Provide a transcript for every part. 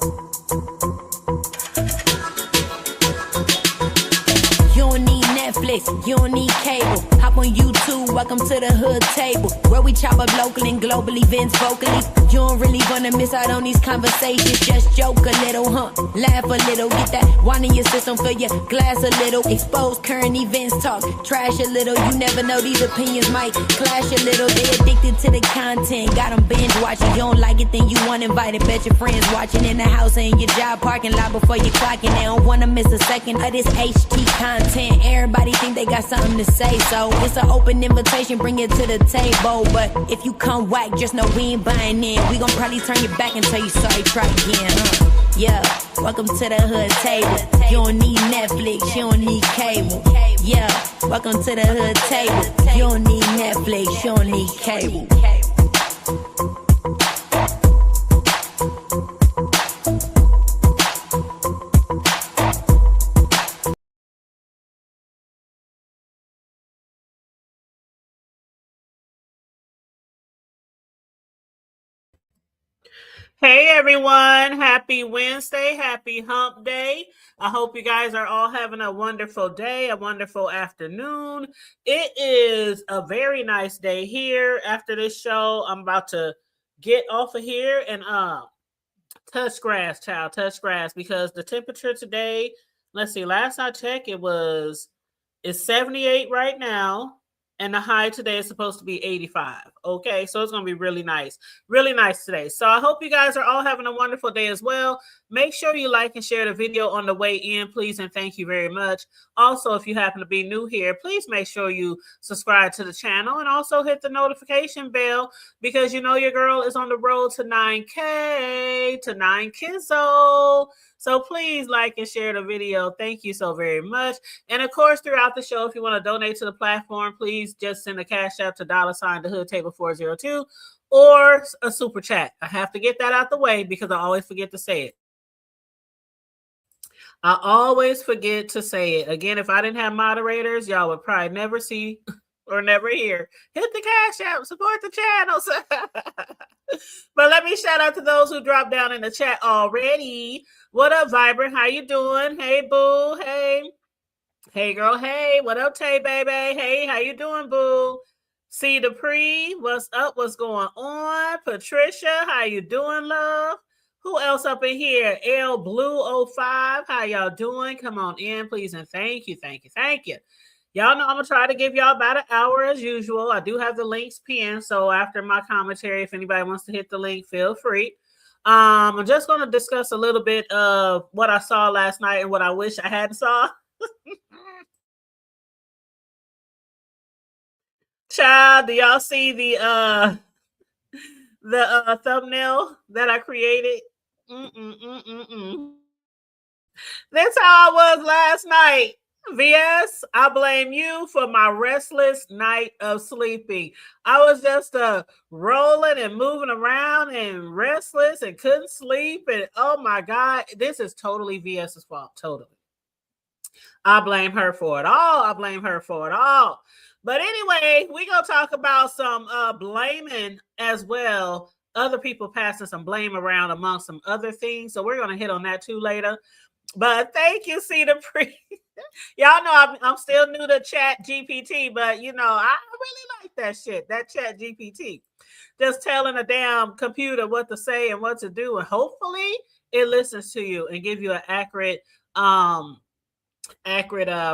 You don't need Netflix, you don't need cable. Hop on YouTube, welcome to the hood table, where we chop up local and global events vocally. You don't really wanna miss out on these conversations. Just joke a little, laugh a little, get that wine in your system, fill your glass a little. Expose current events, talk trash a little. You never know, these opinions might clash a little. They addicted to the content, got them binge watching. You don't like it, then you want invited. Bet your friends watching in the house and in your job parking lot before you clocking. They don't wanna miss a second of this HD content. Everybody think they got something to say, so it's an open invitation, bring it to the table. But if you come whack, just know we ain't buying in. We gon' probably turn your back and tell you sorry, try again, Yeah, welcome to the hood table. You don't need Netflix, you don't need cable. Yeah, welcome to the hood table. You don't need Netflix, you don't need cable. Hey everyone, happy Wednesday, happy hump day. I hope you guys are all having a wonderful day, a wonderful afternoon. It is a very nice day here. After this show, I'm about to get off of here and touch grass, child, touch grass, because the temperature today, let's see, last I checked, it's 78 right now. And the high today is supposed to be 85. Okay, so it's going to be really nice today. So I hope you guys are all having a wonderful day as well. Make sure you like and share the video on the way in, please, and thank you very much. Also, if you happen to be new here, please make sure you subscribe to the channel and also hit the notification bell, because you know your girl is on the road to 9K, to 9Kizzo. So please like and share the video. Thank you so very much. And of course, throughout the show, if you want to donate to the platform, please just send a cash app to $thehoodtable402 or a super chat. I have to get that out the way because I always forget to say it. I always forget to say it. Again, if I didn't have moderators, y'all would probably never see or never hear. Hit the cash app, support the channels. But let me shout out to those who dropped down in the chat already. What up, Vibrant? How you doing? Hey, boo. Hey, girl. Hey, what up, Tay, baby? Hey, how you doing, boo? C. Dupree, what's up? What's going on? Patricia, how you doing, love? Who else up in here? L Blue 05, how y'all doing? Come on in, please, and thank you. Y'all know I'm going to try to give y'all about an hour as usual. I do have the links pinned, so after my commentary, if anybody wants to hit the link, feel free. I'm just going to discuss a little bit of what I saw last night and what I wish I hadn't saw. Child, do y'all see the thumbnail that I created? That's how I was last night. VS, I blame you for my restless night of sleeping. I was just rolling and moving around and restless and couldn't sleep. And oh my God, this is totally VS's fault. Totally. I blame her for it all. But anyway, we're going to talk about some blaming as well. Other people passing some blame around among some other things. So we're going to hit on that too later. But thank you, Cedar Pre. Y'all know I'm still new to Chat GPT, but you know, I really like that shit, that Chat GPT. Just telling a damn computer what to say and what to do, and hopefully it listens to you and give you an accurate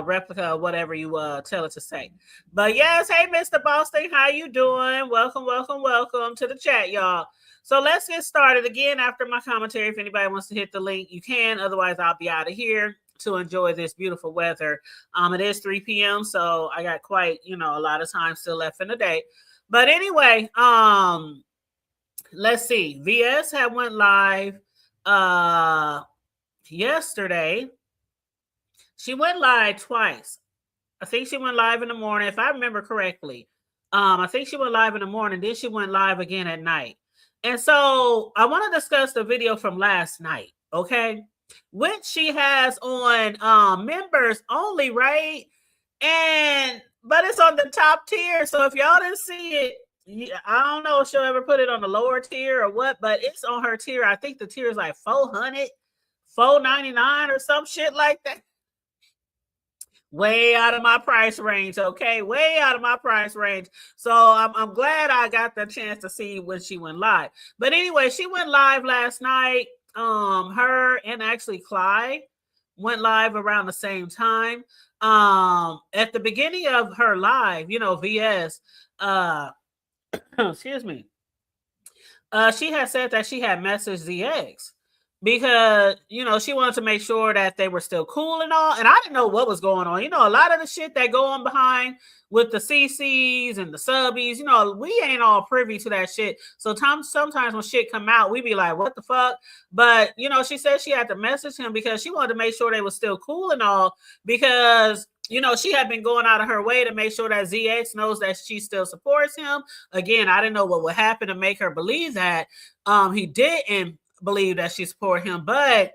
replica of whatever you tell it to say. But yes, hey, Mr. Boston, how you doing? Welcome to the chat, y'all. So let's get started again after my commentary. If anybody wants to hit the link, you can. Otherwise, I'll be out of here to enjoy this beautiful weather. It is 3 p.m., so I got quite, a lot of time still left in the day. But anyway, let's see. VS had went live yesterday. She went live twice. I think she went live in the morning, if I remember correctly. I think she went live in the morning, then she went live again at night. And so I want to discuss the video from last night, okay? Which she has on members only, right? But it's on the top tier. So if y'all didn't see it, Yeah, I don't know if she'll ever put it on the lower tier or what, but it's on her tier. I think the tier is like 400, 499 or some shit like that. Way out of my price range, okay? Way out of my price range. So I'm glad I got the chance to see when she went live. But anyway, she went live last night. Her and actually Clyde went live around the same time. At the beginning of her live, VS, excuse me, she had said that she had messaged ZX because she wanted to make sure that they were still cool and all. And I didn't know what was going on. A lot of the shit that go on behind with the CCs and the subbies, we ain't all privy to that shit. So sometimes when shit come out, we be like, what the fuck? But she said she had to message him because she wanted to make sure they were still cool and all, because she had been going out of her way to make sure that ZX knows that she still supports him. Again, I didn't know what would happen to make her believe that. He didn't believe that she support him, but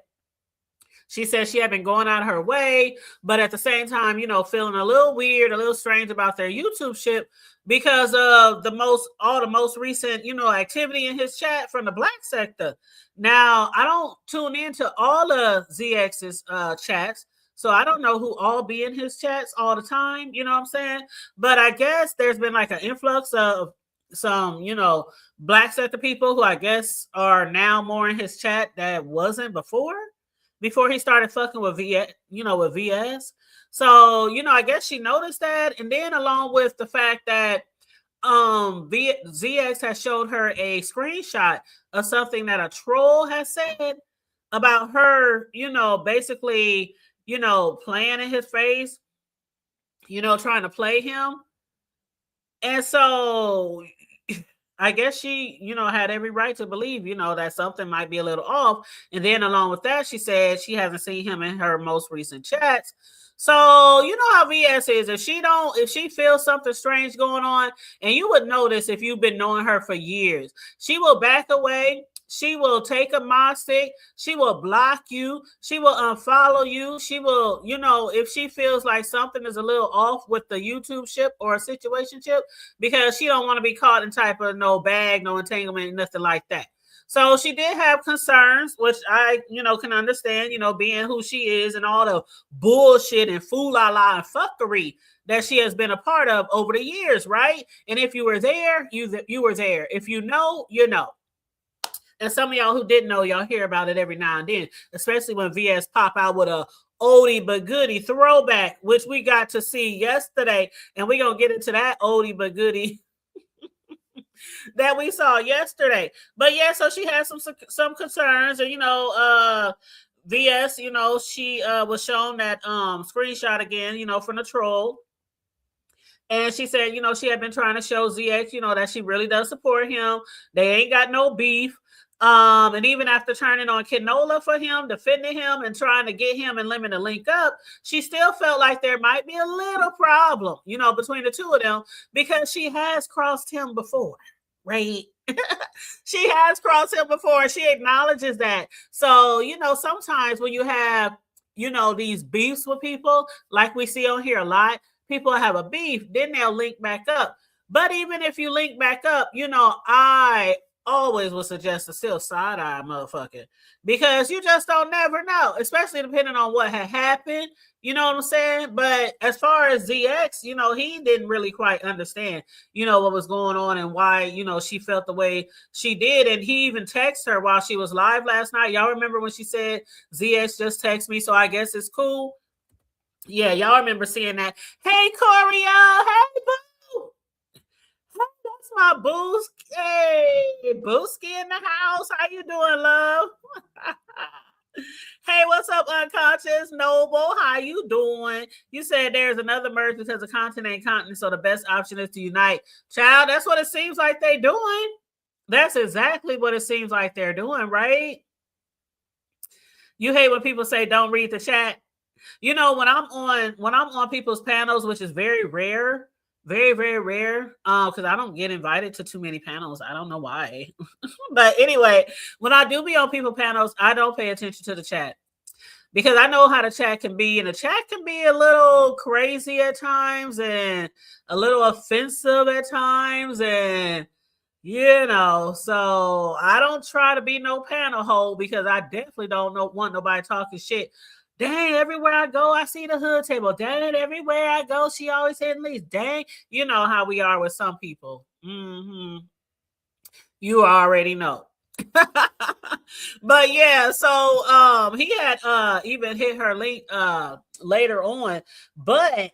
she said she had been going out of her way, but at the same time, feeling a little weird, a little strange about their YouTube ship because of the most recent, activity in his chat from the Black sector. Now, I don't tune into all of ZX's chats, so I don't know who all be in his chats all the time, you know what I'm saying? But I guess there's been like an influx of some, Black sector people who I guess are now more in his chat that wasn't before he started fucking with with VS. So, I guess she noticed that. And then along with the fact that ZX has showed her a screenshot of something that a troll has said about her, basically, playing in his face, trying to play him. And so I guess she, had every right to believe, that something might be a little off. And then along with that, she said she hasn't seen him in her most recent chats. So, you know how VS is. If she feels something strange going on, and you would notice if you've been knowing her for years, she will back away. She will take a mod stick. She will block you. She will unfollow you. She will, if she feels like something is a little off with the YouTube ship or a situation ship, because she don't want to be caught in type of no bag, no entanglement, nothing like that. So she did have concerns, which I, can understand, being who she is and all the bullshit and fool-la-la and fuckery that she has been a part of over the years, right? And if you were there, you were there. If you know, you know. And some of y'all who didn't know, y'all hear about it every now and then, especially when VS pop out with a oldie but goodie throwback, which we got to see yesterday. And we're going to get into that oldie but goodie that we saw yesterday. But yeah, so she had some concerns. And, VS, she was shown that screenshot again, from the troll. And she said, she had been trying to show ZX, that she really does support him. They ain't got no beef. And even after turning on Kinola for him, defending him and trying to get him and Lemon to link up, she still felt like there might be a little problem, between the two of them, because she has crossed him before, right? She has crossed him before. She acknowledges that. So, sometimes when you have, these beefs with people, like we see on here a lot, people have a beef, then they'll link back up. But even if you link back up, I always would suggest to still side-eye motherfucker, because you just don't never know, especially depending on what had happened. You know what I'm saying? But as far as ZX, he didn't really quite understand, what was going on and why, she felt the way she did. And he even texted her while she was live last night. Y'all remember when she said, ZX just texted me, so I guess it's cool. Yeah, y'all remember seeing that. Hey, Corio. Hey, boo. That's my boost. Hey, Booski in the house. How you doing, love? Hey, what's up, Unconscious Noble? How you doing? You said there's another merge because the content ain't continent, so the best option is to unite. Child, that's what it seems like they're doing. That's exactly what it seems like they're doing, right? You hate when people say don't read the chat. When I'm on people's panels, which is very rare, very, very rare, because I don't get invited to too many panels. I don't know why. But anyway, when I do be on people panels, I don't pay attention to the chat, because I know how the chat can be, and the chat can be a little crazy at times and a little offensive at times, and so I don't try to be no panel hole, because I definitely don't want nobody talking shit. Dang, everywhere I go, I see the hood table. Dang, everywhere I go, she always hitting least. Dang, you know how we are with some people. You already know. But yeah, so he had even hit her link later on, but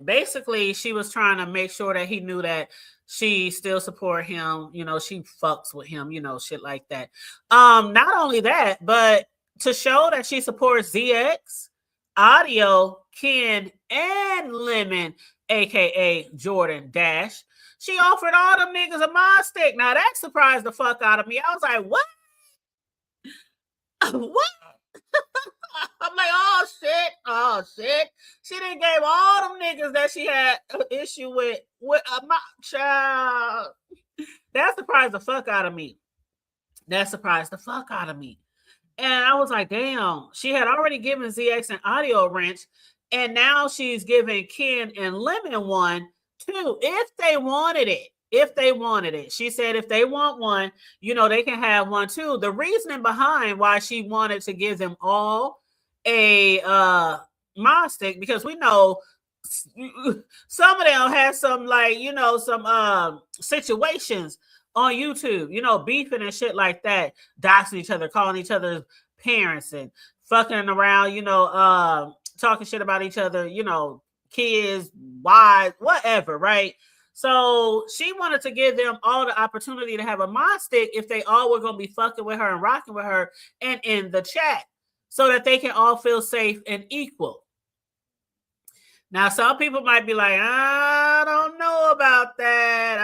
basically she was trying to make sure that he knew that she still support him, she fucks with him, shit like that. Not only that, but to show that she supports ZX, Audio, Ken, and Lemon, aka Jordan Dash, she offered all them niggas a mod stick. Now that surprised the fuck out of me. I was like, what? What? I'm like, oh shit. She done gave all them niggas that she had an issue with my child. That surprised the fuck out of me. And I was like, damn, she had already given ZX an Audio wrench, and now she's giving Ken and Lemon one too, if they wanted it. She said if they want one, they can have one too. The reasoning behind why she wanted to give them all a mod stick, because we know some of them have some, like, some situations on YouTube, beefing and shit like that, doxing each other, calling each other's parents and fucking around, talking shit about each other, kids, wives, whatever, right? So she wanted to give them all the opportunity to have a mod stick if they all were going to be fucking with her and rocking with her and in the chat, so that they can all feel safe and equal. Now, some people might be like, I don't know about that.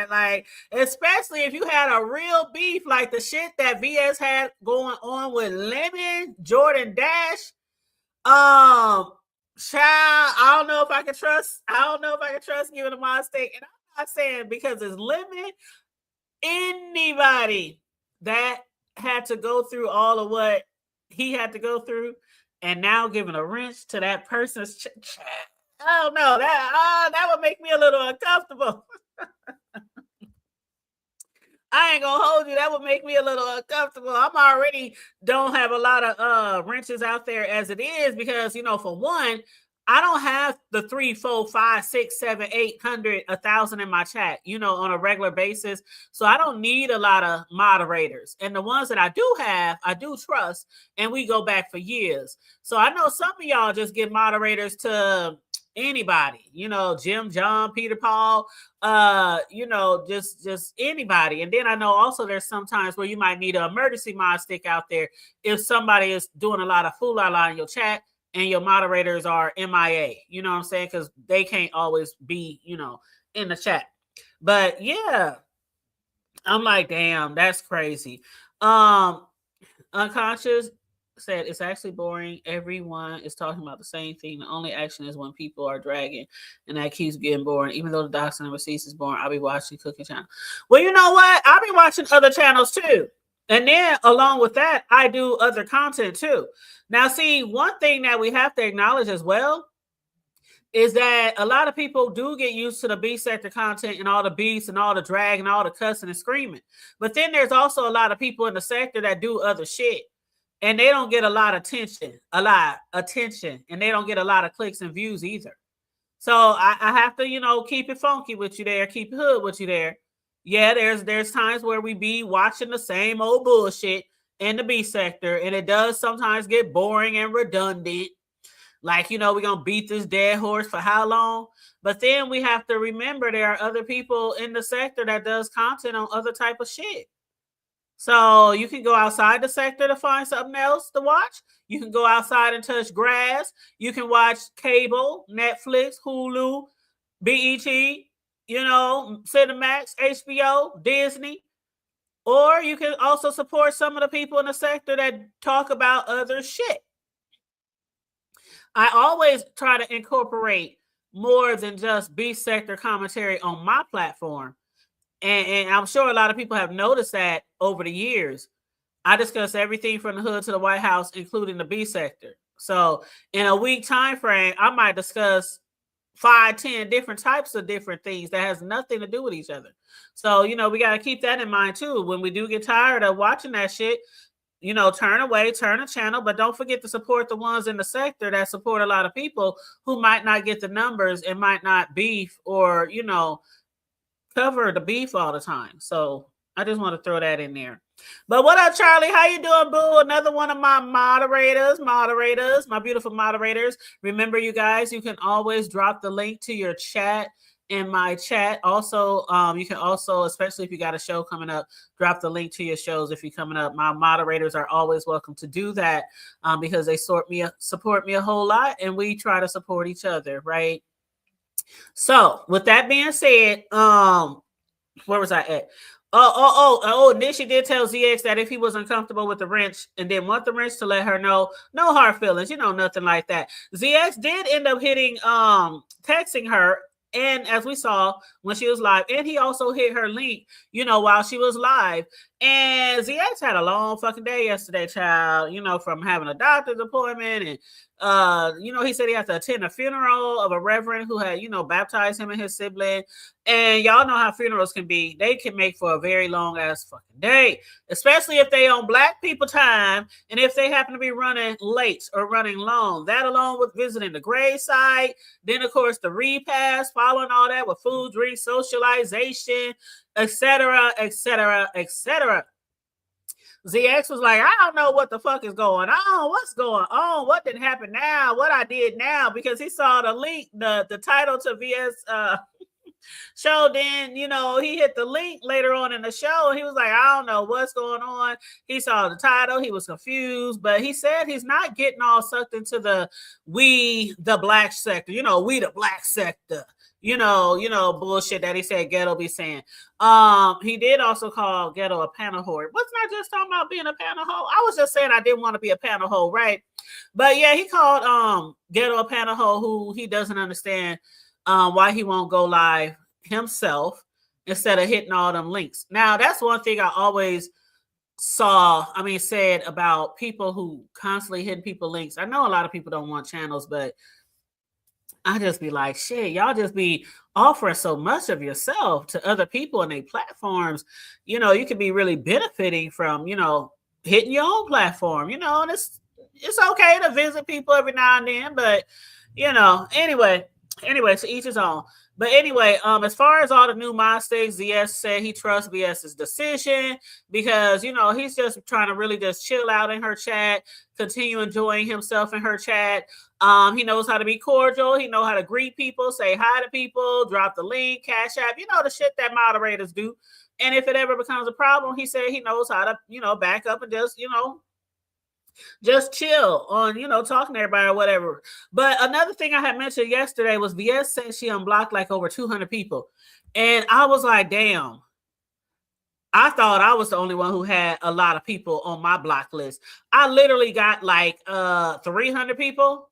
Like, especially if you had a real beef like the shit that VS had going on with Lemon, Jordan Dash. Child, I don't know if I can trust giving a mod stick. And I'm not saying because it's Lemon. Anybody that had to go through all of what he had to go through, and now giving a wrench to that person's I don't know, that would make me a little uncomfortable. I ain't gonna hold you, that would make me a little uncomfortable. I'm already don't have a lot of wrenches out there as it is, because for one, I don't have the 3, 4, 5, 6, 7, 800, 1,000 in my chat, on a regular basis. So I don't need a lot of moderators. And the ones that I do have, I do trust, and we go back for years. So I know some of y'all just give moderators to anybody, Jim, John, Peter, Paul, just anybody. And then I know also there's sometimes where you might need an emergency mod stick out there if somebody is doing a lot of fool-la-la in your chat and your moderators are MIA, you know what I'm saying? Because they can't always be, in the chat. But yeah, I'm like, damn, that's crazy. Unconscious said it's actually boring. Everyone is talking about the same thing. The only action is when people are dragging, and that keeps getting boring. Even though the doxing and receipts is boring, I'll be watching cooking channel. Well, you know what? I'll be watching other channels too. And then along with that, I do other content too. Now, see, one thing that we have to acknowledge as well is that a lot of people do get used to the B sector content and all the beats and all the drag and all the cussing and screaming. But then there's also a lot of people in the sector that do other shit, and they don't get a lot of attention, and they don't get a lot of clicks and views either. So I have to, keep it funky with you there, keep it hood with you there. Yeah, there's times where we be watching the same old bullshit in the B sector, and it does sometimes get boring and redundant. Like, we're going to beat this dead horse for how long? But then we have to remember there are other people in the sector that does content on other type of shit. So you can go outside the sector to find something else to watch. You can go outside and touch grass. You can watch cable, Netflix, Hulu, BET, Cinemax, HBO, Disney. Or you can also support some of the people in the sector that talk about other shit. I always try to incorporate more than just B sector commentary on my platform. And I'm sure a lot of people have noticed that over the years. I discuss everything from the hood to the White House, including the B sector. So in a week time frame, I might discuss 5, 10 different types of different things that has nothing to do with each other. So, we got to keep that in mind too. When we do get tired of watching that shit, turn away, turn the channel, but don't forget to support the ones in the sector that support a lot of people who might not get the numbers and might not beef or, cover the beef all the time. So I just want to throw that in there. But what up, Charlie? How you doing, boo? Another one of my moderators, my beautiful moderators. Remember, you guys, you can always drop the link to your chat in my chat. Also, you can also, especially if you got a show coming up, drop the link to your shows if you're coming up. My moderators are always welcome to do that because they support me a whole lot, and we try to support each other, right? So, with that being said, where was I at? And then she did tell ZX that if he was uncomfortable with the wrench and didn't want the wrench, to let her know, no hard feelings, nothing like that. ZX did end up hitting, texting her, and as we saw when she was live, and he also hit her link, while she was live. And ZX had a long fucking day yesterday, child, from having a doctor's appointment. And he said he had to attend a funeral of a reverend who had, baptized him and his sibling. And y'all know how funerals can be. They can make for a very long ass fucking day, especially if they on Black people time and if they happen to be running late or running long. That along with visiting the grave site, then of course the repast, following all that with food, drink, socialization, etc., etc., etc. ZX was like, I don't know what the fuck is going on. What's going on? What didn't happen now? What I did now? Because he saw the link, the title to VS show. Then, he hit the link later on in the show. He was like, I don't know what's going on. He saw the title. He was confused, but he said he's not getting all sucked into the Black sector, we the Black sector. Bullshit that he said Ghetto be saying. He did also call Ghetto a panel whore. Wasn't I just talking about being a panel hoe? I was just saying I didn't want to be a panel hoe, right? But yeah, he called Ghetto a panel hoe who he doesn't understand why he won't go live himself instead of hitting all them links. Now, that's one thing I always said about people who constantly hitting people links. I know a lot of people don't want channels, but I just be like, shit, y'all just be offering so much of yourself to other people and their platforms. You could be really benefiting from, hitting your own platform, and it's okay to visit people every now and then, but, anyway, to each his own. But anyway, as far as all the new mod stakes, ZS said he trusts BS's decision because, he's just trying to really just chill out in her chat, continue enjoying himself in her chat. He knows how to be cordial. He knows how to greet people, say hi to people, drop the link, cash app, the shit that moderators do. And if it ever becomes a problem, he said he knows how to, back up and just chill on, talking to everybody or whatever. But another thing I had mentioned yesterday was VS said she unblocked like over 200 people. And I was like, damn, I thought I was the only one who had a lot of people on my block list. I literally got like 300 people,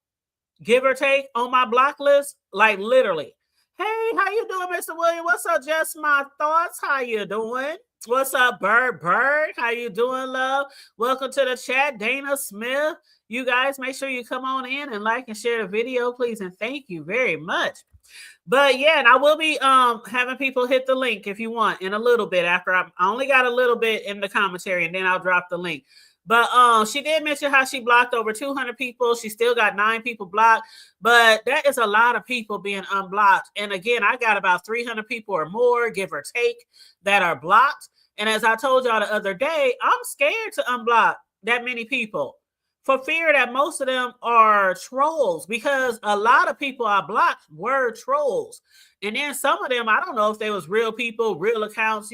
give or take, on my block list, like literally. Hey, how you doing, Mr. William? What's up, Just My Thoughts? How you doing? What's up, Bird? How you doing, love? Welcome to the chat, Dana Smith. You guys, make sure you come on in and like and share the video, please, and thank you very much. But yeah, and I will be having people hit the link if you want in a little bit after I only got a little bit in the commentary, and then I'll drop the link. But she did mention how she blocked over 200 people. She still got 9 people blocked, but that is a lot of people being unblocked. And again, I got about 300 people or more, give or take, that are blocked. And as I told y'all the other day, I'm scared to unblock that many people for fear that most of them are trolls, because a lot of people I blocked were trolls. And then some of them, I don't know if they was real people, real accounts,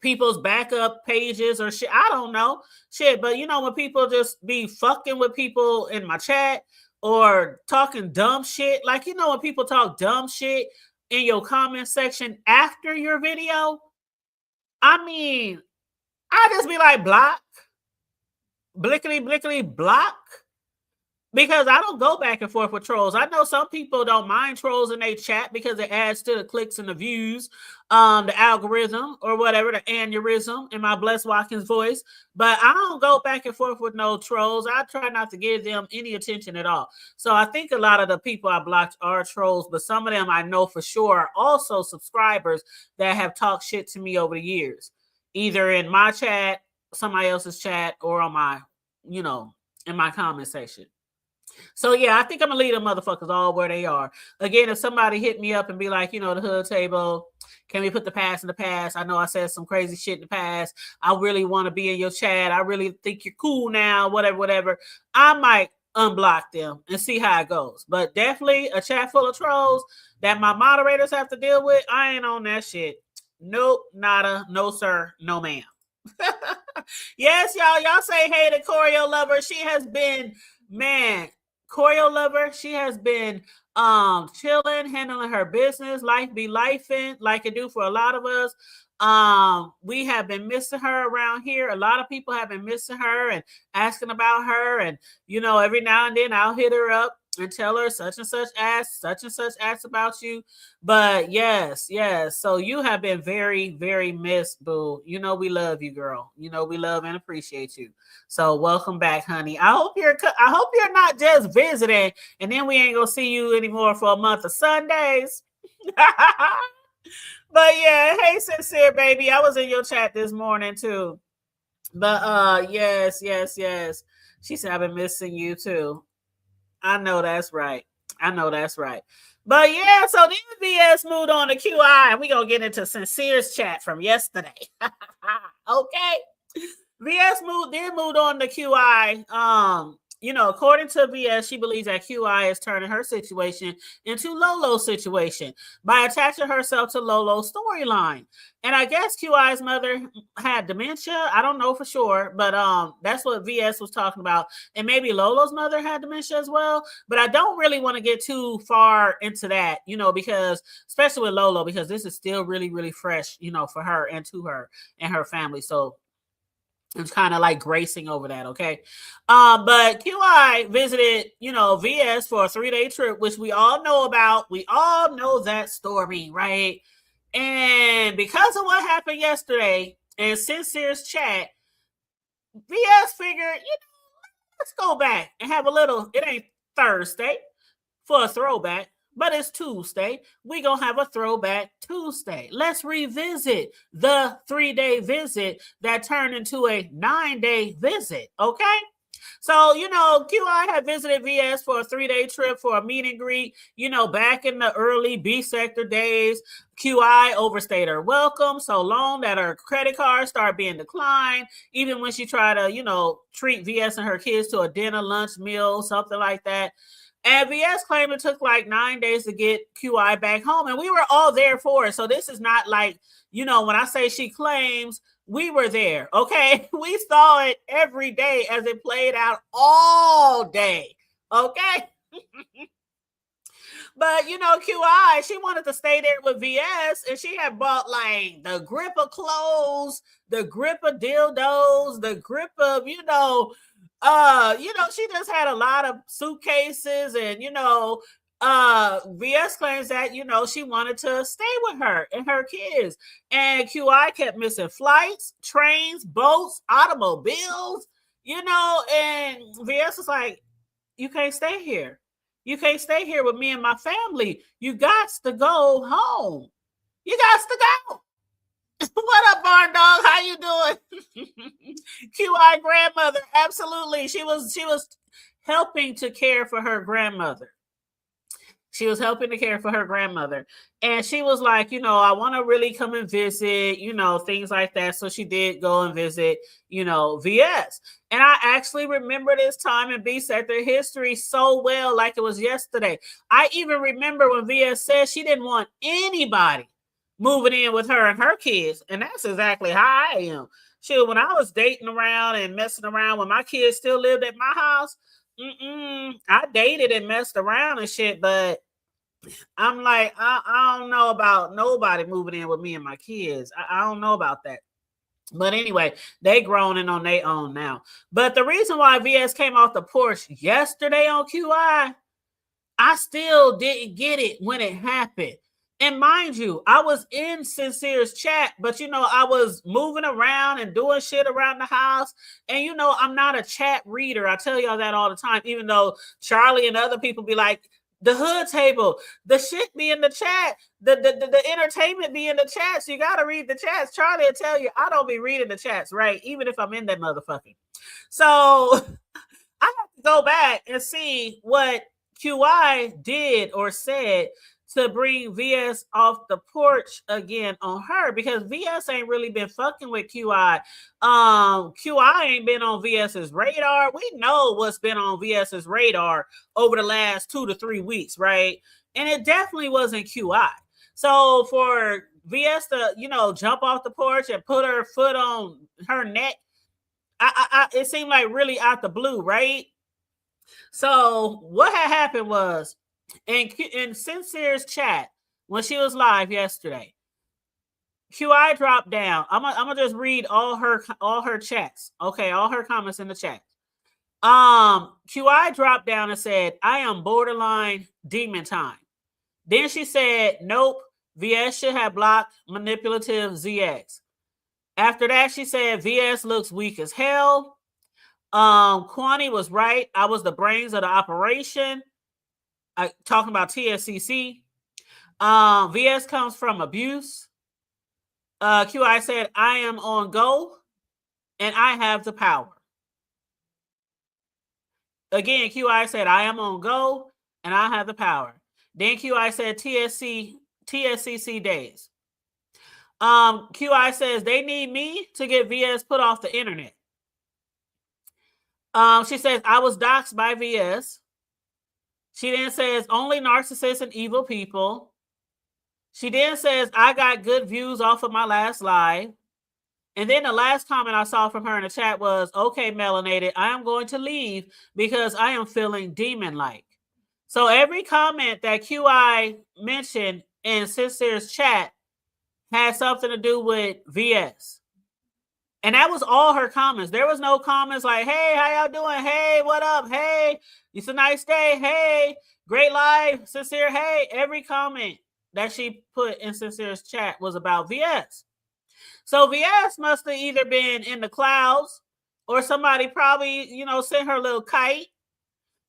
people's backup pages or shit. I don't know shit. But when people just be fucking with people in my chat or talking dumb shit, like, when people talk dumb shit in your comment section after your video, I just be like, block, blickety, block. because I don't go back and forth with trolls. I know some people don't mind trolls in their chat because it adds to the clicks and the views, the algorithm or whatever, the aneurysm in my Bless Watkins voice. But I don't go back and forth with no trolls. I try not to give them any attention at all. So I think a lot of the people I blocked are trolls, but some of them I know for sure are also subscribers that have talked shit to me over the years, either in my chat, somebody else's chat, or on my, in my comment section. So yeah, I think I'm gonna leave them motherfuckers all where they are. Again, if somebody hit me up and be like, the hood table, can we put the past in the past? I know I said some crazy shit in the past. I really want to be in your chat. I really think you're cool now, whatever. I might unblock them and see how it goes. But definitely a chat full of trolls that my moderators have to deal with, I ain't on that shit. Nope, nada, no sir, no ma'am. Yes, y'all say hey to Choreo Lover. She has been, man, Choreo Lover, she has been chilling, handling her business. Life be lifing like it do for a lot of us. We have been missing her around here. A lot of people have been missing her and asking about her. And, every now and then I'll hit her up and tell her such and such asked about you. But yes. So you have been very, very missed, boo. We love you, girl. We love and appreciate you. So welcome back, honey. I hope you're not just visiting and then we ain't gonna see you anymore for a month of Sundays. But yeah, hey, sincere baby. I was in your chat this morning too. But yes. She said I've been missing you too. I know that's right. But yeah, so then VS moved on to QI, and we're going to get into Sincere's chat from yesterday. Okay. VS moved on to QI. According to VS, she believes that QI is turning her situation into Lolo's situation by attaching herself to Lolo's storyline. And I guess QI's mother had dementia. I don't know for sure, but that's what VS was talking about. And maybe Lolo's mother had dementia as well. But I don't really want to get too far into that, because especially with Lolo, because this is still really, really fresh, for her and to her and her family. So it's kind of like gracing over that, okay? But QI visited, VS for a 3-day trip, which we all know about. We all know that story, right? And because of what happened yesterday and Sincere's chat, VS figured, let's go back and have a little, it ain't Thursday for a throwback, but it's Tuesday. We're going to have a throwback Tuesday. Let's revisit the 3-day visit that turned into a 9-day visit, okay? So, QI had visited VS for a 3-day trip for a meet and greet. Back in the early B sector days, QI overstayed her welcome so long that her credit card started being declined, even when she tried to, treat VS and her kids to a dinner, lunch, meal, something like that. And VS claimed it took like 9 days to get QI back home. And we were all there for it. So this is not like, when I say she claims, we were there. Okay. We saw it every day as it played out all day. Okay. But, QI, she wanted to stay there with VS, and she had bought like the grip of clothes, the grip of dildos, the grip of, she just had a lot of suitcases and, VS claims that, she wanted to stay with her and her kids. And QI kept missing flights, trains, boats, automobiles, and VS was like, you can't stay here. You can't stay here with me and my family. You got to go home. You got to go. What up, Barn Dog? How you doing? QI grandmother. Absolutely. She was helping to care for her grandmother. And she was like, I want to really come and visit, things like that. So she did go and visit, VS. And I actually remember this time in B sector history so well, like it was yesterday. I even remember when VS said she didn't want anybody moving in with her and her kids. And that's exactly how I am. Shit, when I was dating around and messing around when my kids still lived at my house, I dated and messed around and shit, but I'm like, I don't know about nobody moving in with me and my kids. I don't know about that. But anyway, they groaning on their own now. But the reason why VS came off the porch yesterday on QI, I still didn't get it when it happened. And mind you, I was in Sincere's chat, but I was moving around and doing shit around the house. And I'm not a chat reader. I tell y'all that all the time, even though Charlie and other people be like, the hood table, the shit be in the chat, the entertainment be in the chat. So you gotta read the chats. Charlie will tell you I don't be reading the chats, right? Even if I'm in that motherfucking. So I have to go back and see what QI did or said to bring VS off the porch again on her, because VS ain't really been fucking with QI. QI ain't been on VS's radar. We know what's been on VS's radar over the last 2 to 3 weeks, right? And it definitely wasn't QI. So for VS to, jump off the porch and put her foot on her neck, it seemed like really out the blue, right? So what had happened was, in Sincere's chat, when she was live yesterday, QI dropped down. I'm gonna just read all her chats. Okay, all her comments in the chat. QI dropped down and said, I am borderline demon time. Then she said, nope, VS should have blocked manipulative ZX. After that, she said, VS looks weak as hell. Kwani was right. I was the brains of the operation. Talking about TSCC. VS comes from abuse. QI said, I am on go and I have the power. Again, QI said, I am on go and I have the power. Then QI said, TSCC days. QI says, they need me to get VS put off the internet. She says, I was doxxed by VS. She then says, only narcissists and evil people. She then says, I got good views off of my last live. And then the last comment I saw from her in the chat was, okay, melanated, I am going to leave because I am feeling demon-like. So every comment that QI mentioned in Sincere's chat had something to do with VS. And that was all her comments. There was no comments like, hey, how y'all doing? Hey, what up? Hey, it's a nice day. Hey, great live. Sincere, hey. Every comment that she put in Sincere's chat was about VS. So VS must have either been in the clouds or somebody probably, sent her a little kite.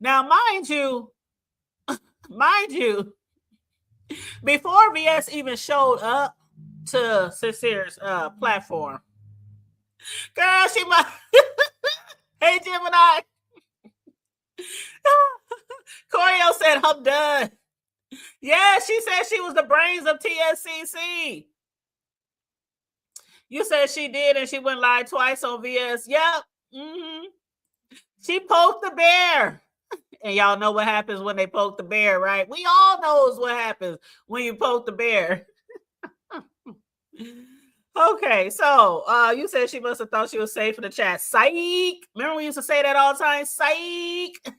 Now, mind you, before VS even showed up to Sincere's platform, girl, she might. Hey, Gemini. Corio said, I'm done. Yeah, she said she was the brains of TSCC. You said she did, and she went live twice on VS. Yep. Mm-hmm. She poked the bear. And y'all know what happens when they poke the bear, right? We all knows what happens when you poke the bear. Okay, so you said she must have thought she was safe in the chat. Psych. Remember we used to say that all the time? Psych.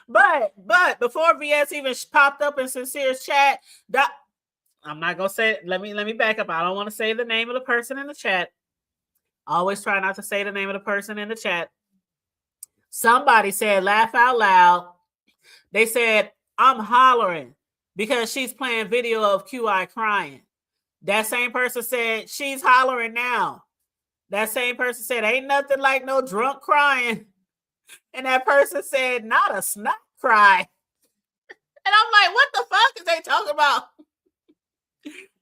But before VS even popped up in Sincere's chat, I'm not gonna say it. Let me back up. I don't want to say the name of the person in the chat. Always try not to say the name of the person in the chat. Somebody said, laugh out loud. They said, I'm hollering because she's playing video of QI crying. That same person said, she's hollering now. That same person said, ain't nothing like no drunk crying. And that person said, not a snot cry. And I'm like, what the fuck is they talking about?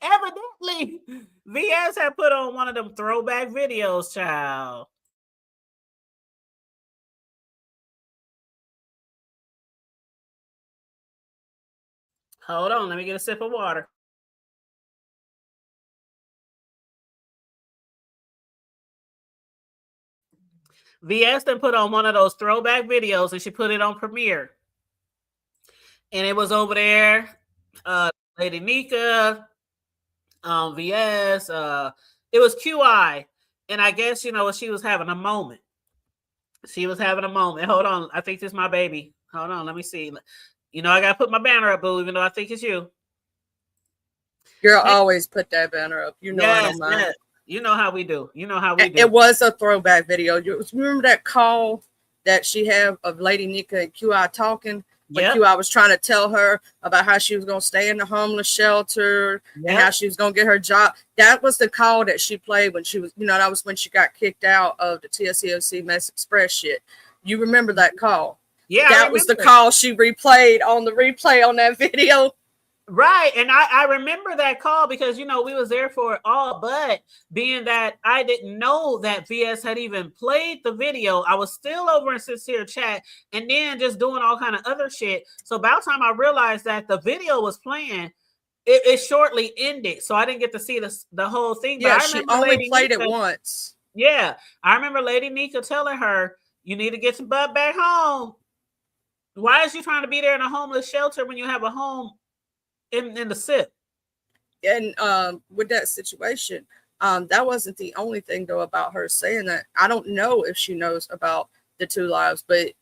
Evidently, VS had put on one of them throwback videos, child. Hold on, let me get a sip of water. VS then put on one of those throwback videos and she put it on Premiere. And it was over there, Lady Nika, VS, it was QI. And I guess, she was having a moment. She was having a moment. Hold on, I think this is my baby. Hold on, let me see. I got to put my banner up, boo, even though I think it's you. Girl, always put that banner up. You know I don't mind. Yes. You know how we do. You know how we do. It was a throwback video. You remember that call that she had of Lady Nika and QI talking? When QI was trying to tell her about how she was going to stay in the homeless shelter and how she was going to get her job. That was the call that she played when she was, that was when she got kicked out of the TSCOC Mess Express shit. You remember that call? Yeah. That was the call she replayed on the replay on that video. Right. And I remember that call because, we was there for it all, but being that I didn't know that VS had even played the video, I was still over in Sincere chat and then just doing all kind of other shit. So about time I realized that the video was playing, it shortly ended. So I didn't get to see the whole thing. Yeah, but she only played it once. Yeah. I remember Lady Nika telling her, you need to get your butt back home. Why is you trying to be there in a homeless shelter when you have a home in the SIP? And with that situation, that wasn't the only thing though about her saying that. I don't know if she knows about the 2 lives, but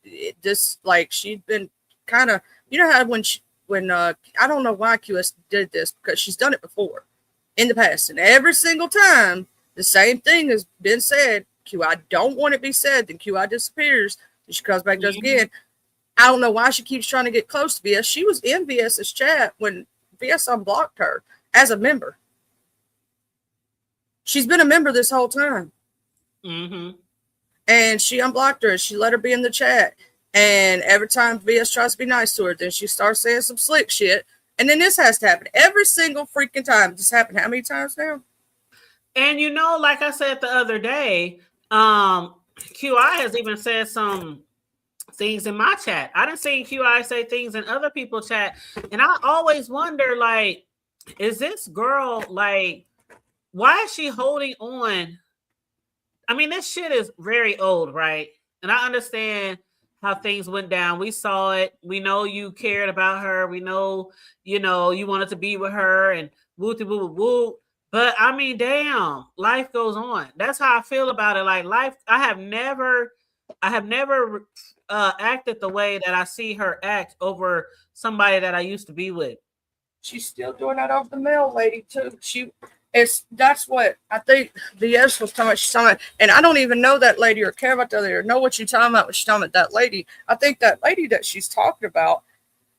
she'd been kind of, how when I don't know why QS did this, because she's done it before in the past, and every single time the same thing has been said. QI don't want it to be said, then QI disappears, and she comes back, does again. I don't know why she keeps trying to get close to VS. She was in VS's chat when VS unblocked her as a member. She's been a member this whole time. Mm-hmm. And she unblocked her and she let her be in the chat. And every time VS tries to be nice to her, then she starts saying some slick shit. And then this has to happen every single freaking time. This happened how many times now? And like I said the other day, QI has even said some things in my chat. I didn't see QI say things in other people's chat. And I always wonder, is this girl, why is she holding on? I mean, this shit is very old, right? And I understand how things went down. We saw it. We know you cared about her. We know, you wanted to be with her and woo-woo-woo. But I mean, damn, life goes on. That's how I feel about it. Life, I have never acted the way that I see her act over somebody that I used to be with. She's still doing that over the mail lady too. That's what I think VS was talking about. She's talking about, and I don't even know that lady or care about that lady or know what you're talking about when she's talking about that lady. I think that lady that she's talking about,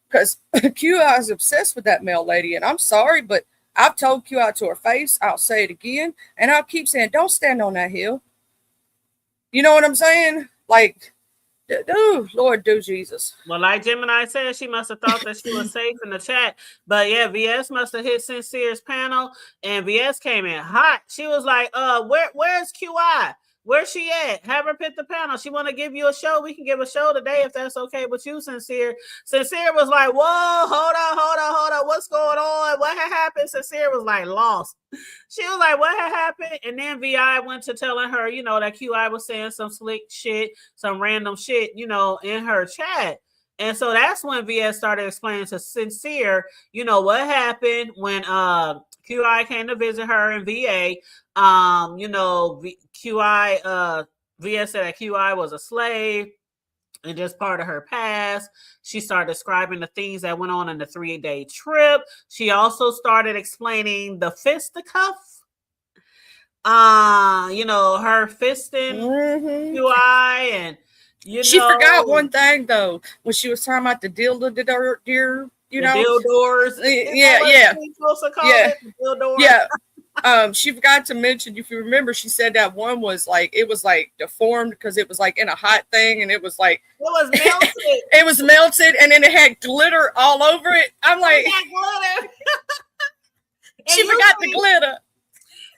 because QI is obsessed with that mail lady, and I'm sorry, but I've told QI to her face, I'll say it again, and I'll keep saying, don't stand on that hill. You know what I'm saying? Lord do Jesus. Well, like Gemini said, she must have thought that she was safe in the chat. But yeah, VS must have hit Sincere's panel, and VS came in hot. She was like, where's QI? Where's she at? Have her pick the panel. She want to give you a show. We can give a show today if that's okay with you, Sincere. Sincere was like, whoa, hold on. What's going on? What had happened? Sincere was lost. She was like, what had happened? And then VI went to telling her, that QI was saying some slick shit, some random shit, in her chat. And so that's when VS started explaining to Sincere, what happened when QI came to visit her in VA. QI, VS said that QI was a slave and just part of her past. She started describing the things that went on in the 3-day trip. She also started explaining the fisticuff. Her fisting QI, and she forgot one thing though when she was talking about the dildo, dildos. She forgot to mention, if you remember, she said that one was it was deformed because it was in a hot thing, and it was melted. It was melted, and then it had glitter all over it. I'm like, glitter. She forgot the glitter.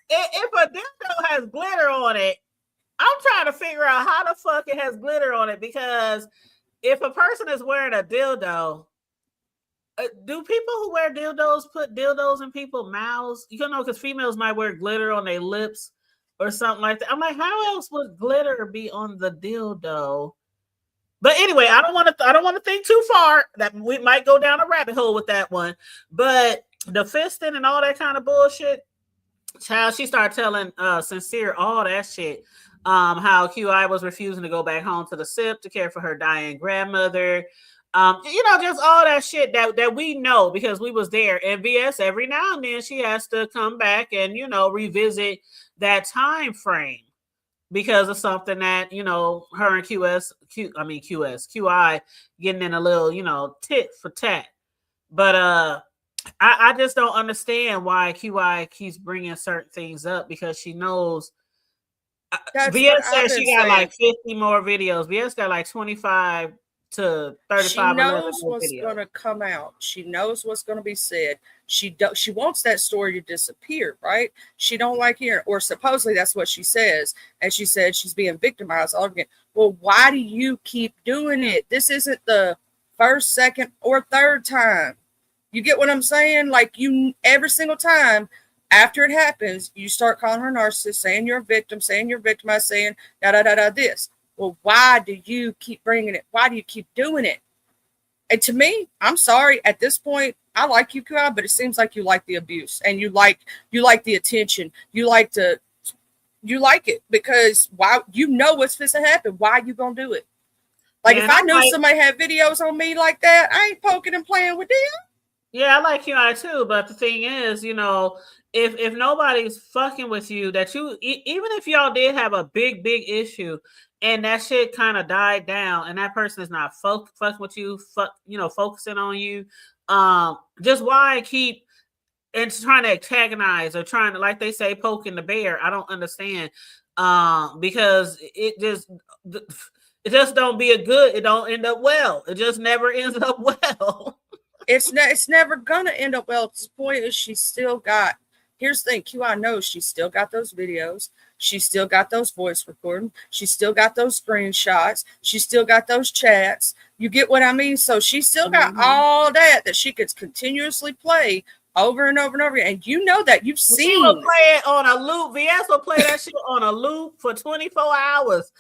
If a dildo has glitter on it, I'm trying to figure out how the fuck it has glitter on it, because if a person is wearing a dildo, do people who wear dildos put dildos in people's mouths? Because females might wear glitter on their lips or something like that. I'm like, how else would glitter be on the dildo? But anyway, I don't want to think too far. That we might go down a rabbit hole with that one. But the fisting and all that kind of bullshit, child, she started telling Sincere all that shit. How QI was refusing to go back home to the SIP to care for her dying grandmother. Just all that shit that we know because we was there. And VS every now and then she has to come back and revisit that time frame because of something that her and QI getting in a little tit for tat. But I just don't understand why QI keeps bringing certain things up because she knows. VS says she got like 50 more videos. VS got like 25 to 35. She knows what's going to come out. She knows what's going to be said. She wants that story to disappear, right? She don't like hearing, or supposedly that's what she says. And she said she's being victimized all again. Well, why do you keep doing it? This isn't the first, second, or third time. You get what I'm saying? Like every single time after it happens, you start calling her narcissist, saying you're a victim, saying you're victimized, saying this. Well, why do you keep bringing it? Why do you keep doing it? And to me, I'm sorry. At this point, I like you, QI, but it seems like you like the abuse and you like the attention. You like it because why? You know what's supposed to happen. Why are you gonna do it? Like if I knew somebody had videos on me like that, I ain't poking and playing with them. Yeah, I like QI too, but the thing is, if nobody's fucking with you, that you even if y'all did have a big issue and that shit kind of died down and that person is not fucking with you, focusing on you, just why keep and trying to antagonize or trying to, like they say, poking the bear? I don't understand. Because it just don't be a good, it don't end up well. It just never ends up well. It's never gonna end up well. The point is she still got, here's the thing, QI knows she's still got those videos, she's still got those voice recordings, she's still got those screenshots, she's still got those chats. You get what I mean? So she still got all that she could continuously play over and over and over. And you know that you've seen. She will play it on a loop. VS will play that shit on a loop for 24 hours.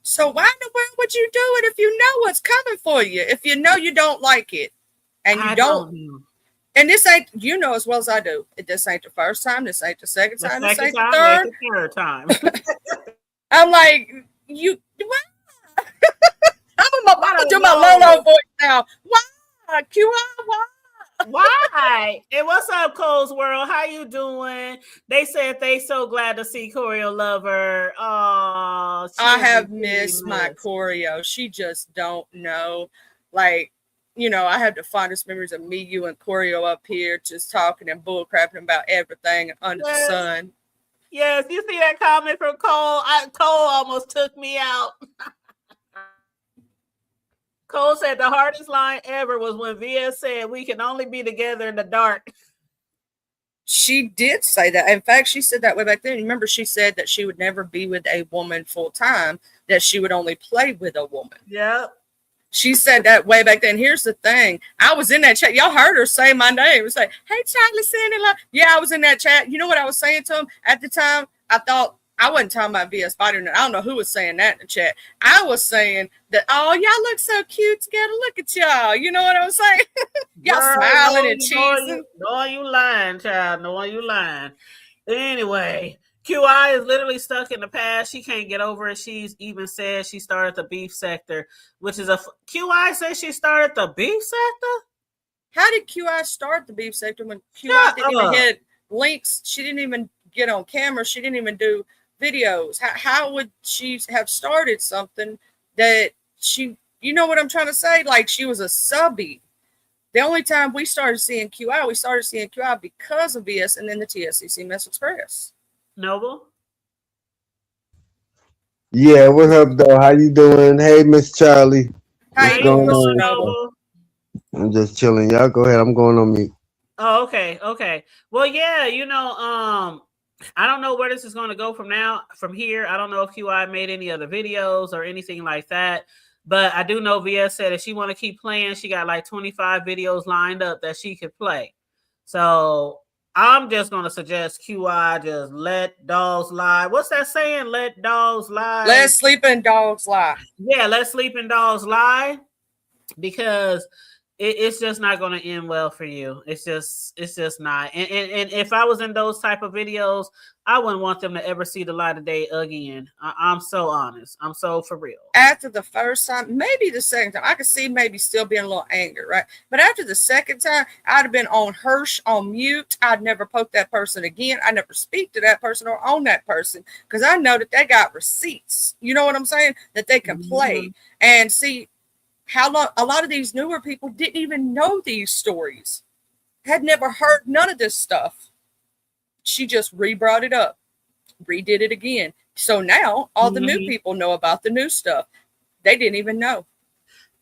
So why in the world would you do it if you know what's coming for you? If you know you don't like it, and you don't know. And this ain't, as well as I do. This ain't the first time. This ain't the second time. This ain't the third time. I'm like, what? I'm gonna do my Lolo voice now. Why, QI? Why? Why? And what's up, Cole's World? How you doing? They said they so glad to see Choreo Lover. Oh, I have missed my Choreo. She just don't know. Like, I had the fondest memories of me, you, and Choreo up here just talking and bullcrapping about everything under the sun. Yes, you see that comment from Cole? Cole almost took me out. Cole said the hardest line ever was when VS said we can only be together in the dark. She did say that. In fact, she said that way back then. Remember, she said that she would never be with a woman full time, that she would only play with a woman. Yep. She said that way back then. Here's the thing. I was in that chat. Y'all heard her say my name. It's like, hey, Charlie, Sandy. Yeah, I was in that chat. You know what I was saying to him? At the time, I thought, I wasn't talking about VS Fighter. I don't know who was saying that in the chat. I was saying that, oh, y'all look so cute together. Look at y'all. You know what I was saying? Y'all smiling and cheesing. No, you lying, child. No, you lying. Anyway, QI is literally stuck in the past. She can't get over it. She's even said she started the beef sector, which is QI says she started the beef sector? How did QI start the beef sector when QI didn't even hit links? She didn't even get on camera. She didn't even do videos. How would she have started something that she, you know what I'm trying to say? Like, she was a subby. The only time we started seeing QI because of VS and then the TSCC Mess Express. Noble? Yeah, what's up, though? How you doing? Hey, Miss Charlie. How you doing, Mr. Noble? I'm just chilling. Y'all go ahead. I'm going on mute. Oh, okay. Well, yeah, I don't know where this is going to go from here. I don't know if QI made any other videos or anything like that, but I do know VS said if she want to keep playing, she got like 25 videos lined up that she could play. So I'm just going to suggest QI just let dogs lie. What's that saying? Let dogs lie. Let sleeping dogs lie. Yeah, let sleeping dogs lie. Because it's just not going to end well for you. It's just not. And if I was in those type of videos, I wouldn't want them to ever see the light of day again. I'm so honest. I'm so for real. After the first time, maybe the second time, I could see maybe still being a little angry, right? But after the second time, I'd have been on Hirsch on mute. I'd never poke that person again. I never speak to that person or on that person because I know that they got receipts. You know what I'm saying? That they can play and see. How long a lot of these newer people didn't even know these stories, had never heard none of this stuff. She just re-brought it up, redid it again. So now all the new people know about the new stuff. They didn't even know.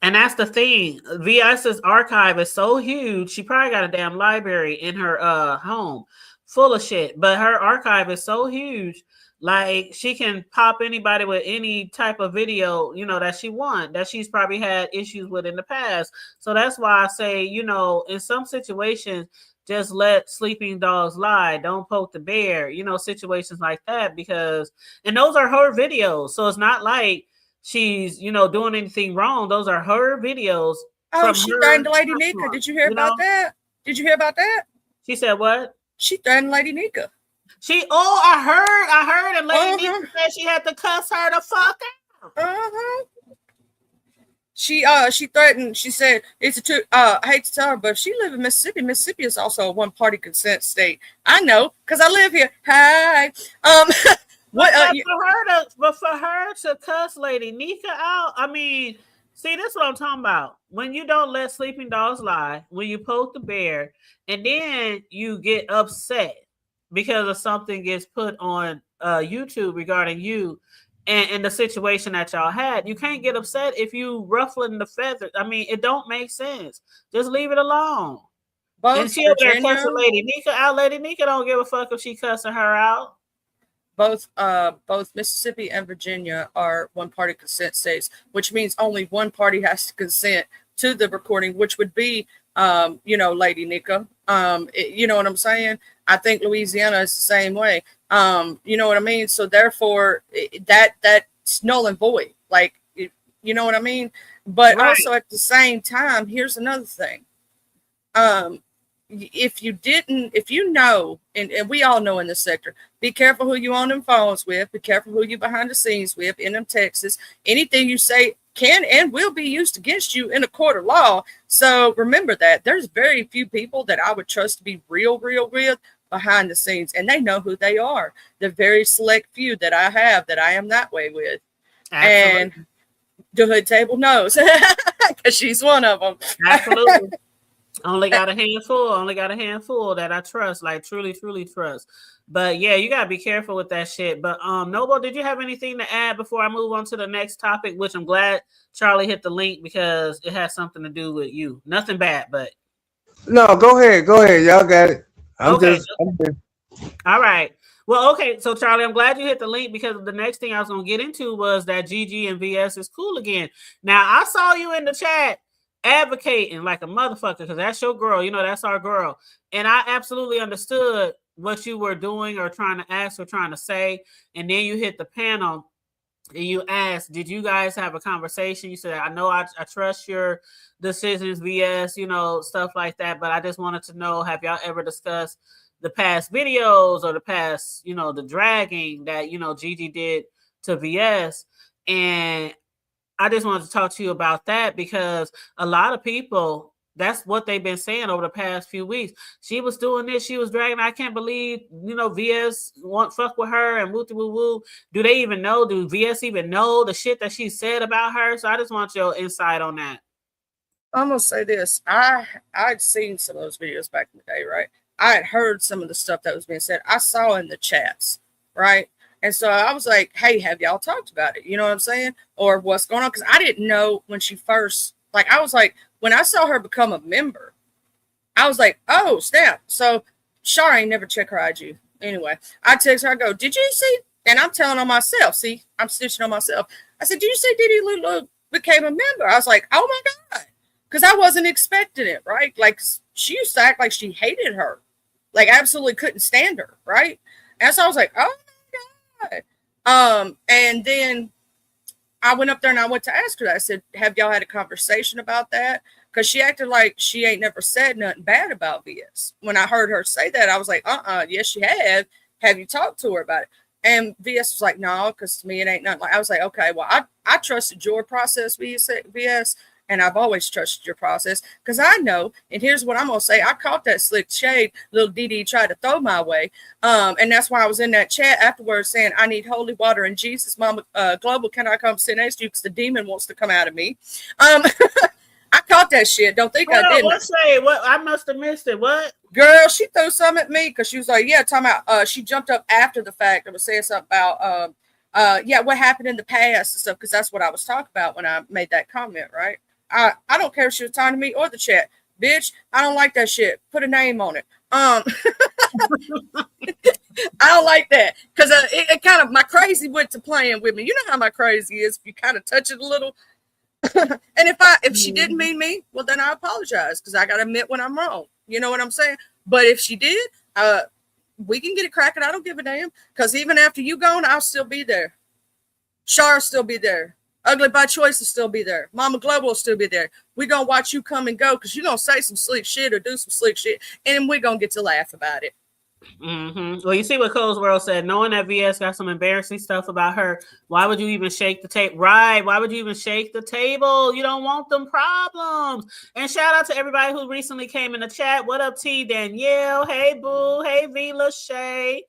And that's the thing. VS's archive is so huge. She probably got a damn library in her home full of shit. But her archive is so huge. Like she can pop anybody with any type of video, you know, that she wants, that she's probably had issues with in the past. So that's why I say, you know, in some situations, just let sleeping dogs lie. Don't poke the bear, you know, situations like that, because, and those are her videos. So it's not like she's, you know, doing anything wrong. Those are her videos. Oh, she threatened Lady Nika. Did you hear about that? Did you hear about that? She said what? She threatened Lady Nika. I heard, and Lady Nika said she had to cuss her the fuck out. She threatened. She said it's a two. I hate to tell her, but she live in Mississippi. Mississippi is also a one-party consent state. I know because I live here. Hi. But for her to cuss Lady Nika out, I mean, see, this is what I'm talking about. When you don't let sleeping dogs lie, when you poke the bear, and then you get upset because of something gets put on YouTube regarding you and the situation that y'all had, you can't get upset if you ruffling the feathers. I mean, it don't make sense. Just leave it alone. And she over there cussing Lady Nika out. Lady Nika don't give a fuck if she cussing her out. Both Mississippi and Virginia are one-party consent states, which means only one party has to consent to the recording, which would be, you know, Lady Nika. You know what I'm saying? I think Louisiana is the same way. You know what I mean? So therefore, that's null and void. Like, you know what I mean? But also at the same time, here's another thing. If you know, and we all know in this sector, be careful who you on them phones with, be careful who you behind the scenes with, in them Texas. Anything you say can and will be used against you in a court of law. So remember that. There's very few people that I would trust to be real behind the scenes, and they know who they are. The very select few that I have that I am that way with. Absolutely. And the hood table knows because she's one of them. Absolutely. Only got a handful that I trust, like truly trust. But yeah, you gotta be careful with that shit. But Noble, did you have anything to add before I move on to the next topic? Which I'm glad Charlie hit the link because it has something to do with you. Nothing bad, but no, go ahead. Y'all got it. I'm okay. All right. Well, okay. So Charlie, I'm glad you hit the link because the next thing I was gonna get into was that Gigi and VS is cool again. Now I saw you in the chat advocating like a motherfucker because that's your girl, you know, that's our girl, and I absolutely understood what you were doing or trying to ask or trying to say. And then you hit the panel and you asked, did you guys have a conversation? You said, I know I trust your decisions, VS, you know, stuff like that, but I just wanted to know, have y'all ever discussed the past videos or the past, you know, the dragging that, you know, Gigi did to VS? And I just wanted to talk to you about that because a lot of people, that's what they've been saying over the past few weeks. She was doing this, she was dragging. I can't believe, you know, VS won't fuck with her and woo woo woo. Do they even know? Do VS even know the shit that she said about her? So I just want your insight on that. I'm gonna say this. I'd seen some of those videos back in the day, right? I had heard some of the stuff that was being said. I saw in the chats, right? And so I was like, hey, have y'all talked about it? You know what I'm saying? Or what's going on? Because I didn't know when she first, like, I was like, when I saw her become a member, I was like, oh, snap. So Shar ain't never check her IG. Anyway, I text her, I go, did you see? And I'm telling on myself, see, I'm snitching on myself. I said, did you see Diddy Lulu became a member? I was like, oh my God. Because I wasn't expecting it, right? Like, she used to act like she hated her. Like, absolutely couldn't stand her, right? And so I was like, oh my God. And then I went up there and I went to ask her that. I said, have y'all had a conversation about that? because she acted like she ain't never said nothing bad about VS. When I heard her say that, I was like, yes, she have. Have you talked to her about it? And VS was like, no, because to me, it ain't nothing. Like, I was like, okay, well, I trusted your process, VS, and I've always trusted your process because I know, and here's what I'm going to say. I caught that slick shade little DD tried to throw my way. And that's why I was in that chat afterwards saying, I need holy water and Jesus, Mama Global, can I come sit next to you because the demon wants to come out of me. I caught that shit. Don't think I didn't. What? I must have missed it. What? Girl, she threw something at me because she was like, yeah, talking about, she jumped up after the fact and was saying something about, what happened in the past and stuff, because that's what I was talking about when I made that comment, right? I don't care if she was talking to me or the chat. Bitch, I don't like that shit. Put a name on it. I don't like that because it kind of, my crazy went to playing with me. You know how my crazy is if you kind of touch it a little. And if she didn't mean me, well, then I apologize because I got to admit when I'm wrong. You know what I'm saying? But if she did, we can get it cracking. I don't give a damn because even after you gone, I'll still be there. Shar will still be there. Ugly by Choice will still be there. Mama Global will still be there. We're going to watch you come and go because you're going to say some slick shit or do some slick shit, and we're going to get to laugh about it. Mm-hmm. Well, you see what Cole's World said. Knowing that VS got some embarrassing stuff about her, why would you even shake the table? Right? Why would you even shake the table? You don't want them problems. And shout out to everybody who recently came in the chat. What up, T Danielle? Hey, Boo. Hey, V Lachey.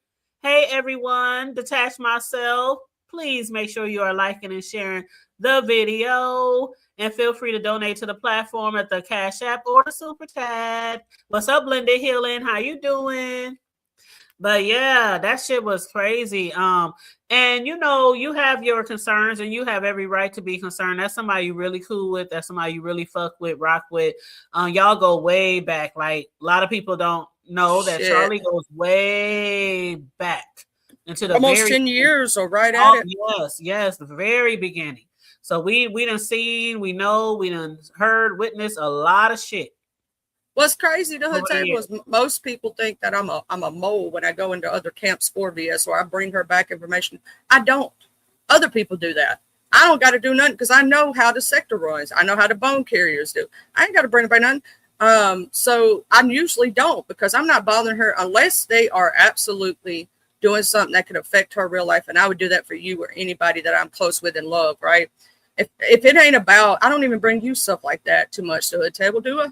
Hey, everyone. Detach Myself. Please make sure you are liking and sharing the video. And feel free to donate to the platform at the Cash App or the Super Chat. What's up, Linda Healing? How you doing? But yeah, that shit was crazy. And you know, you have your concerns and you have every right to be concerned. That's somebody you really cool with. That's somebody you really fuck with, rock with. Y'all go way back. Like a lot of people don't know that Charlie goes way back into the almost 10 years or right at it. Yes, the very beginning. So we done seen, we know, we done heard, witnessed a lot of shit. What's crazy to her table is most people think that I'm a mole when I go into other camps for VS or I bring her back information. I don't. Other people do that. I don't got to do nothing because I know how the sector runs. I know how the bone carriers do. I ain't got to bring her back nothing. So I usually don't because I'm not bothering her unless they are absolutely doing something that could affect her real life. And I would do that for you or anybody that I'm close with and love, right? If it ain't about, I don't even bring you stuff like that too much to the table, do I?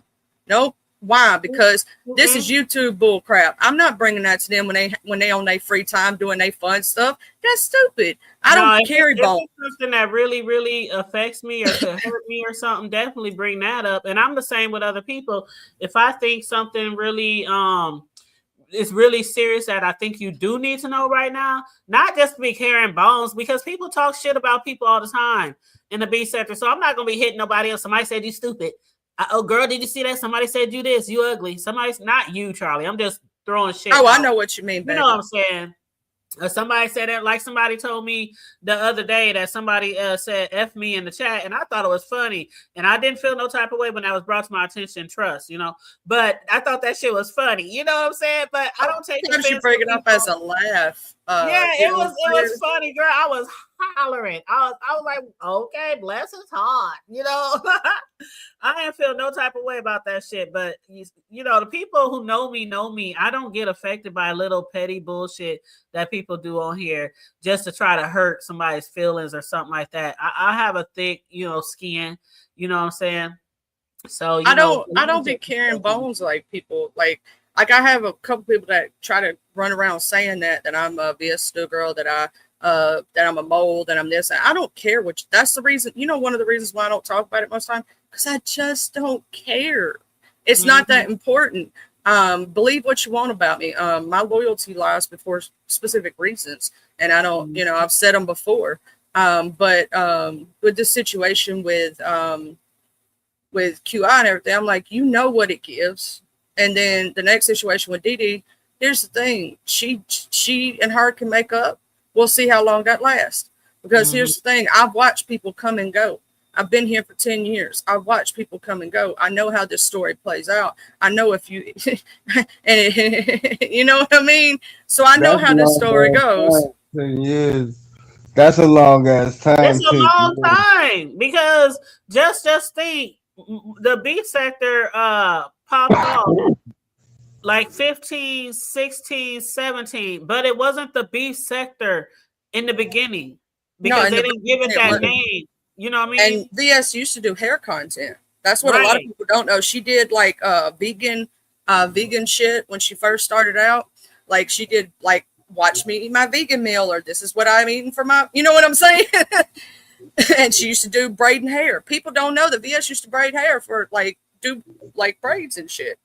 Nope. Why? Because this is YouTube bull crap. I'm not bringing that to them when they on their free time doing their fun stuff. That's stupid. I don't carry bone. If it's something that really, really affects me or could hurt me or something, definitely bring that up. And I'm the same with other people. If I think something really is really serious that I think you do need to know right now, not just to be carrying bones, because people talk shit about people all the time in the B sector. So I'm not gonna be hitting nobody else. Somebody said you stupid. Oh, girl, did you see that? Somebody said you this, you ugly. Somebody's not you, Charlie. I'm just throwing shit. Oh, out. I know what you mean, baby. You know what I'm saying? Somebody said that, like somebody told me the other day that somebody said F me in the chat, and I thought it was funny. And I didn't feel no type of way when that was brought to my attention, trust, you know. But I thought that shit was funny. You know what I'm saying? But I don't take offense. You bring it up as a laugh. It was funny, girl. I was hollering. I was like, okay, bless his heart. You know, I didn't feel no type of way about that shit. But you know, the people who know me. I don't get affected by little petty bullshit that people do on here just to try to hurt somebody's feelings or something like that. I have a thick, skin. You know what I'm saying? So I don't be carrying bones like people like I have a couple people that try to run around saying that I'm a VS girl, that I'm a mole, that I'm this. I don't care that's the reason, one of the reasons why I don't talk about it most time, because I just don't care. It's not that important. Believe what you want about me. My loyalty lies before specific reasons. And I don't, I've said them before. But with this situation with QI and everything, I'm like, what it gives. And then the next situation with Dee, here's the thing. She and her can make up. We'll see how long that lasts. Because here's the thing. I've watched people come and go. I've been here for 10 years. I've watched people come and go. I know how this story plays out. I know if you, you know what I mean? So I know how this story goes. 10 years. That's a long ass time. It's a long time because just think the B sector popped off like 15, 16, 17, but it wasn't the B sector in the beginning because they didn't give it that name. You know what I mean? And VS used to do hair content. That's what a lot of people don't know. She did like vegan shit when she first started out. Like she did like watch me eat my vegan meal, or this is what I'm eating for my, you know what I'm saying? And she used to do braiding hair. People don't know that VS used to braid hair for like do like braids and shit.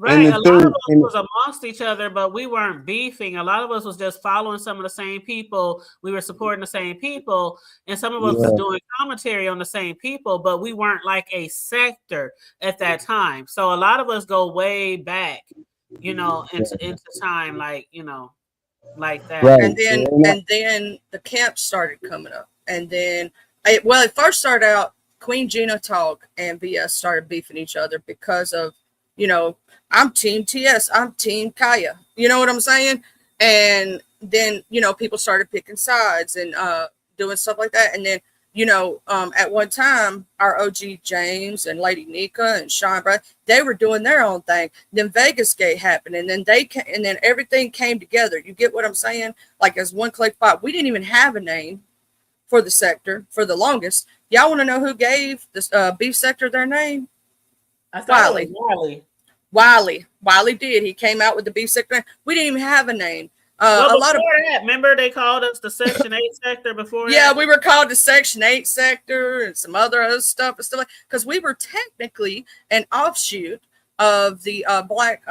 Right. A lot of us was amongst each other, but we weren't beefing. A lot of us was just following some of the same people. We were supporting the same people, and some of us was doing commentary on the same people, but we weren't like a sector at that time. So a lot of us go way back, you know, into time, like, you know, like that. Right. And then the camps started coming up. And then it first started out Queen Gina Talk and VS started beefing each other because of, you know, I'm Team TS, I'm Team Kaya. You know what I'm saying? And then, you know, people started picking sides and doing stuff like that. And then, you know, at one time, our OG James and Lady Nika and Sean Brad, they were doing their own thing. Then Vegas Gate happened, and then then everything came together. You get what I'm saying? Like as one click pot. We didn't even have a name for the sector for the longest. Y'all want to know who gave this beef sector their name? I thought it was Wiley. Wiley did. He came out with the beef sector. We didn't even have a name. A lot of that, remember they called us the Section 8 sector before? Yeah, we were called the Section 8 sector and some other stuff and stuff, because we were technically an offshoot of the black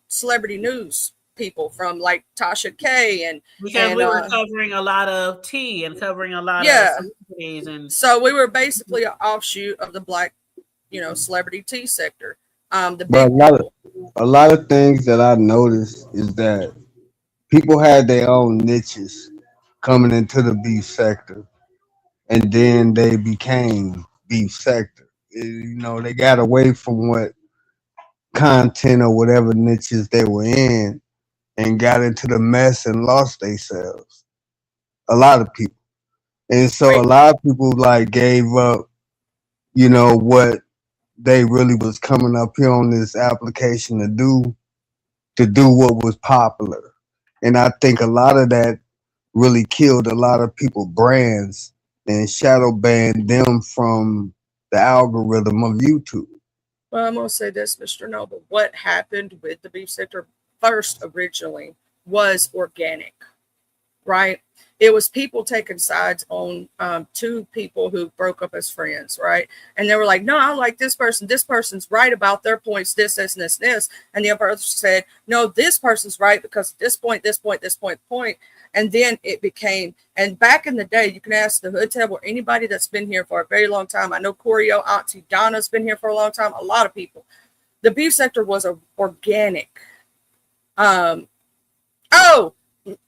celebrity news people from like Tasha K and because we were covering a lot of tea and covering a lot of celebrities, and so we were basically an offshoot of the black, you know, celebrity tea sector. But a lot of things that I noticed is that people had their own niches coming into the beef sector, and then they became beef sector. You know, they got away from what content or whatever niches they were in and got into the mess and lost themselves. A lot of people. And so a lot of people like gave up, you know, what they really was coming up here on this application to do what was popular. And I think a lot of that really killed a lot of people brands and shadow banned them from the algorithm of YouTube. Well, I'm going to say this, Mr. Noble. What happened with the beef sector first originally was organic, right? It was people taking sides on two people who broke up as friends, right? And they were like, no, I like this person. This person's right about their points, this, and this. And the other person said, no, this person's right because this point. And then it became, and back in the day, you can ask the Hood Table or anybody that's been here for a very long time. I know Corio, Auntie Donna's been here for a long time. A lot of people. The beef sector was organic.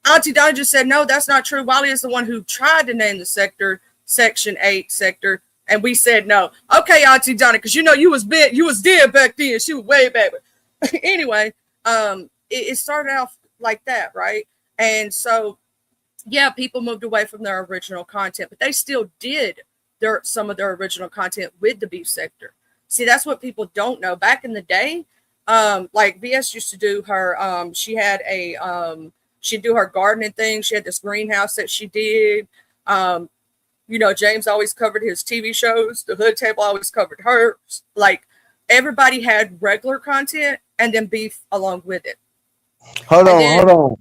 Auntie Donna just said, no, that's not true. Wiley is the one who tried to name the sector Section 8 sector. And we said no. Okay, Auntie Donna, because you know you was dead back then. She was way back. Anyway, it started off like that, right? And so, yeah, people moved away from their original content, but they still did some of their original content with the beef sector. See, that's what people don't know. Back in the day, like VS used to do her, she'd do her gardening thing. She had this greenhouse that she did. You know, James always covered his TV shows. The Hood Table always covered hers. Like, everybody had regular content and then beef along with it. Hold on.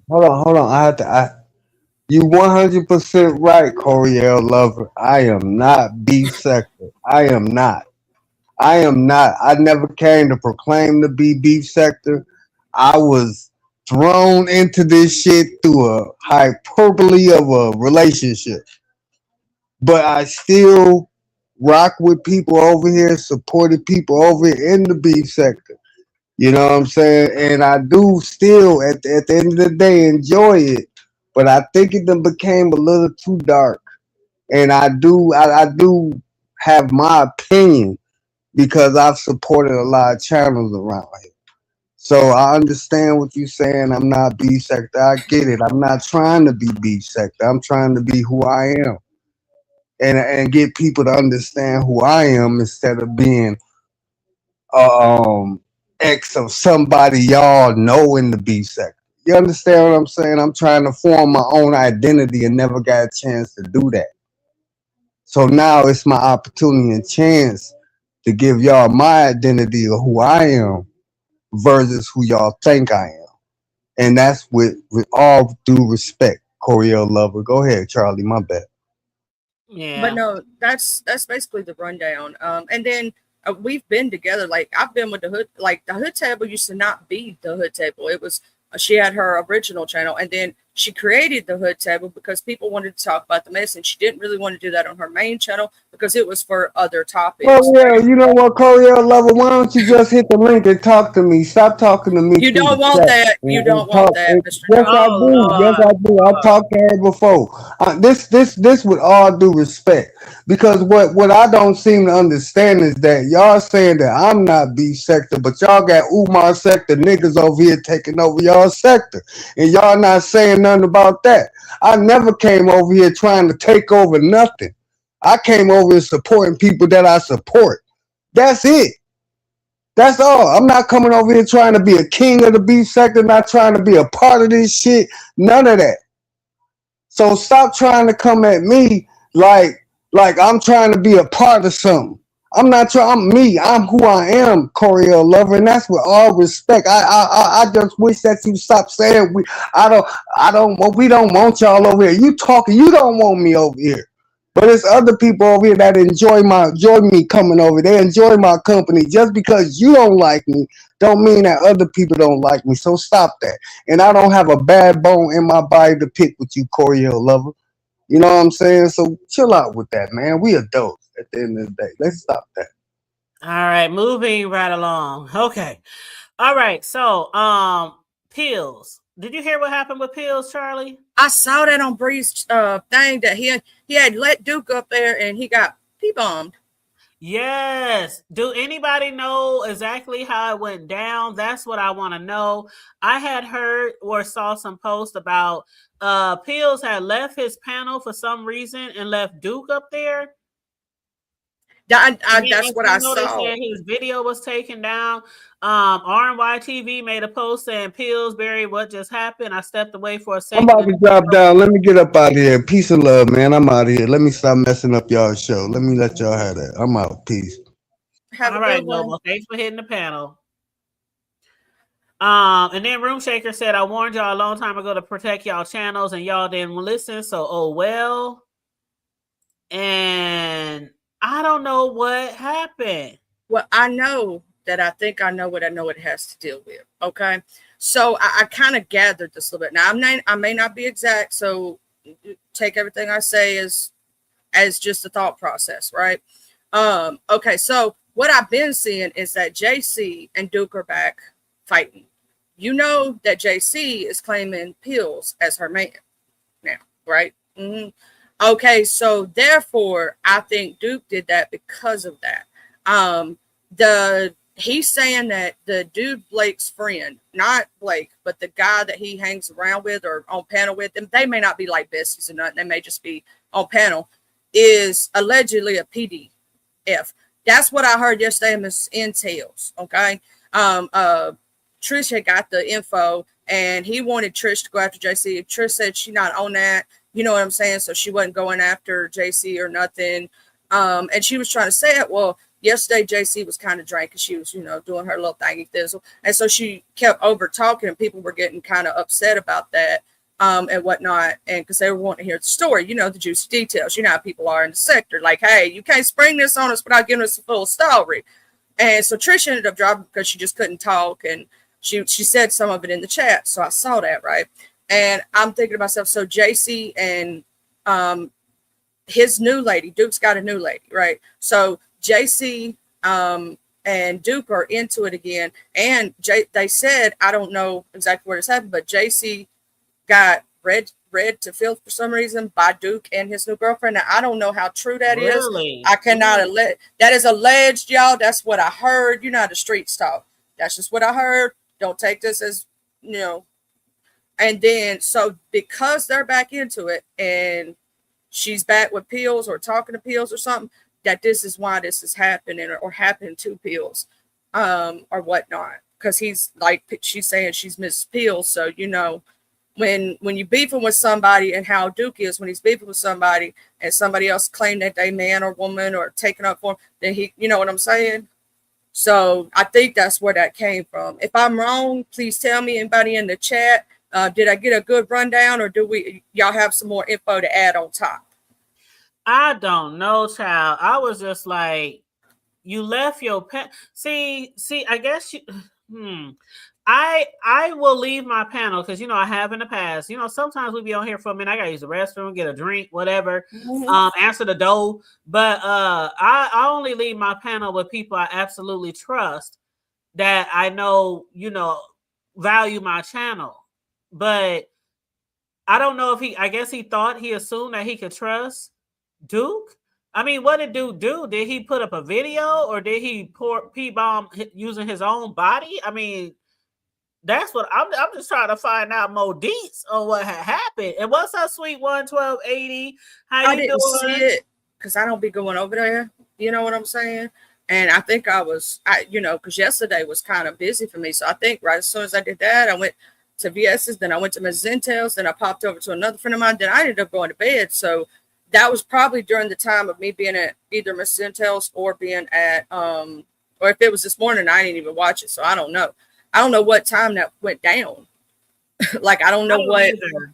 You 100% right, Coriel Lover. I am not beef sector. I am not. I never came to proclaim to be beef sector. I was thrown into this shit through a hyperbole of a relationship. But I still rock with people over here, supported people over here in the beef sector. You know what I'm saying? And I do still, at the end of the day, enjoy it. But I think it done became a little too dark. And I do have my opinion because I've supported a lot of channels around here. So I understand what you're saying. I'm not beef sector. I get it. I'm not trying to be beef sector. I'm trying to be who I am. And get people to understand who I am instead of being ex of somebody y'all know in the B sector. You understand what I'm saying? I'm trying to form my own identity and never got a chance to do that. So now it's my opportunity and chance to give y'all my identity of who I am versus who y'all think I am. And that's with all due respect, Coriel Lover. Go ahead, Charlie. My bad. But Yeah. no, that's basically the rundown. And then we've been together. Like I've been with the hood. Like the hood table used to not be the hood table. It was she had her original channel, and then she created the hood table because people wanted to talk about the mess, and she didn't really want to do that on her main channel because it was for other topics. Coriel, you know what, Coriel Lover? Why don't you just hit the link and talk to me? Stop talking to me You through the don't want chat. that. You And don't talk. want that, Mr. Yes, I Jones. Oh do. Yes, Lord. I do. I talked to her before. This with all due respect, because what I don't seem to understand is that y'all saying that I'm not B sector, but y'all got Umar sector niggas over here taking over y'all sector, and y'all not saying nothing about that. I never came over here trying to take over nothing. I came over here supporting people that I support. That's it. That's all. I'm not coming over here trying to be a king of the beef sector, not trying to be a part of this shit. None of that. So stop trying to come at me like I'm trying to be a part of something. I'm not trying. I'm me. I'm who I am, Coriel Lover, and that's with all respect. I just wish that you stop saying we. I don't. Well, we don't want y'all over here. You talking. You don't want me over here. But it's other people over here that enjoy me coming over. They enjoy my company. Just because you don't like me, don't mean that other people don't like me. So stop that. And I don't have a bad bone in my body to pick with you, Coriel Lover. You know what I'm saying? So chill out with that, man. We adults at the end of the day. Let's stop that. All right, moving right along. Okay. All right. So, Pills. Did you hear what happened with Pills, Charlie? I saw that on Bree's thing that he had let Duke up there and he got P-bombed. Yes. Do anybody know exactly how it went down? That's what I want to know. I had heard or saw some post about Pills had left his panel for some reason and left Duke up there. And then That's next what thing I you know, they saw. said his video was taken down. RNY TV made a post saying, Pillsbury, what just happened? I stepped away for a I'm second. about to drop down. Let me get up out of here. Peace and love, man. I'm out of here. Let me stop messing up y'all's show. Let me let y'all have that. I'm out. Peace. Have All a right, good one. Noble. Thanks for hitting the panel. And then Room Shaker said, I warned y'all a long time ago to protect y'all channels and y'all didn't listen. So, oh well. And I don't know what happened. Well, I know that I think I know what I know it has to deal with. Okay. So I kind of gathered this a little bit. Now I may not be exact, so take everything I say as just a thought process, right? Okay, so what I've been seeing is that JC and Duke are back fighting. You know that JC is claiming Pills as her man now, right? Mm-hmm. Okay, so therefore, I think Duke did that because of that. He's saying that the dude Blake's friend, not Blake, but the guy that he hangs around with or on panel with, them, they may not be like besties or nothing. They may just be on panel. Is allegedly a PDF. That's what I heard yesterday in Miss Intel's. Okay, Trish had got the info, and he wanted Trish to go after JC. Trish said she not on that. You know what I'm saying? So she wasn't going after JC or nothing. And she was trying to say it. Well, yesterday JC was kind of drank and she was, doing her little thingy thizzle. And so she kept over talking and people were getting kind of upset about that and whatnot. And because they were wanting to hear the story, the juicy details. You know how people are in the sector. Like, hey, you can't spring this on us without giving us the full story. And so Trish ended up dropping because she just couldn't talk. And she said some of it in the chat. So I saw that, right? And I'm thinking to myself, so JC and his new lady, Duke's got a new lady, right? So JC and Duke are into it again. And they said, I don't know exactly where this happened, but JC got read to filth for some reason by Duke and his new girlfriend. Now, I don't know how true that is. I cannot that is alleged, y'all. That's what I heard. You know how the streets talk. That's just what I heard. Don't take this as, And then, so because they're back into it and she's back with Pills or talking to Pills or something, that this is why this is happening or happened to Pills. or whatnot. Because he's like, she's saying she's Miss Peel. So, you know, when you beefing with somebody, and how Duke is when he's beefing with somebody and somebody else claim that they man or woman or taking up for him, then he, you know what I'm saying? So I think that's where that came from. If I'm wrong, please tell me. Anybody in the chat, did I get a good rundown, or do y'all have some more info to add on top? I don't know, child. I was just like, you left your pen. See, I guess I will leave my panel because, you know, I have in the past. You know, sometimes we be on here for a minute. I gotta use the restroom, get a drink, whatever. Answer the door. But I only leave my panel with people I absolutely trust, that I know, you know, value my channel. But I don't know if I guess he assumed that he could trust Duke. I mean, what did Duke do? Did he put up a video, or did he pour P-bomb using his own body? I mean, that's what I'm just trying to find out more deets on what had happened. And what's up, Sweet 11280? How you doing? I didn't see it because I don't be going over there. You know what I'm saying? And I think you know, because yesterday was kind of busy for me. So I think right as soon as I did that, I went to VS's, then I went to Ms. Zintel's, then I popped over to another friend of mine, then I ended up going to bed. So that was probably during the time of me being at either Ms. Zintel's or being at, or if it was this morning, I didn't even watch it. So I don't know. I don't know what time that went down. Like, I don't know what, either.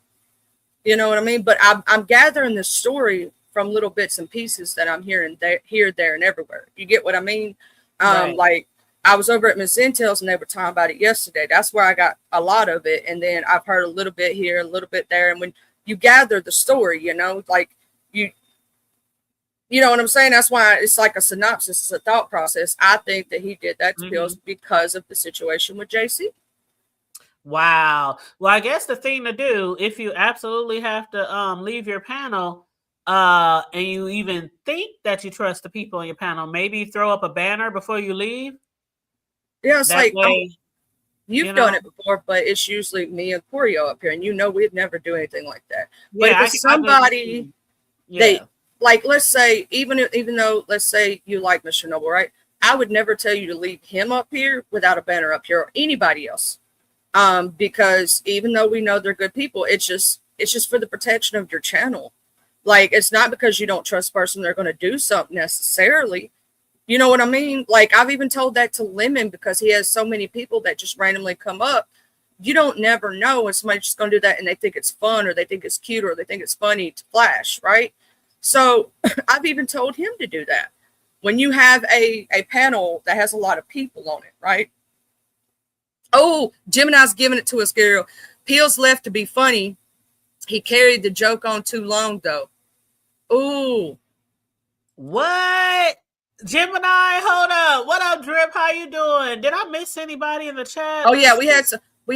You know what I mean? But I'm gathering the story from little bits and pieces that I'm hearing here, there, and everywhere. You get what I mean? Right. Like, I was over at Ms. Zintel's and they were talking about it yesterday. That's where I got a lot of it. And then I've heard a little bit here, a little bit there. And when you gather the story, you know, like you know what I'm saying? That's why it's like a synopsis. It's a thought process. I think that he did that to Pills because of the situation with JC. Wow. Well, I guess the thing to do, if you absolutely have to leave your panel, and you even think that you trust the people on your panel, maybe throw up a banner before you leave. Yeah, it's that like you've done it before, but it's usually me and Corio up here, and you know we'd never do anything like that. But if it's somebody, they like, let's say, even though, let's say you like Mr. Noble, right? I would never tell you to leave him up here without a banner up here, or anybody else, because even though we know they're good people, it's just for the protection of your channel. Like, it's not because you don't trust the person they're going to do something necessarily. You know what I mean? Like, I've even told that to Lemon because he has so many people that just randomly come up. You don't never know when somebody's just going to do that and they think it's fun, or they think it's cute, or they think it's funny to flash, right? So I've even told him to do that. When you have a panel that has a lot of people on it, right? Oh, Gemini's giving it to us, girl. Peel's left to be funny. He carried the joke on too long, though. Ooh. What? Gemini, hold up. What up, Drip? How you doing? Did I miss anybody in the chat? Oh yeah, we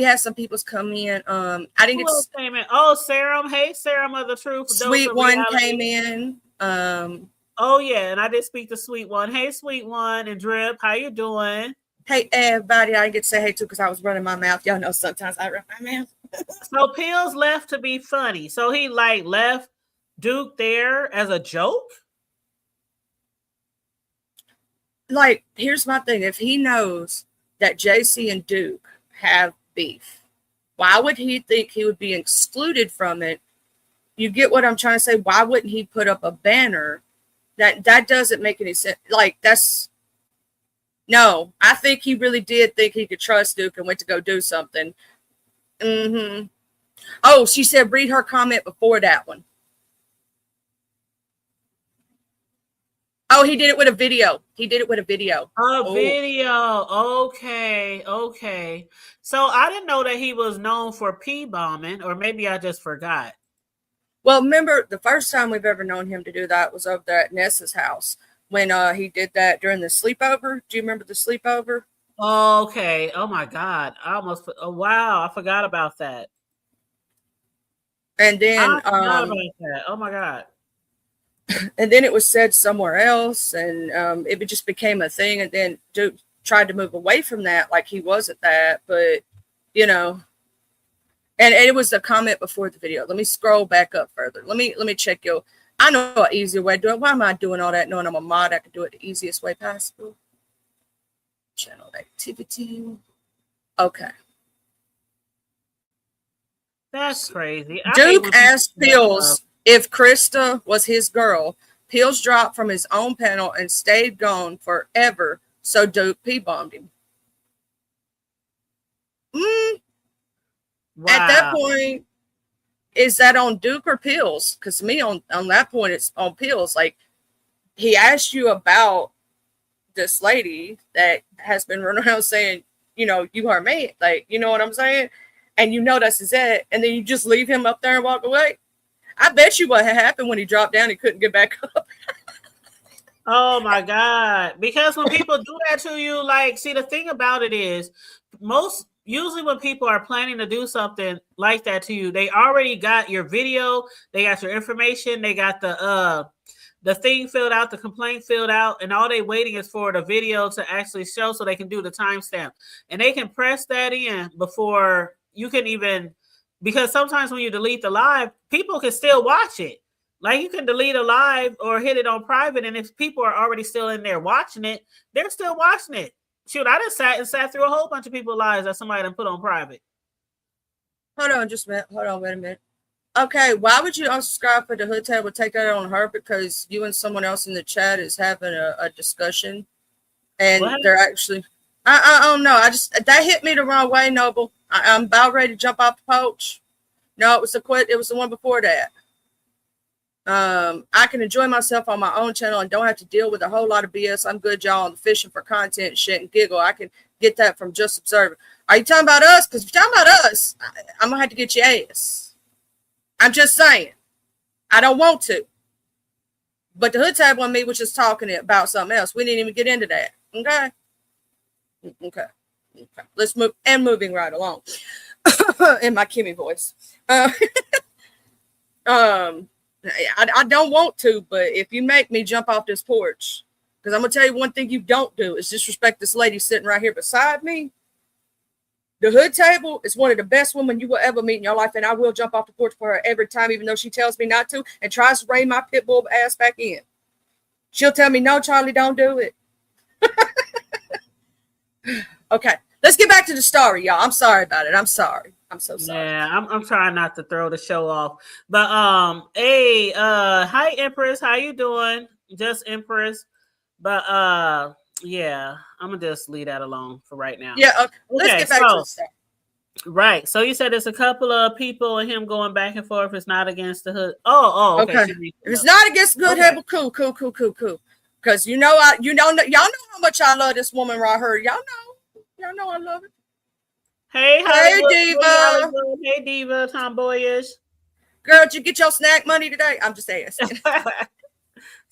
had some people's come in. I didn't get to came in. Oh, Serum. Hey, Serum of the Truth. Sweet One came in. Oh yeah, and I did speak to Sweet One. Hey, Sweet One and Drip. How you doing? Hey everybody. I didn't get to say hey to because I was running my mouth. Y'all know sometimes I run my mouth. So Pills left to be funny. So he like left Duke there as a joke? Like, here's my thing. If he knows that JC and Duke have beef, why would he think he would be excluded from it? You get what I'm trying to say? Why wouldn't he put up a banner? That doesn't make any sense. Like, no, I think he really did think he could trust Duke and went to go do something. Oh, she said read her comment before that one. Oh, he did it with a video. Video. Okay. So I didn't know that he was known for P-bombing, or maybe I just forgot. Well, remember the first time we've ever known him to do that was over there at Nessa's house when he did that during the sleepover. Do you remember the sleepover? Okay. Oh my God. Wow. I forgot about that. And then I forgot about that. Oh my God. And then it was said somewhere else, and it just became a thing. And then Duke tried to move away from that, like he wasn't that, but you know. And it was a comment before the video. Let me scroll back up further. Let me check your. I know an easier way to do it. Why am I doing all that? Knowing I'm a mod, I can do it the easiest way possible. Channel activity. Okay. That's crazy. I hate when Duke people asked do that stuff. Pills if Krista was his girl. Pills dropped from his own panel and stayed gone forever, so Duke P-bombed him. Wow. At that point, is that on Duke or Pills? Because to me, on that point, it's on Pills. Like, he asked you about this lady that has been running around saying, you know, you her man. Like, you know what I'm saying? And you know that's his it. And then you just leave him up there and walk away. I bet you what had happened when he dropped down, he couldn't get back up. Oh my God. Because when people do that to you, like, see, the thing about it is usually when people are planning to do something like that to you, they already got your video, they got your information, they got the thing filled out, the complaint filled out, and all they waiting is for the video to actually show so they can do the timestamp. And they can press that in before you can even, because sometimes when you delete the live, people can still watch it. Like, you can delete a live or hit it on private, and if people are already still in there watching it, they're still watching it. Shoot, I just sat through a whole bunch of people's lives that somebody done put on private. Hold on, just a minute. Hold on, wait a minute. Okay, why would you unsubscribe for the Hood Table? Take that on her because you and someone else in the chat is having a discussion, and What? they're actually. I don't know. That hit me the wrong way, Noble. I'm about ready to jump off the porch. No, it was the one before that. I can enjoy myself on my own channel and don't have to deal with a whole lot of BS. I'm good, y'all, on fishing for content, shit, and giggle. I can get that from Just Observing. Are you talking about us? Because if you're talking about us, I'm going to have to get your ass. I'm just saying. I don't want to. But the Hood Table and me was just talking about something else. We didn't even get into that. Okay. Let's move. And moving right along. In my Kimmy voice. I don't want to, but if you make me jump off this porch, because I'm going to tell you one thing you don't do is disrespect this lady sitting right here beside me. The Hood Table is one of the best women you will ever meet in your life, and I will jump off the porch for her every time, even though she tells me not to and tries to rein my pit bull ass back in. She'll tell me, no, Charlie, don't do it. Okay, let's get back to the story, y'all. I'm sorry about it. I'm sorry. I'm so sorry. Yeah, I'm trying not to throw the show off. But hey, hi Empress, how you doing? Just Empress. But yeah, I'm gonna just leave that alone for right now. Yeah, okay. Let's get back to the story. Right. So you said there's a couple of people and him going back and forth. It's not against the Hood. Oh, okay. If it's not against the Hood Table, cool. Because y'all know how much I love this woman right here. Y'all know I love it. Hey, Diva. Hey, Diva, tomboyish. Girl, did you get your snack money today? I'm just asking.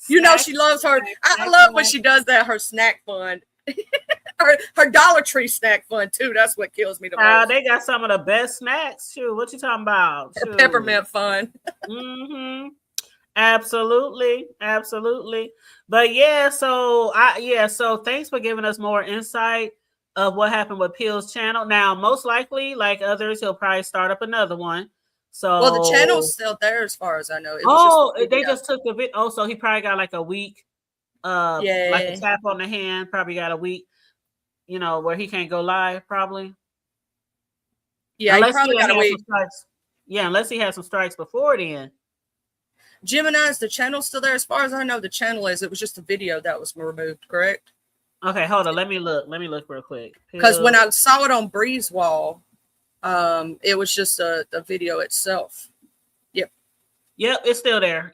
You know she loves her. I love when she does that, her snack fund. her Dollar Tree snack fund, too. That's what kills me the most. They got some of the best snacks. Shoot, what you talking about? Shoot. Peppermint fund. Mm-hmm. Absolutely. But yeah, so thanks for giving us more insight of what happened with Pill's channel. Now, most likely, like others, he'll probably start up another one. So, well, the channel's still there as far as I know. They just took the video. Oh, so he probably got like a week. Like a tap on the hand. Probably got a week. You know, where he can't go live. Probably. Yeah, unless he probably got a week. Yeah, unless he had some strikes before then. Gemini, is the channel still there? As far as I know, the channel is. It was just a video that was removed, correct? Okay, hold on. Let me look real quick. Because when I saw it on Breeze Wall, it was just the video itself. Yep, it's still there.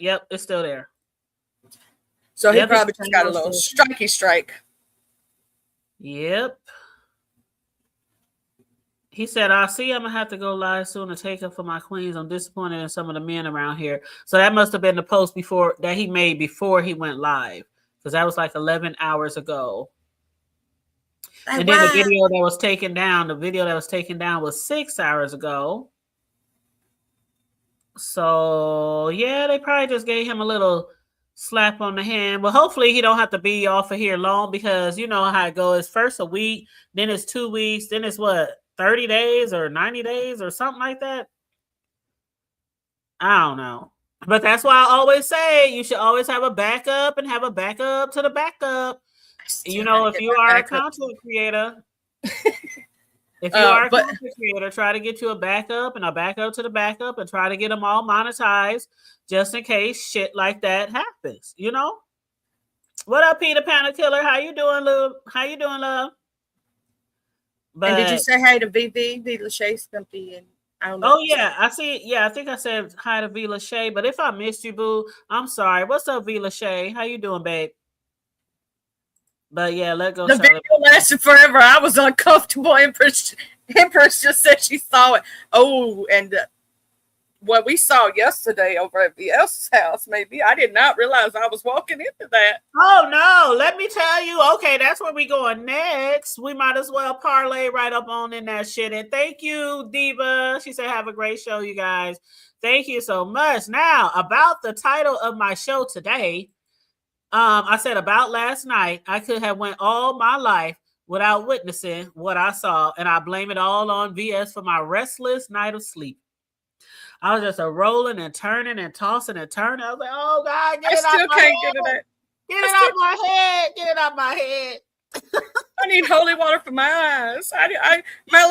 So he probably just got a little strike. Yep. He said, I see I'm going to have to go live soon to take up for my queens. I'm disappointed in some of the men around here. So that must have been the post that he made before he went live. Because that was like 11 hours ago. And then the video that was taken down, was 6 hours ago. So, yeah, they probably just gave him a little slap on the hand. Well, hopefully he don't have to be off of here long because you know how it goes. First a week, then it's 2 weeks, then it's 30 days or 90 days or something like that. I don't know. But that's why I always say you should always have a backup and have a backup to the backup. You know, if you are a content creator, try to get you a backup and a backup to the backup and try to get them all monetized just in case shit like that happens, you know? What up, Peter Panda Killer? How you doing, love? But, and did you say hi to VV Lachey Stumpy? And I don't know. Oh yeah, I see. Yeah, I think I said hi to V Lachey. But if I missed you, boo, I'm sorry. What's up, V Lachey? How you doing, babe? But yeah, let go. The video lasted forever. I was uncomfortable. Empress just said she saw it. Oh, and what we saw yesterday over at VS's house, maybe I did not realize I was walking into that. Oh no, let me tell you. Okay, that's where we going next. We might as well parlay right up on in that shit. And thank you, Diva. She said, have a great show, you guys. Thank you so much. Now, about the title of my show today. I said about last night, I could have went all my life without witnessing what I saw, and I blame it all on VS for my restless night of sleep. I was just rolling and turning and tossing and turning. I was like, oh God, get it out my head. Get it out my head. Get it out my head. I need holy water for my eyes. My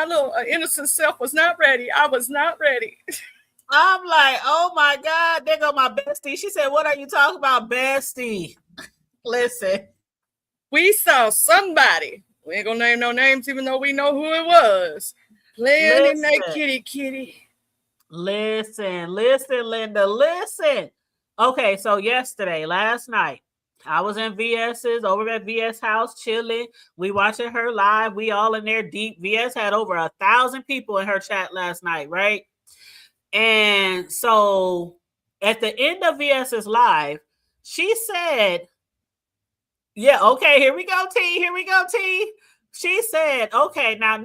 little innocent self was not ready. I was not ready. I'm like, oh my God, there go my bestie. She said, what are you talking about, bestie? Listen. We saw somebody. We ain't gonna name no names, even though we know who it was. Playing in that kitty. Listen, Linda, listen. Okay, so last night, I was in over at VS house chilling. We watching her live. We all in there deep. VS had over 1,000 people in her chat last night, right? And so at the end of VS's live, she said, yeah, okay, here we go, T. She said, okay, now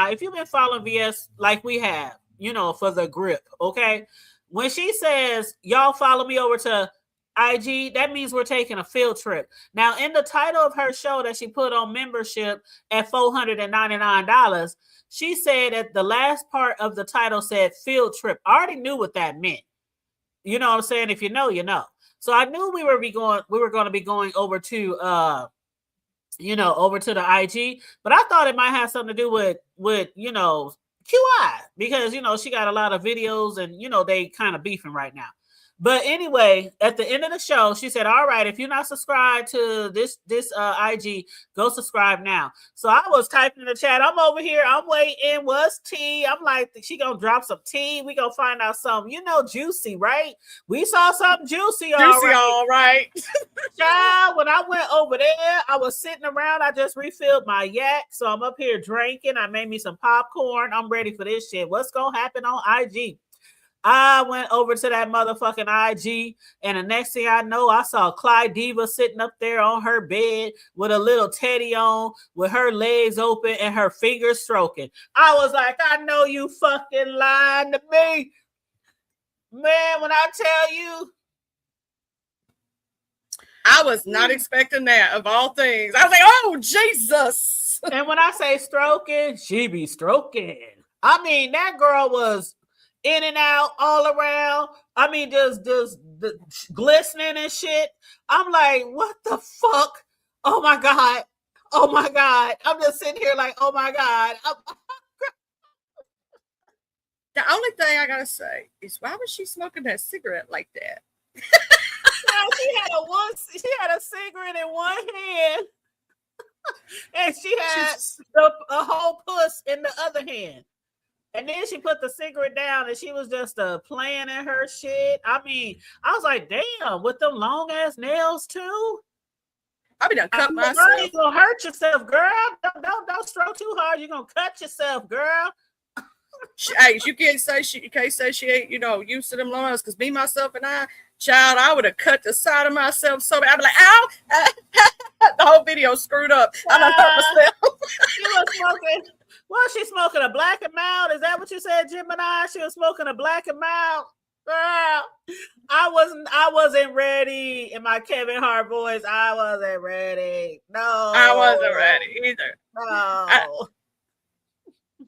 if you've been following VS like we have, you know, for the grip, okay? When she says, y'all follow me over to IG, that means we're taking a field trip. Now, in the title of her show that she put on membership at $499, she said that the last part of the title said field trip. I already knew what that meant. You know what I'm saying? If you know, you know. So I knew we were going to be going over to over to the IG, but I thought it might have something to do with QI, because she got a lot of videos and they kind of beefing right now. But anyway, at the end of the show, she said, all right, if you're not subscribed to this IG, go subscribe now. So I was typing in the chat. I'm over here. I'm waiting. What's tea? I'm like, she going to drop some tea. We going to find out something, juicy, right? We saw something juicy. All right. Child, when I went over there, I was sitting around. I just refilled my yak. So I'm up here drinking. I made me some popcorn. I'm ready for this shit. What's going to happen on IG? I went over to that motherfucking IG, and the next thing I know, I saw Clyde Diva sitting up there on her bed with a little teddy on, with her legs open and her fingers stroking. I was like, I know you fucking lying to me. Man, when I tell you. I was not expecting that, of all things. I was like, oh, Jesus. And when I say stroking, she be stroking. I mean, that girl was in and out, all around. I mean, just glistening and shit. I'm like, what the fuck? Oh my God. I'm just sitting here like, oh my God. The only thing I gotta say is, why was she smoking that cigarette like that? She had a cigarette in one hand, and she had a whole puss in the other hand. And then she put the cigarette down and she was just playing in her shit. I mean, I was like, damn, with them long ass nails too. I be done cut myself. Girl, you gonna hurt yourself, girl. Don't stroke too hard. You're gonna cut yourself, girl. Hey, you can't say she ain't, used to them long nails, because me, myself, and I would have cut the side of myself so bad. I'd be like, ow! The whole video screwed up. I done hurt myself. She was smoking. Well, she's smoking a Black and Mild. Is that what you said, Gemini? She was smoking a Black and Mild. Girl, I wasn't ready. In my Kevin Hart voice, I wasn't ready. No. I wasn't ready either. No.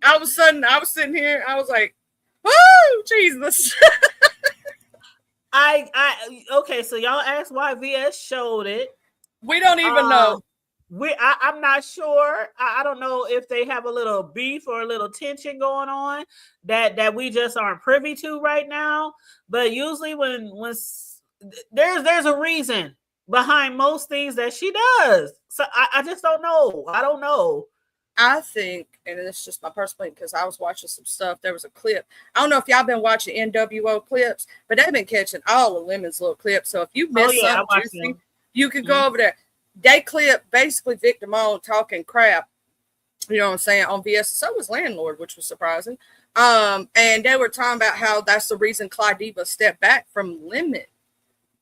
All of a sudden, I was sitting here. I was like, "Woo, Jesus!" Okay, so y'all asked why VS showed it. We don't even know. I'm not sure. I don't know if they have a little beef or a little tension going on that we just aren't privy to right now. But usually when there's a reason behind most things that she does. So I just don't know. I don't know. I think, and it's just my personal because I was watching some stuff. There was a clip. I don't know if y'all been watching NWO clips, but they've been catching all of Lemon's little clips. So if you missed something juicy, you can go over there. They clip basically Vic Damone talking crap, you know what I'm saying, on VS. So was Landlord, which was surprising. And they were talking about how that's the reason Clyde Diva stepped back from Lemon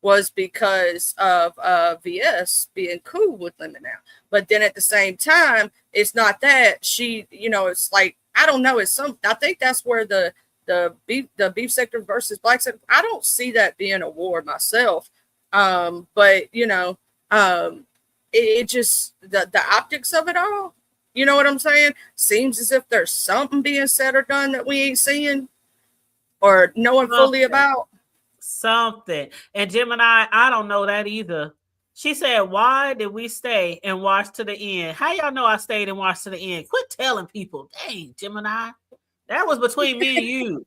was because of VS being cool with Lemon now. But then at the same time, it's not that she, you know, it's like, I don't know, it's some, I think that's where the beef sector versus black sector, I don't see that being a war myself. But you know, it just the optics of it all, you know what I'm saying? Seems as if there's something being said or done that we ain't seeing or knowing fully about. Something. And Gemini, I don't know that either. She said, why did we stay and watch to the end? How y'all know I stayed and watched to the end? Quit telling people. Dang, Gemini. That was between me and you.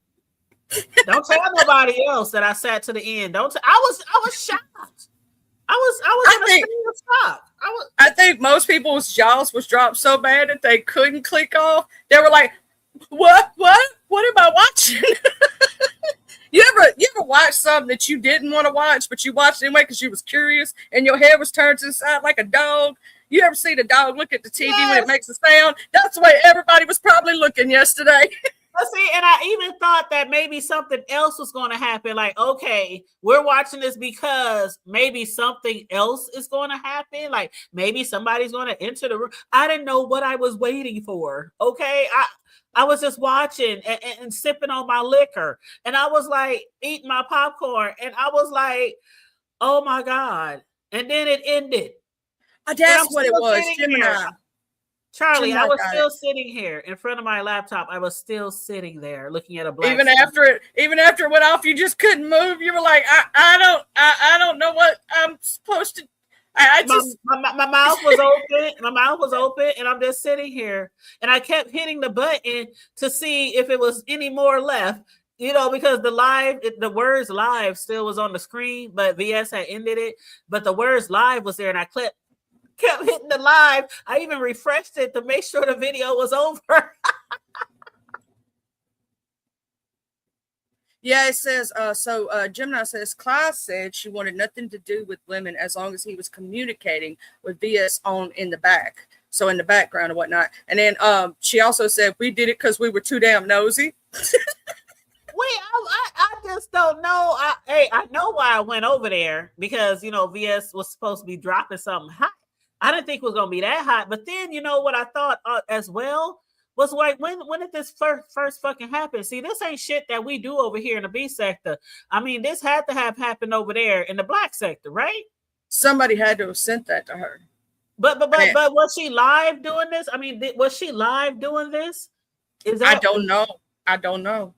Don't tell nobody else that I sat to the end. Don't. I was shocked. I was shocked. I think most people's jaws was dropped so bad that they couldn't click off. They were like, what am I watching? You ever watch something that you didn't want to watch, but you watched anyway because you was curious and your head was turned to the side like a dog? You ever see the dog look at the TV when it makes a sound? That's the way everybody was probably looking yesterday. See, and I even thought that maybe something else was going to happen. Like, okay, we're watching this because maybe something else is going to happen. Like maybe somebody's going to enter the room. I didn't know what I was waiting for. Okay, I was just watching and sipping on my liquor, and I was like eating my popcorn, and I was like, oh my God. And then it ended. That's what it was, Gemini. Charlie, I was still sitting here in front of my laptop. I was still sitting there looking at a black. Even after it went off, you just couldn't move. You were like, I don't know what I'm supposed to. My mouth was open. My mouth was open, and I'm just sitting here, and I kept hitting the button to see if it was any more left. You know, because the words live still was on the screen, but VS had ended it. But the words live was there, and I kept hitting the live. I even refreshed it to make sure the video was over. Yeah, it says, Gemini says, Clyde said she wanted nothing to do with Lemon as long as he was communicating with VS in the back. So in the background and whatnot. And then she also said, we did it because we were too damn nosy. Wait, I just don't know. I know why I went over there because, you know, VS was supposed to be dropping something hot. I didn't think it was going to be that hot. But then, you know, what I thought as well was like, when did this first fucking happen? See, this ain't shit that we do over here in the B sector. I mean, this had to have happened over there in the black sector, right? Somebody had to have sent that to her. But was she live doing this? I mean, was she live doing this? I don't know.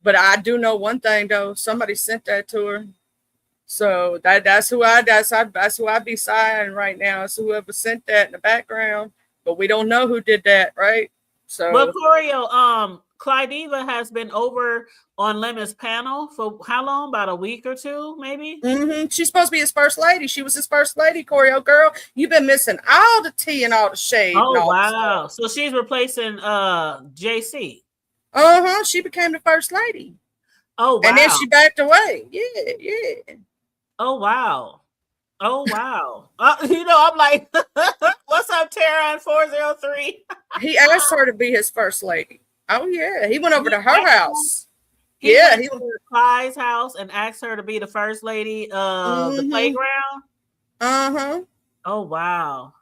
But I do know one thing though. Somebody sent that to her. So that's who I be sighing right now. It's whoever sent that in the background. But we don't know who did that, right? So well, Corio, Clyde Diva has been over on Lemon's panel for how long? About a week or two, maybe? Mm-hmm. She's supposed to be his first lady. She was his first lady, Corio girl. You've been missing all the tea and all the shade. Oh, wow. So she's replacing JC. Uh-huh. She became the first lady. Oh, wow. And then she backed away. Yeah. Oh, wow. Oh, wow. You know, I'm like, what's up, Terran 403? He asked her to be his first lady. Oh, yeah. He went over to her house. He went to Clyde's house and asked her to be the first lady of the playground. Uh-huh. Oh, wow.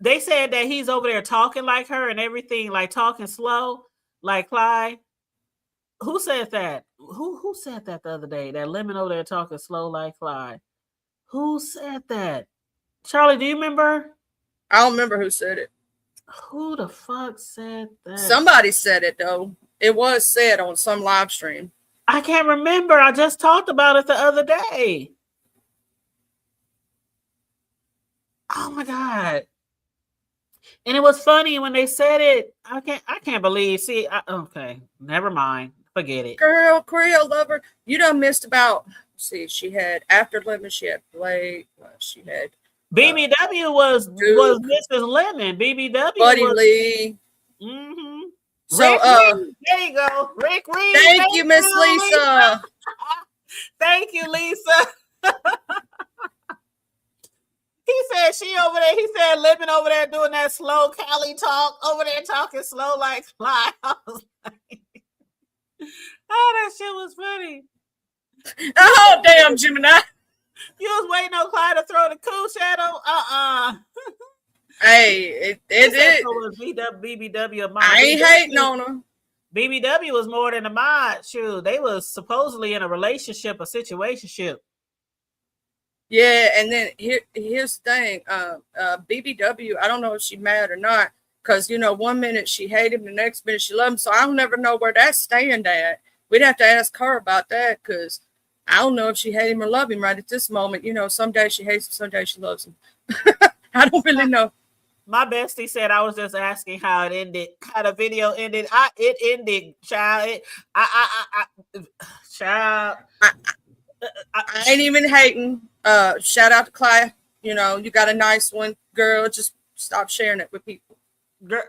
They said that he's over there talking like her and everything, like talking slow, like Clyde. Who said that? Who said that the other day? That Lemon over there talking slow like Clyde. Who said that? Charlie, do you remember? I don't remember who said it. Who the fuck said that? Somebody said it though. It was said on some live stream. I can't remember. I just talked about it the other day. my God. And it was funny when they said it. I can't believe. See, okay, never mind. Forget it. Girl, Creole Lover, you done missed about. See, she had after Lemon, she had Blake. She had BBW was Mrs. Lemon. BBW Buddy was Lee. Mm-hmm. So, Rick Reed. There you go, Rick Reed. Thank you, Miss Lisa. Thank you, Lisa. He said she over there. He said Lemon over there doing that slow Cali talk over there talking slow like fly. I was like, oh, that shit was funny. Oh, damn, Gemini. You was waiting on Clyde to throw the cool shadow. Hey, it was BBW. I ain't hating on her. BBW was more than a mod. Shoot, they was supposedly in a relationship, a situationship. Yeah, and then here's the thing. BBW, I don't know if she mad or not, because, you know, one minute she hated him, the next minute she loved him, so I'll never know where that's staying at. We'd have to ask her about that, because I don't know if she hate him or love him right at this moment. You know, some days she hates him, some days she loves him. I don't really know. My bestie said I was just asking how it ended, how the video ended. It ended, child. Child. I ain't even hating. Shout out to Clyde. You know, you got a nice one, girl. Just stop sharing it with people. Girl,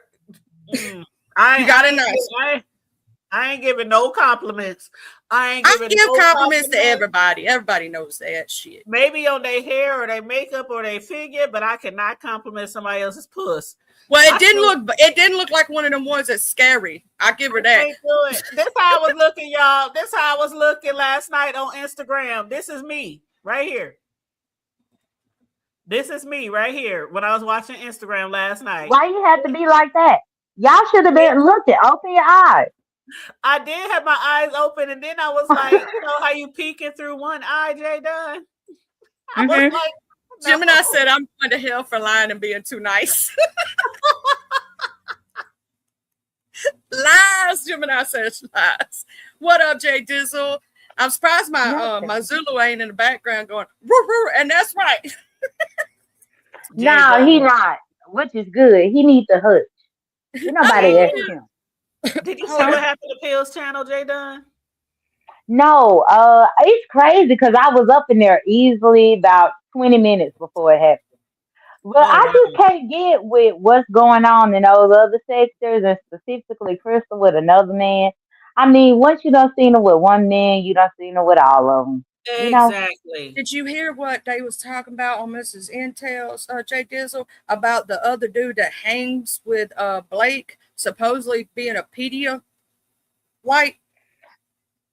you got a nice one. I ain't giving no compliments. I give compliments to everybody. Everybody knows that shit. Maybe on their hair or their makeup or their figure, but I cannot compliment somebody else's puss. Well, it didn't look like one of them ones that's scary. I give her that. This how I was looking, y'all. This how I was looking last night on Instagram. This is me right here. This is me right here when I was watching Instagram last night. Why you have to be like that? Y'all should have been looking. Open your eyes. I did have my eyes open, and then I was like, you know how you peeking through one eye, Jay Dunn? I was like, no. Gemini said, I'm going to hell for lying and being too nice. Lies, Gemini says lies. What up, Jay Dizzle? I'm surprised my Zulu ain't in the background going, roo, roo, and that's right. No, he not, which is good. He needs a hutch. Nobody asked him. Did you see what happened to Pill's channel, Jay Dunn? No, it's crazy because I was up in there easily about 20 minutes before it happened. But I just can't get with what's going on in those other sectors, and specifically Crystal with another man. I mean, once you done seen her with one man, you done seen her with all of them. Exactly. Did you hear what they was talking about on Mrs. Intel's Jay Dizzle about the other dude that hangs with Blake supposedly being a pedia? White?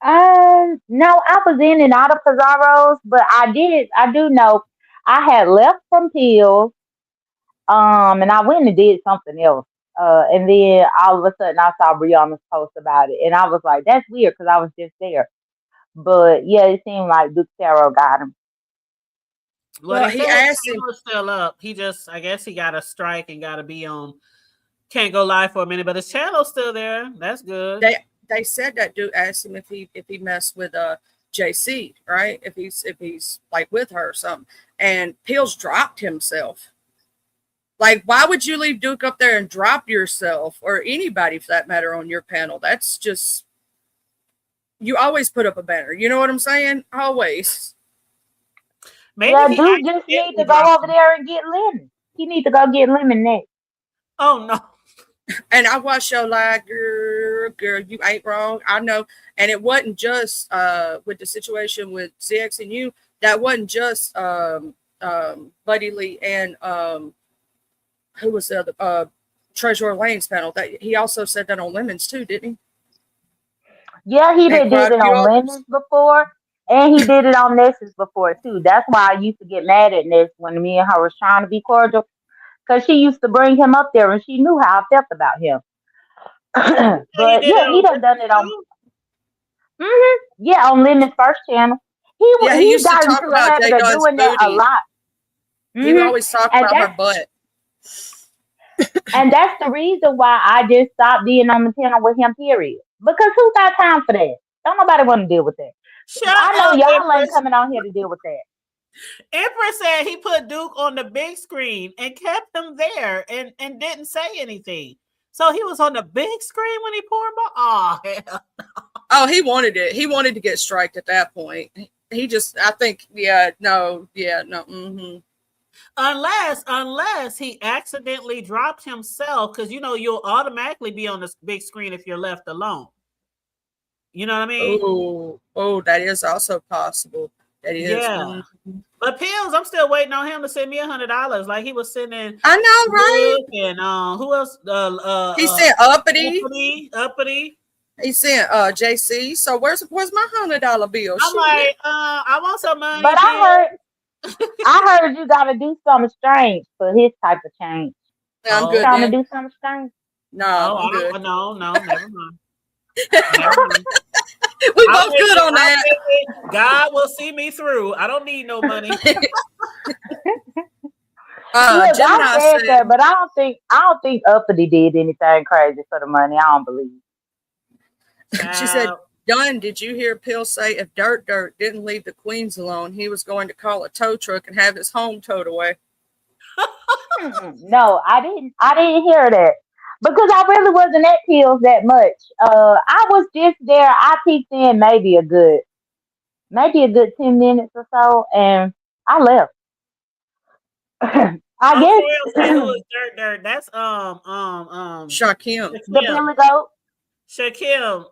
No, I was in and out of Pizarro's, but I do know I had left from Pills, and I went and did something else. And then all of a sudden I saw Brianna's post about it, and I was like, that's weird because I was just there. But yeah, it seemed like Duke Tarot got him. Well, he asked him. He was still up. He just, I guess he got a strike and got to be on. Can't go live for a minute, but his channel's still there. That's good. They said that dude asked him if he messed with JC, right? If he's like with her or something. And Pills dropped himself. Like, why would you leave Duke up there and drop yourself, or anybody for that matter, on your panel? That's just, you always put up a banner. You know what I'm saying? Always. Maybe Duke just need to go over there and get Lemon. He need to go get Lemon next. Oh no. And I watched your live, girl, you ain't wrong. I know. And it wasn't just with the situation with ZX and you. That wasn't just Buddy Lee and who was the other Treasurer Lane's panel. That he also said that on Lemons too, didn't he? Yeah, he did it on Lemons before, and he did it on Ness's before too. That's why I used to get mad at Ness when me and her was trying to be cordial. Because she used to bring him up there and she knew how I felt about him. But yeah, he done it on. Yeah, on Lemon's first channel. He used to talk about Jay Dunn's doing that a lot. He would always talk about her butt. And that's the reason why I just stopped being on the panel with him, period. Because who got time for that? Don't nobody want to deal with that. I know y'all ain't coming on here to deal with that. Empress said he put Duke on the big screen and kept him there and didn't say anything. So he was on the big screen when he poured him. Oh, hell. Oh, he wanted it. He wanted to get striked at that point. He just, I think, no. Mm-hmm. Unless he accidentally dropped himself, because you'll automatically be on the big screen if you're left alone. You know what I mean? Oh, that is also possible. That is. Yeah. Mm-hmm. But Pills, I'm still waiting on him to send me $100. Like he was sending. I know, right? And who else? He sent Uppity. He sent JC. So where's my $100 bill? I'm like, I want some money. But I heard you gotta do something strange for his type of change. Yeah, I'm good. Trying to do something strange? No, I'm good. No, never mind. We both good on that. God will see me through. I don't need no money. I said that, but I don't think Uppity did anything crazy for the money. I don't believe. She said, Don, did you hear Pill say if Dirt didn't leave the Queens alone, he was going to call a tow truck and have his home towed away? No, I didn't hear that. Because I really wasn't at Pills that much. I was just there. I peeked in maybe a good 10 minutes or so, and I left. I guess who is Dirt? That's Shaquem. the Billy Goat. Shaquem.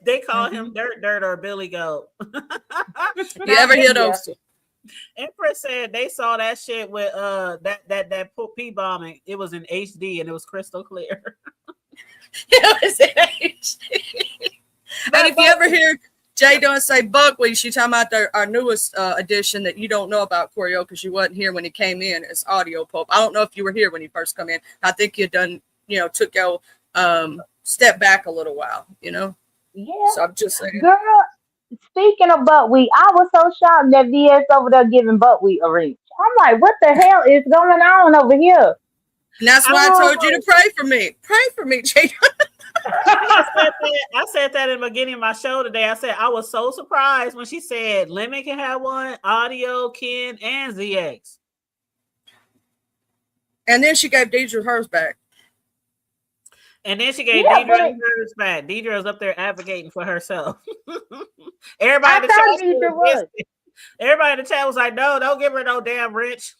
They call him Dirt or Billy Goat. You ever hear those? Empress said they saw that shit with that P bombing. It was in HD and it was crystal clear. It was in HD. And if you ever hear Jay Dunn say buckwheat, she's talking about our newest edition that you don't know about, Corio, because you wasn't here when he came in. It's Audio Pope. I don't know if you were here when he first come in. I think you done, took your step back a little while, Yeah. So I'm just saying. Girl, speaking of buckwheat, I was so shocked that VS over there giving buckwheat a reach. I'm like, what the hell is going on over here? And that's why I told you to pray for me. Pray for me, Jay. I said that in the beginning of my show today. I said I was so surprised when she said Lemon can have one, Audio, Ken, and ZX. And then she gave Deidre hers back. And then she gave Deidre hers back. Deidre was up there advocating for herself. Everybody in the chat was like, no, don't give her no damn rich.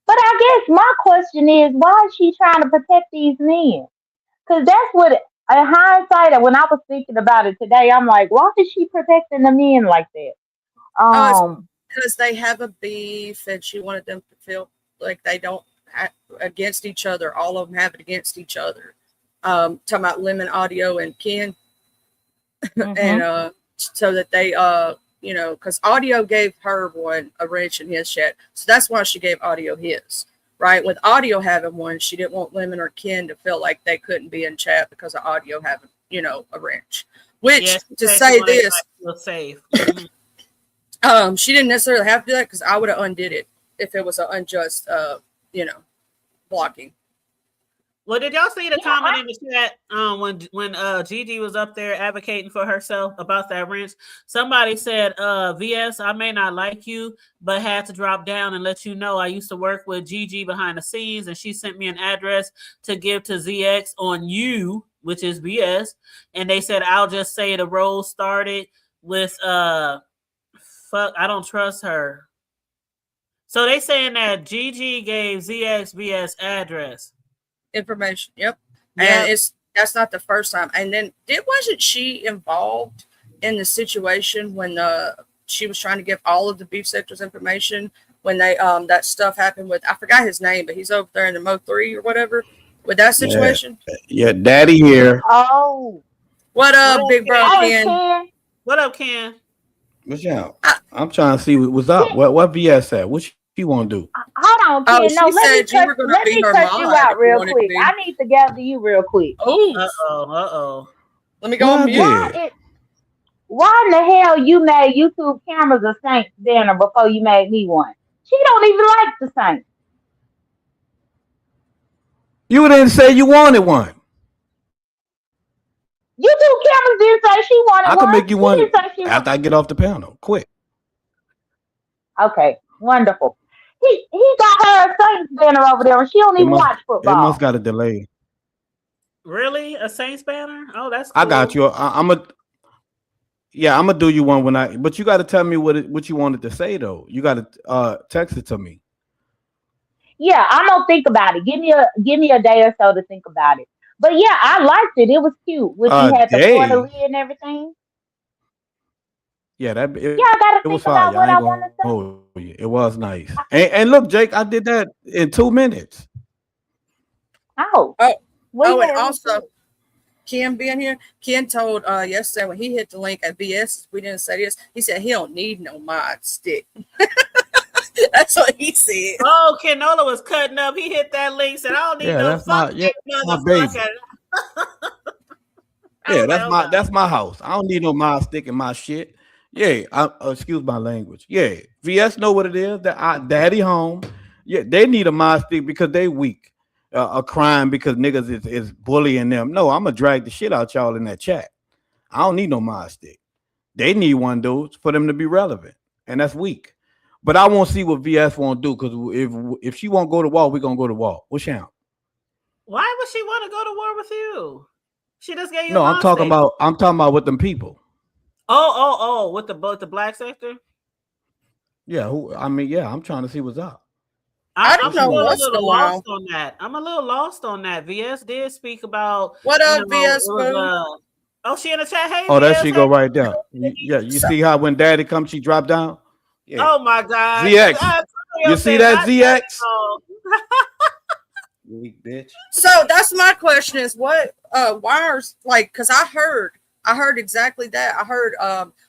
But I guess my question is, why is she trying to protect these men? Because that's what, in hindsight, when I was thinking about it today, I'm like, why is she protecting the men like that? Because they have a beef and she wanted them to feel like they don't against each other. All of them have it against each other. Talking about Lemon, Audio, and Ken. And so that they because Audio gave her one a wrench in his chat, so that's why she gave Audio his. Right, with Audio having one, she didn't want Lemon or Ken to feel like they couldn't be in chat because of Audio having a wrench. Which to say this, safe. She didn't necessarily have to do that because I would have undid it if it was an unjust blocking. Well, did y'all see the comment in the chat when Gigi was up there advocating for herself about that wrench? Somebody said, VS, I may not like you, but had to drop down and let you know I used to work with Gigi behind the scenes, and she sent me an address to give to ZX on you, which is VS. And they said, I'll just say the role started with, fuck, I don't trust her. So they saying that Gigi gave ZX VS address. Information, yep. And that's not the first time. And then wasn't she involved in the situation when she was trying to give all of the beef sectors information when they that stuff happened with, I forgot his name, but he's over there in the Mo 3 or whatever with that situation? Yeah, Daddy here. Oh, what up, big bro Ken? What up, Ken? What's up? I'm trying to see what's up. What VS at? What you want to do? Hold on, Ken. No, let me cut you out real quick. I need to gather you real quick. Oh. Let me go on mute. Why in the hell you made YouTube cameras a Saints dinner before you made me one? She don't even like the Saints. You didn't say you wanted one. YouTube cameras didn't say she wanted one. I can make you one after I get off the panel. Quick. Okay, wonderful. He got her a Saints banner over there, and she don't It even must watch it must football. got a delay. Really? A Saints banner? Oh, that's I got cool. you. I'm a Yeah, I'm gonna do you one when but you got to tell me what you wanted to say though. You got to text it to me. Yeah, I'm gonna think about it. Give me a day or so to think about it. But yeah, I liked it. It was cute when she had the Florida Day. Lee and everything. Yeah, Yeah, I gotta it was think fire. about I what ain't I gonna want to say. hold you. It was nice. And look, Jake, I did that in 2 minutes. Oh, Oh, well, and yeah, it was also good. Ken being here, Ken told yesterday when he hit the link at BS, we didn't say this. He said he don't need no mod stick. That's what he said. Oh, Kenola was cutting up. He hit that link, said, I don't need Yeah, no that's fuck my that baby. motherfucker. I Yeah, was like, oh God. that's my house. I don't need no mind stick in my shit. Yeah, excuse my language. Yeah, VS know what it is. That daddy home. Yeah, they need a mind stick because they weak. A crime because niggas is bullying them. No, I'm gonna drag the shit out y'all in that chat. I don't need no mind stick. They need one dude for them to be relevant, and that's weak. But I won't see what VS won't do because if she won't go to war, we're gonna go to war. What's Sham? Why would she want to go to war with you? She just gave you a No, mind stick. I'm talking about with them people. Oh, with the black sector? Yeah, yeah, I'm trying to see what's up. I I'm don't know still a what's little going on. lost on that. I'm a little lost on that. VS did speak about What you up, know, VS it Boo? was, oh, she in the chat. Hey, Oh, there VS. she Hey. go right there. Yeah, you see how when daddy comes, she drop down? Yeah. Oh my God. ZX. You see that, ZX? Weak bitch. So that's my question is what why are like because I heard exactly that. I heard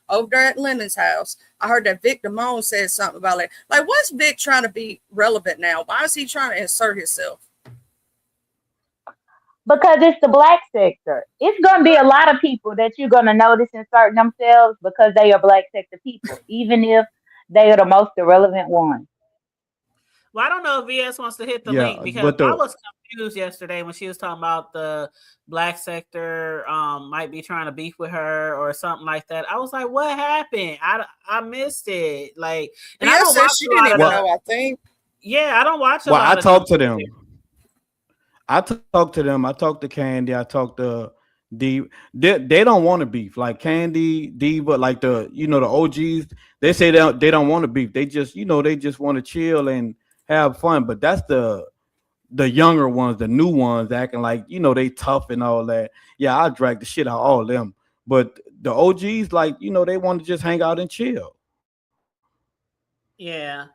over there at Lemon's house, I heard that Vic Damone said something about it. Like what's Vic trying to be relevant now? Why is he trying to insert himself? Because it's the black sector. It's gonna be a lot of people that you're gonna notice insert themselves because they are black sector people, even if they are the most irrelevant ones. Well, I don't know if VS wants to hit the link Yeah, because but I was confused yesterday when she was talking about the black sector might be trying to beef with her or something like that. I was like, what happened? I missed it. Like, and I VS don't said watch she a didn't lot of even the, know, I think. yeah, I don't watch a well, I lot of them. talked to them. I talked to them. I talked to Candy. I talked to D. They don't want to beef. Like Candy, Diva, like the OGs. They say they don't want to beef. They just they just want to chill and have fun. But that's the younger ones, the new ones, acting like they tough and all that. Yeah, I drag the shit out of all of them. But the OGs, like they want to just hang out and chill. Yeah.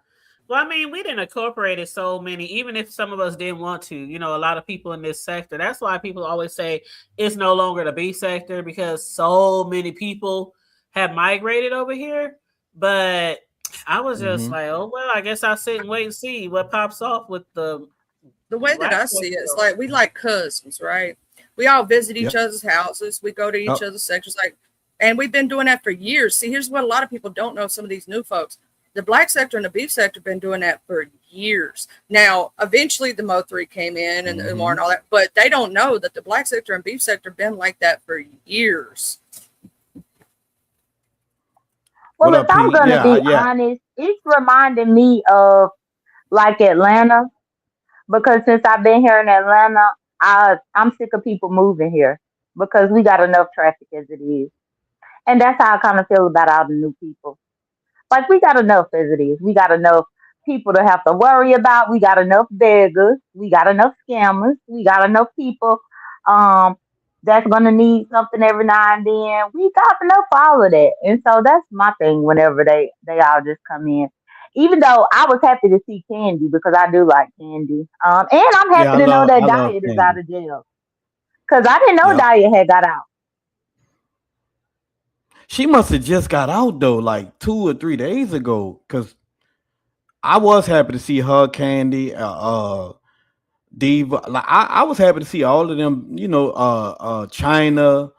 Well, I mean, we didn't incorporate so many, even if some of us didn't want to, a lot of people in this sector. That's why people always say it's no longer the B sector because so many people have migrated over here. But I was just like, oh, well, I guess I'll sit and wait and see what pops off with the way that I see it is like we like cousins, right? We all visit each other's houses. We go to each other's sectors, and we've been doing that for years. See, here's what a lot of people don't know. Some of these new folks. The black sector and the beef sector have been doing that for years. Now, eventually the Mo3 came in and the more and all that, but they don't know that the black sector and beef sector have been like that for years. Well, if I'm going to be honest, it's reminding me of like Atlanta because since I've been here in Atlanta, I'm sick of people moving here because we got enough traffic as it is. And that's how I kind of feel about all the new people. Like we got enough as it is. We got enough people to have to worry about. We got enough beggars. We got enough scammers. We got enough people that's gonna need something every now and then. We got enough for all of that. And so that's my thing whenever they all just come in. Even though I was happy to see Candy because I do like Candy. And I'm happy to know that Diet is out of jail. Because I didn't know Diet had got out. She must have just got out though, like 2 or 3 days ago. Cause I was happy to see her, Candy, Diva. Like I was happy to see all of them. China.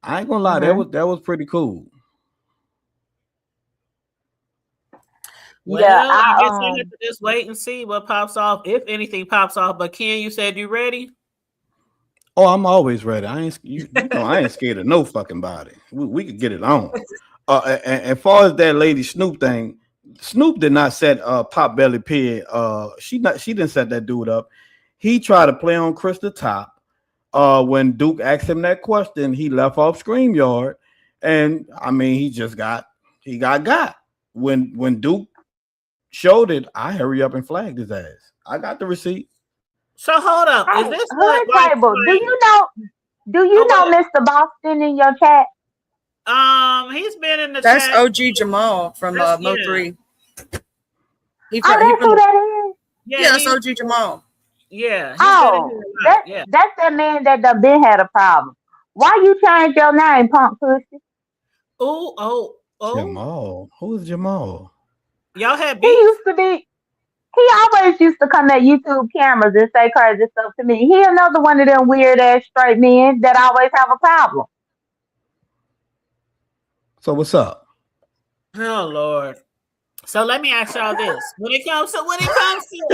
I ain't gonna lie, that was pretty cool. Well, I guess I have to just wait and see what pops off, if anything pops off. But Ken, you said you ready? Oh, I'm always ready. I ain't scared of no fucking body. We could get it on. And as far as that Lady Snoop thing, Snoop did not set Potbelly Pig. She didn't set that dude up. He tried to play on Krista Top. When Duke asked him that question, he left off StreamYard, and I mean he got. When Duke showed it, I hurry up and flagged his ass. I got the receipt. So hold up. Is this Hood Table? Do you know Mr. Boston in your chat? He's been in the That's chat. OG Jamal from Mo3. That's who that is. Yeah, that's OG Jamal. Yeah. That's that man that done been had a problem. Why you change your name, punk pussy? Oh. Jamal. Who is Jamal? Y'all had beef? He always used to come at YouTube cameras and say crazy stuff to me. He another one of them weird ass straight men that always have a problem. So what's up? Oh Lord. So let me ask y'all this: when it comes to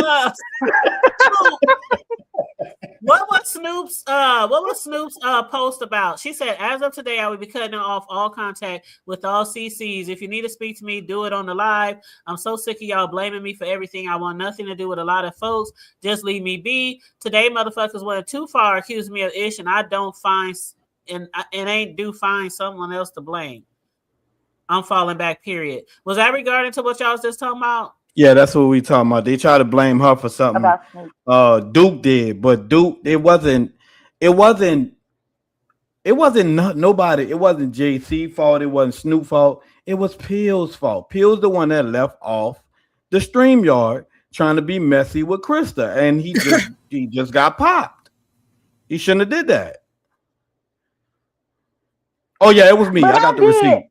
us, what was Snoop's post about? She said, "As of today, I will be cutting off all contact with all CCs. If you need to speak to me, do it on the live. I'm so sick of y'all blaming me for everything. I want nothing to do with a lot of folks. Just leave me be. Today, motherfuckers went too far, accused me of ish, and I don't find and ain't do find someone else to blame. I'm falling back, period." Was that regarding to what y'all was just talking about? Yeah, that's what we talking about. They try to blame her for something Duke did, but Duke, it wasn't nobody. It wasn't JC fault. It wasn't Snoop fault. It was Pill's fault. Pill's the one that left off the StreamYard trying to be messy with Krista, and he just got popped. He shouldn't have did that. Oh yeah, it was me. I got the receipt.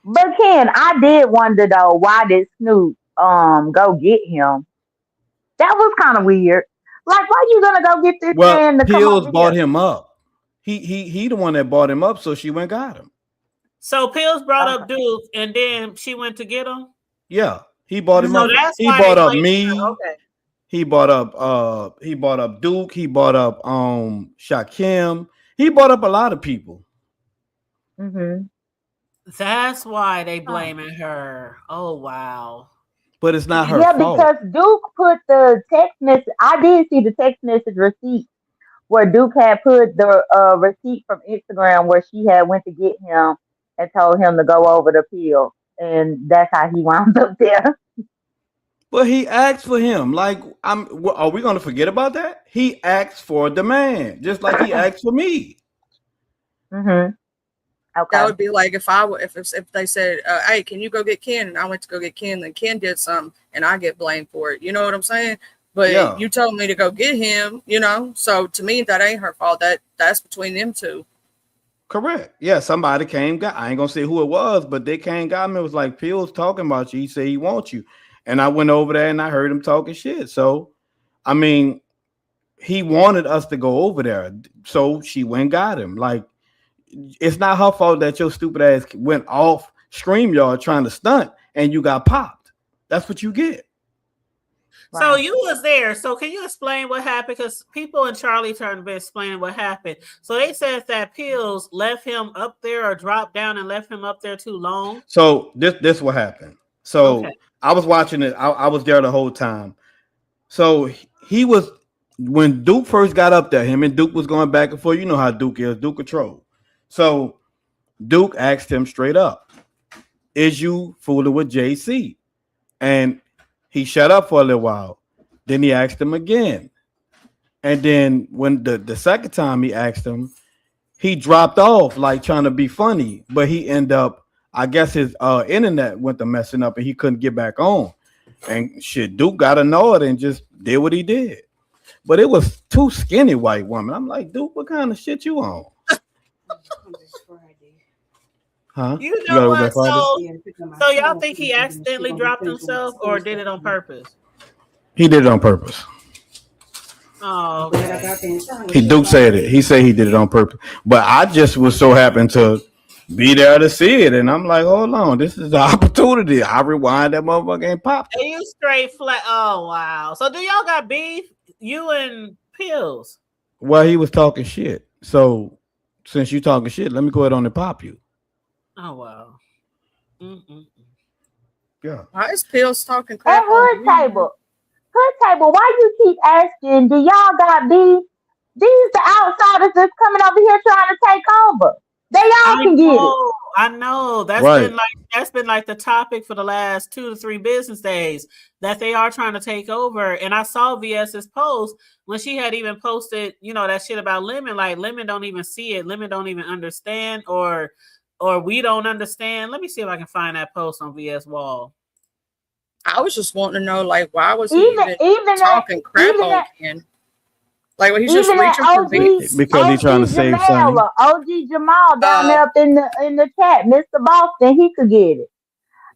But Ken, I did wonder though, why did Snoop go get him? That was kind of weird. Like, why you gonna go get this man to Pills bought him up. He the one that bought him up, so she went and got him. So Pills brought up Duke, and then she went to get him. Yeah, he bought him up. He bought up me. Okay. He bought up Duke. He bought up Shakim. He bought up a lot of people. Mm-hmm. That's why they blaming her. Oh wow. But it's not her fault. fault. Because Duke put the text message. I did see the text message receipt where Duke had put the receipt from Instagram where she had went to get him and told him to go over the pill, and that's how he wound up there. But he asked for him. Like, are we gonna forget about that? He asked for the man, just like he asked for me. Mm-hmm. Okay. That would be like if they said, "Hey, can you go get Ken?" and I went to go get Ken, then Ken did something, and I get blamed for it. You know what I'm saying? But you told me to go get him. You know, so to me that ain't her fault. That's between them two. Correct. Yeah, somebody came. I ain't gonna say who it was, but they came. Got me. It was like Pills talking about you. He said he wants you, and I went over there and I heard him talking shit. So, I mean, he wanted us to go over there, so she went and got him. Like, it's not her fault that your stupid ass went off StreamYard trying to stunt and you got popped. That's what you get. So you was there. So can you explain what happened? Because people in Charlie Turn been explaining what happened. So they said that Pills left him up there or dropped down and left him up there too long. So this what happened. So I was watching it. I was there the whole time. So he was, when Duke first got up there, him and Duke was going back and forth. You know how Duke is. Duke control. So Duke asked him straight up, "Is you fooling with JC?" And he shut up for a little while. Then he asked him again. And then when the second time he asked him, he dropped off like trying to be funny. But he ended up, I guess his internet went to messing up and he couldn't get back on. And shit, Duke got annoyed and just did what he did. But it was two skinny white women. I'm like, Duke, what kind of shit you on? Huh? You know what? So y'all think he accidentally dropped himself or did it on purpose? He did it on purpose. Oh, okay. Duke said it. He said he did it on purpose. But I just was so happen to be there to see it, and I'm like, hold on, this is the opportunity. I rewind that motherfucker and pop. Are you straight flat? Oh wow. So do y'all got beef? You and Pills? Well, he was talking shit. So since you talking shit, let me go ahead on and pop you. Oh wow. Mm-mm. Yeah. Why is Pills talking At crap Hood on me? Table. Hood Table, why you keep asking, do y'all got beef? These the outsiders that's coming over here trying to take over. They all can get it. I know. Right. That's been like the topic for the last 2 to 3 business days that they are trying to take over. And I saw VS's post when she had even posted, that shit about Lemon. Like Lemon don't even see it. Lemon don't even understand, or we don't understand. Let me see if I can find that post on VS wall. I was just wanting to know, like, why was he Even talking crap on Ken? Like, when he's just even reaching that for beef. Because he's trying to save Sonny. OG Jamal down there up in the chat, Mr. Boston, he could get it.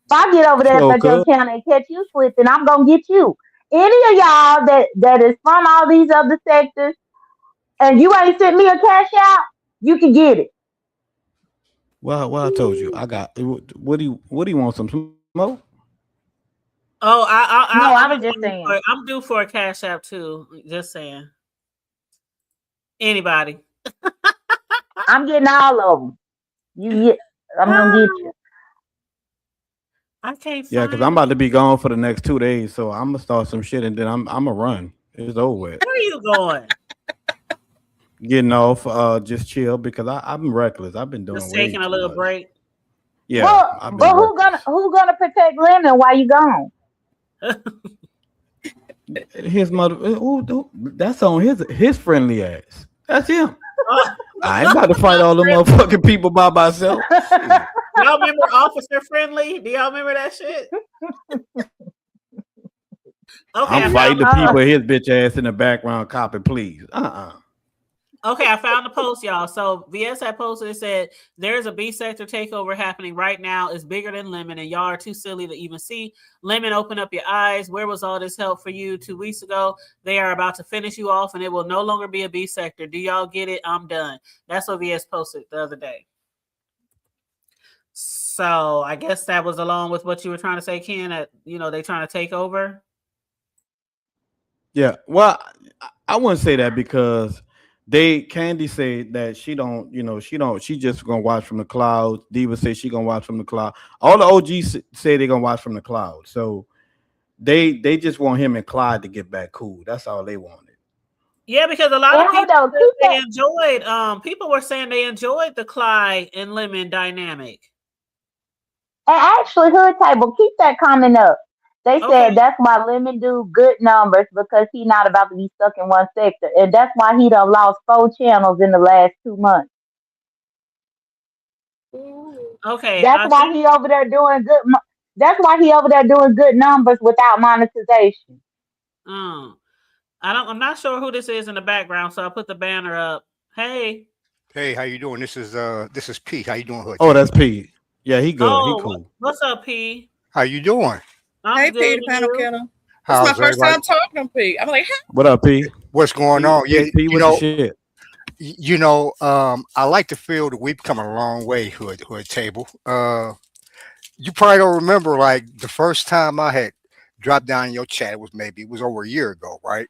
If I get over there at your channel and catch you slipping, I'm gonna get you. Any of y'all that is from all these other sectors, and you ain't sent me a cash out, you can get it. Well, I told you, I got. What do you want? Some smoke? Oh, I was just saying. I'm due for a cash app too. Just saying. Anybody? I'm getting all of them. I'm gonna get you. I can't. Yeah, because I'm about to be gone for the next 2 days, so I'm gonna start some shit and then I'm gonna run. It's over with. Where are you going? Getting off, just chill because I'm reckless. I've been doing just taking a little break. Yeah, but who gonna protect Lemon while you gone? His mother. That's on his friendly ass. That's him. I ain't about to fight all the motherfucking people by myself. Y'all remember Officer Friendly? Do y'all remember that shit? Okay, I'm fighting the people his bitch ass in the background copping, please. Okay, I found the post, y'all. So VS had posted, it said, there's a B sector takeover happening right now. It's bigger than Lemon, and y'all are too silly to even see. Lemon, open up your eyes. Where was all this help for you 2 weeks ago? They are about to finish you off, and it will no longer be a B sector. Do y'all get it? I'm done. That's what VS posted the other day. So I guess that was along with what you were trying to say, Ken, that, they trying to take over. Yeah, well, I wouldn't say that because Candy said that she just gonna watch from the clouds. Diva said she gonna watch from the cloud. All the OGs say they're gonna watch from the cloud. So they just want him and Clyde to get back cool. That's all they wanted. Yeah, because a lot of people enjoyed. People were saying they enjoyed the Clyde and Lemon dynamic. And actually, Hood Table, keep that comment up. They said that's why Lemon do good numbers because he's not about to be stuck in one sector. And that's why he done lost 4 channels in the last 2 months. Okay. That's why he over there doing good. That's why he over there doing good numbers without monetization. I'm not sure who this is in the background, so I put the banner up. Hey, how you doing? This is P. How you doing, Hood? Oh, that's P. Yeah, he good. He cool. What's up, P? How you doing? Hey, P, the panel killer. It's my first time talking to P. I'm like, hey. What up, P? What's going on? Yeah, P, what's the shit? I like to feel that we've come a long way, Hood Table. You probably don't remember, like, the first time I had dropped down in your chat, it was over a year ago, right?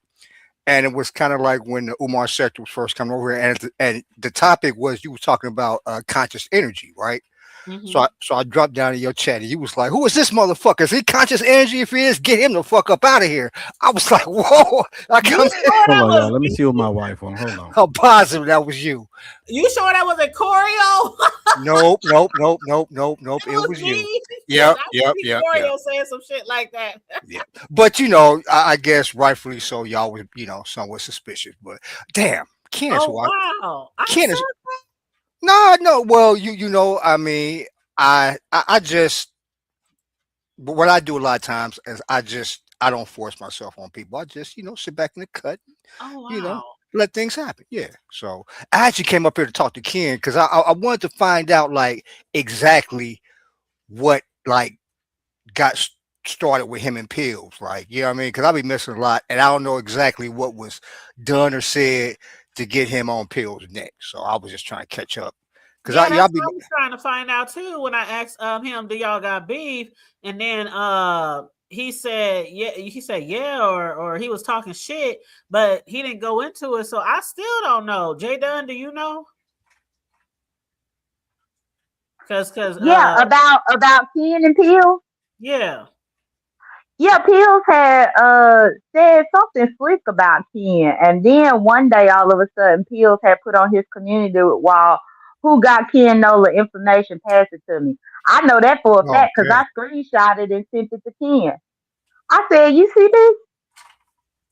And it was kind of like when the Umar sector was first coming over here, and the topic was you were talking about conscious energy, right? Mm-hmm. So I dropped down in your chat and you was like, who is this motherfucker? Is he conscious energy? If he is, get him the fuck up out of here. I was like, whoa. Hold on, y'all. Let me see what my wife on. Hold on. I'm positive that was you. You sure that wasn't Corio? Nope. It was you. Yep. Corio saying some shit like that. Yeah. But I guess rightfully so, y'all were, somewhat suspicious. But damn, Ken is wow. Ken is No. Well, I mean, I just, but what I do a lot of times is I don't force myself on people. I just, sit back in the cut, let things happen. Yeah. So I actually came up here to talk to Ken because I wanted to find out like exactly what like got started with him and Pills. Like, you know what I mean? Because I'll be missing a lot and I don't know exactly what was done or said to get him on Pills next. So I was just trying to catch up. Because I was trying to find out too when I asked him, do y'all got beef? And then he said yeah, or he was talking shit, but he didn't go into it. So I still don't know. J Dunn, do you know? Because about Ken and Pills? Yeah. Yeah, Pills had said something slick about Ken, and then one day, all of a sudden, Pills had put on his community wall, "Who got Ken Nola information? Pass it to me." I know that for a fact because Okay. I screenshotted and sent it to Ken. I said, "You see this?"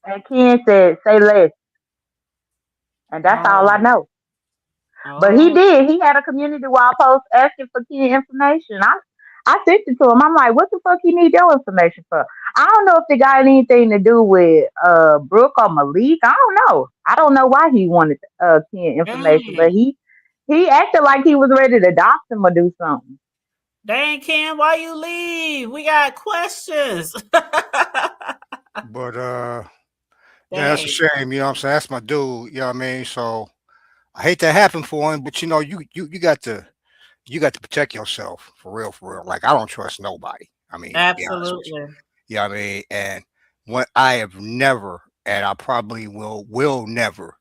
And Ken said, "Say less," and that's all I Oh. know. But he Oh. did. He had a community wall post asking for Ken information. I sent it to him. I'm like, what the fuck you need your information for? I don't know if it got anything to do with Brooke or Malik. I don't know. I don't know why he wanted Ken information, but Dang. he acted like he was ready to dox him or do something. Dang, Ken, why you leave? We got questions. But yeah, that's a Dang. shame. You know what I'm saying? That's my dude. You know what I mean? So I hate that happened for him, but you know, you got to protect yourself for real, for real. Like I don't trust nobody. I mean, to be honest with you. Absolutely. You know what I mean? And what I have never, and I probably will never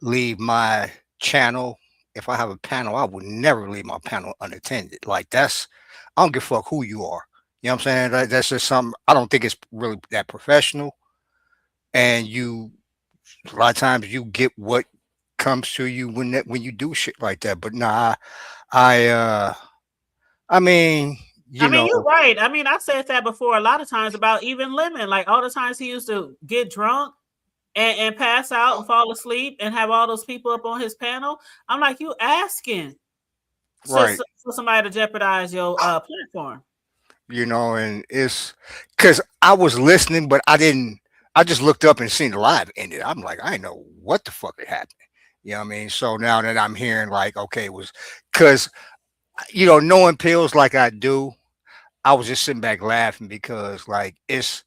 leave my channel. If I have a panel, I would never leave my panel unattended. Like that's I don't give a fuck who you are. You know what I'm saying? That's just something I don't think it's really that professional. And you a lot of times you get what comes to you when you do shit like that. But nah, I I mean, I you mean, you're know, right. I mean, I said that before a lot of times about even Lemon. Like all the times he used to get drunk and pass out and fall asleep and have all those people up on his panel. I'm like, you asking right. for somebody to jeopardize your platform. You know, and it's because I was listening, but I didn't. I just looked up and seen the live ended. I'm like, I didn't know what the fuck had happened. You know what I mean? So now that I'm hearing, like, okay, it was because you know, knowing Pills like I do, I was just sitting back laughing because, like, it's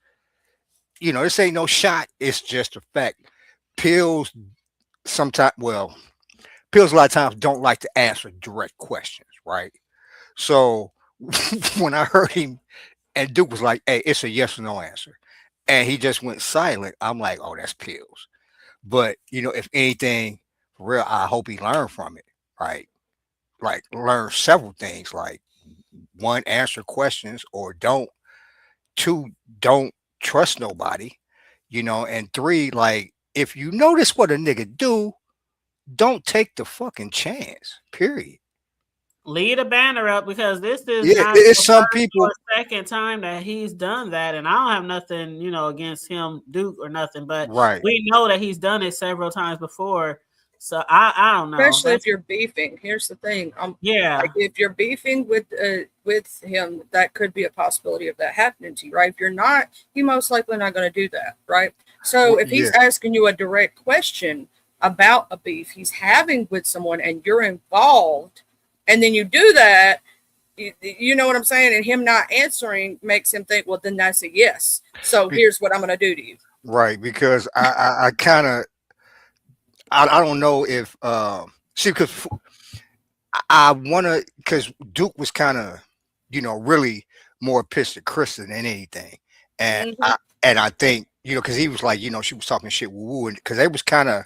you know, this ain't no shot. It's just a fact. Pills sometimes, well, Pills a lot of times don't like to answer direct questions, right? So when I heard him and Duke was like, "Hey, it's a yes or no answer," and he just went silent. I'm like, "Oh, that's Pills." But you know, if anything, for real, I hope he learned from it. Right? Like learn several things. Like one, answer questions, or don't. Two, don't trust nobody. You know, and three, like if you notice what a nigga do, don't take the fucking chance. Period. Lead a banner up because this is Yeah, not it's the some first or people. second time that he's done that. And I don't have nothing, against him, Duke, or nothing, but Right. we know that he's done it several times before. So I don't know. Especially if That's you're beefing. Here's the thing. yeah. Like if you're beefing with him, that could be a possibility of that happening to you, right? If you're not, he most likely not going to do that, right? So if he's Yeah. asking you a direct question about a beef he's having with someone and you're involved, and then you do that, you know what I'm saying? And him not answering makes him think, well, then that's a yes. So Be- here's what I'm going to do to you. right. Because I kind of I don't know if see because I want to because Duke was kind of you know really more pissed at Kristen than anything, and Mhm. I think you know because he was like you know she was talking shit with Wu and because they was kind of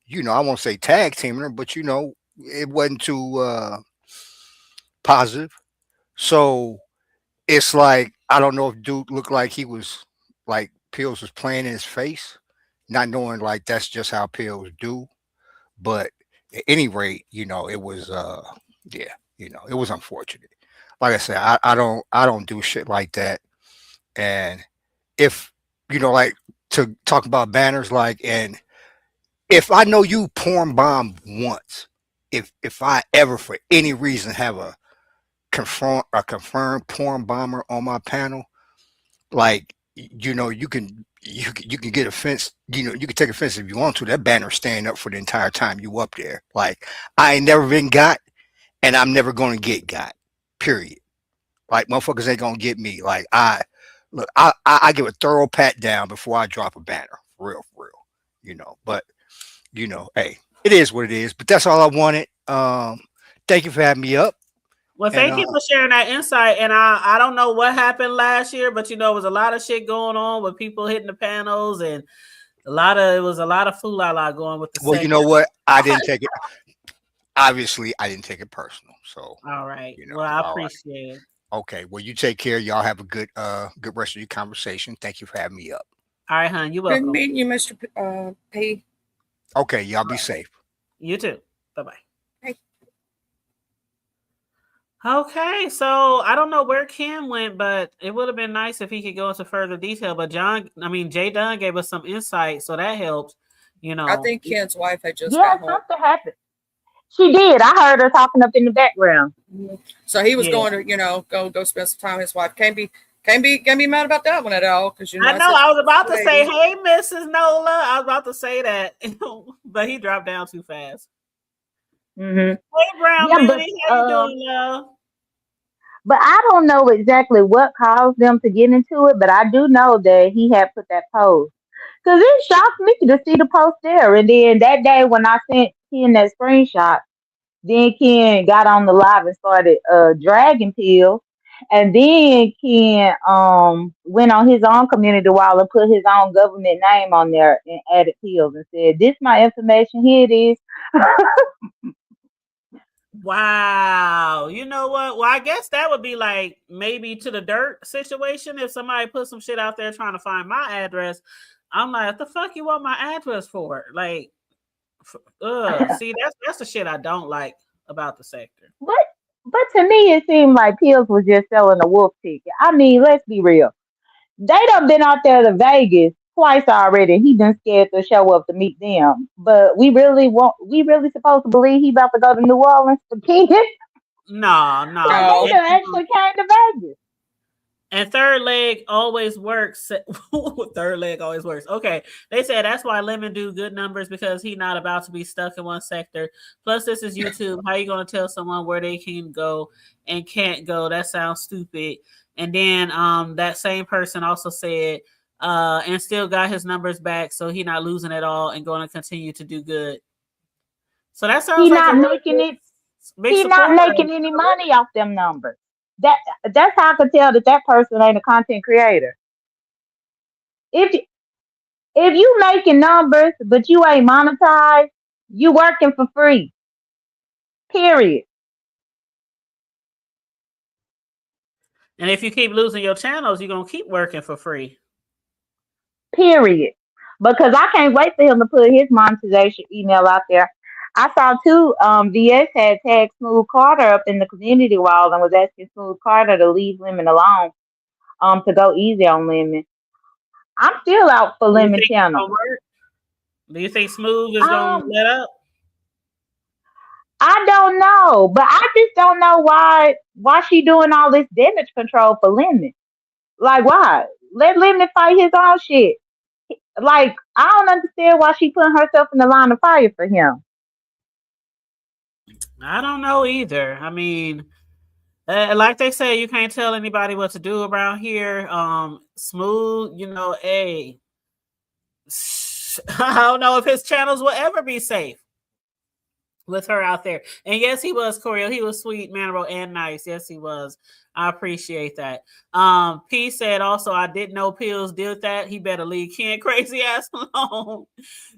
you know I won't say tag teaming her but you know it wasn't too positive. So it's like I don't know if Duke looked like he was like Pills was playing in his face, not knowing like that's just how Pills do. But at any rate, you know, it was yeah, you know, it was unfortunate. Like I said, I don't do shit like that. And if you know, like to talk about banners, like and if I know you porn bomb once, if I ever for any reason have a confirmed porn bomber on my panel, like you know, you can get offense. You know, you can take offense if you want to. That banner staying up for the entire time you up there. Like I ain't never been got, and I'm never gonna get got. Period. Like motherfuckers ain't gonna get me. Like I look, I give a thorough pat down before I drop a banner. For real. You know, but you know, hey, it is what it is. But that's all I wanted. Thank you for having me up. Well, And thank you for sharing that insight. And I don't know what happened last year, but it was a lot of shit going on with people hitting the panels and it was a lot of fool going with the well, you second. know what? I didn't take it. Obviously, I didn't take it personal. So All right. you know, Well, I all right. appreciate it. Okay. Well, you take care. Y'all have a good rest of your conversation. Thank you for having me up. All right, hon. You're Good welcome. meeting you, Mr. P. Okay. Y'all be safe. You too. Bye-bye. Hey. Okay, so I don't know where Ken went, but it would have been nice if he could go into further detail. But Jay Dunn gave us some insight, so that helped. You know, I think Ken's wife had just Yeah, got home. something happened. She did. I heard her talking up in the background. So he was Yeah. going to, go spend some time with his wife. Can't be mad about that one at all. Because I know I was about to say, "Hey, Mrs. Nola." I was about to say that, but he dropped down too fast. Mm-hmm. Hey, Brown Yeah, Beauty, how you doing, love? But I don't know exactly what caused them to get into it, but I do know that he had put that post. Because it shocked me to see the post there. And then that day when I sent Ken that screenshot, then Ken got on the live and started dragging pills. And then Ken went on his own community wall and put his own government name on there and added pills and said, "This my information, here it is." Wow. You know what? Well, I guess that would be like maybe to the dirt situation. If somebody put some shit out there trying to find my address, I'm like, what the fuck you want my address for? Like, see, that's the shit I don't like about the sector. But to me, it seemed like pills was just selling a wolf ticket. I mean, let's be real. They done been out there to Vegas twice already. He been scared to show up to meet them. But we really supposed to believe he about to go to New Orleans for kids? No. Like, they done actually came to Vegas. And third leg always works. Third leg always works. Okay. They said that's why Lemon do good numbers, because he's not about to be stuck in one sector. Plus, this is YouTube. How you going to tell someone where they can go and can't go? That sounds stupid. And then that same person also said, and still got his numbers back, so he not losing at all and going to continue to do good. So that sounds like He's not making any money off them numbers. That's how I could tell that person ain't a content creator. If you making numbers but you ain't monetized, you working for free. Period. And if you keep losing your channels, you're gonna keep working for free. Period. Because I can't wait for him to put his monetization email out there. I saw too, VS had tagged Smooth Carter up in the community wall and was asking Smooth Carter to leave Lemon alone, to go easy on Lemon. I'm still out for Lemon channel. Do you think Smooth is gonna let up? I don't know, but I just don't know why she doing all this damage control for Lemon. Like, why? Let Lemon fight his own shit. Like, I don't understand why she putting herself in the line of fire for him. I don't know either. I mean, like they say, you can't tell anybody what to do around here. Smooth, I don't know if his channels will ever be safe with her out there. And yes, he was, Coriel. He was sweet, mannerable, and nice. Yes, he was. I appreciate that. P said also, I didn't know Pills did that. He better leave Ken crazy ass alone.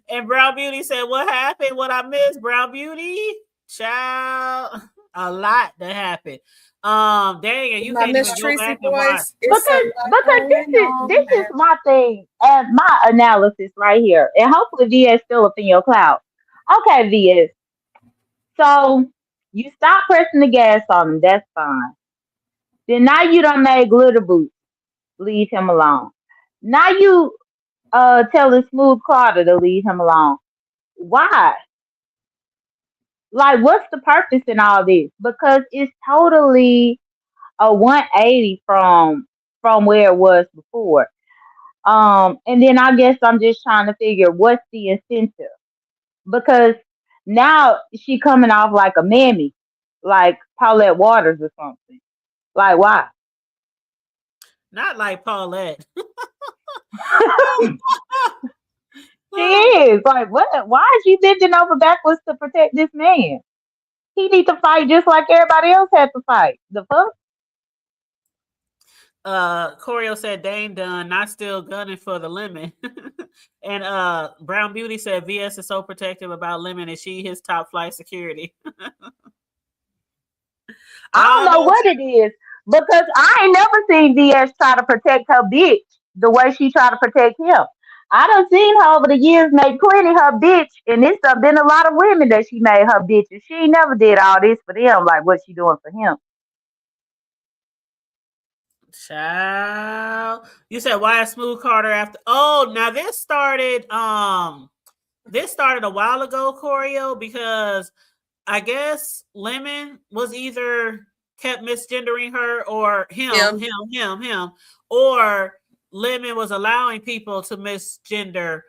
And Brown Beauty said, what happened? What I missed? Brown Beauty? Child, a lot that happened. Dang it, you can't even go back and watch. Because this is my thing and my analysis right here. And hopefully VS still up in your cloud. Okay, VS. So you stop pressing the gas on him, that's fine. Then now you done made Glitter Boots. Leave him alone. Now you telling Smooth Carter to leave him alone. Why? Like, what's the purpose in all this? Because it's totally a 180 from where it was before. And then I guess I'm just trying to figure what's the incentive. Because now she coming off like a mammy, like Paulette Waters or something. Like, why? Not like Paulette. She is. Like, what? Why is she bending over backwards to protect this man? He needs to fight just like everybody else had to fight. The fuck? Coriel said Dane done, not still gunning for the Lemon. And Brown Beauty said VS is so protective about Lemon and she his top flight security. I don't know what it is, Because I ain't never seen VS try to protect her bitch the way she tried to protect him. I done seen her over the years make plenty her bitch, and it's been a lot of women that she made her bitches. She ain't never did all this for them like what she doing for him. Child. You said why is Smooth Carter after? Oh, now this started a while ago, Choreo, because I guess Lemon was either kept misgendering her or him, or Lemon was allowing people to misgender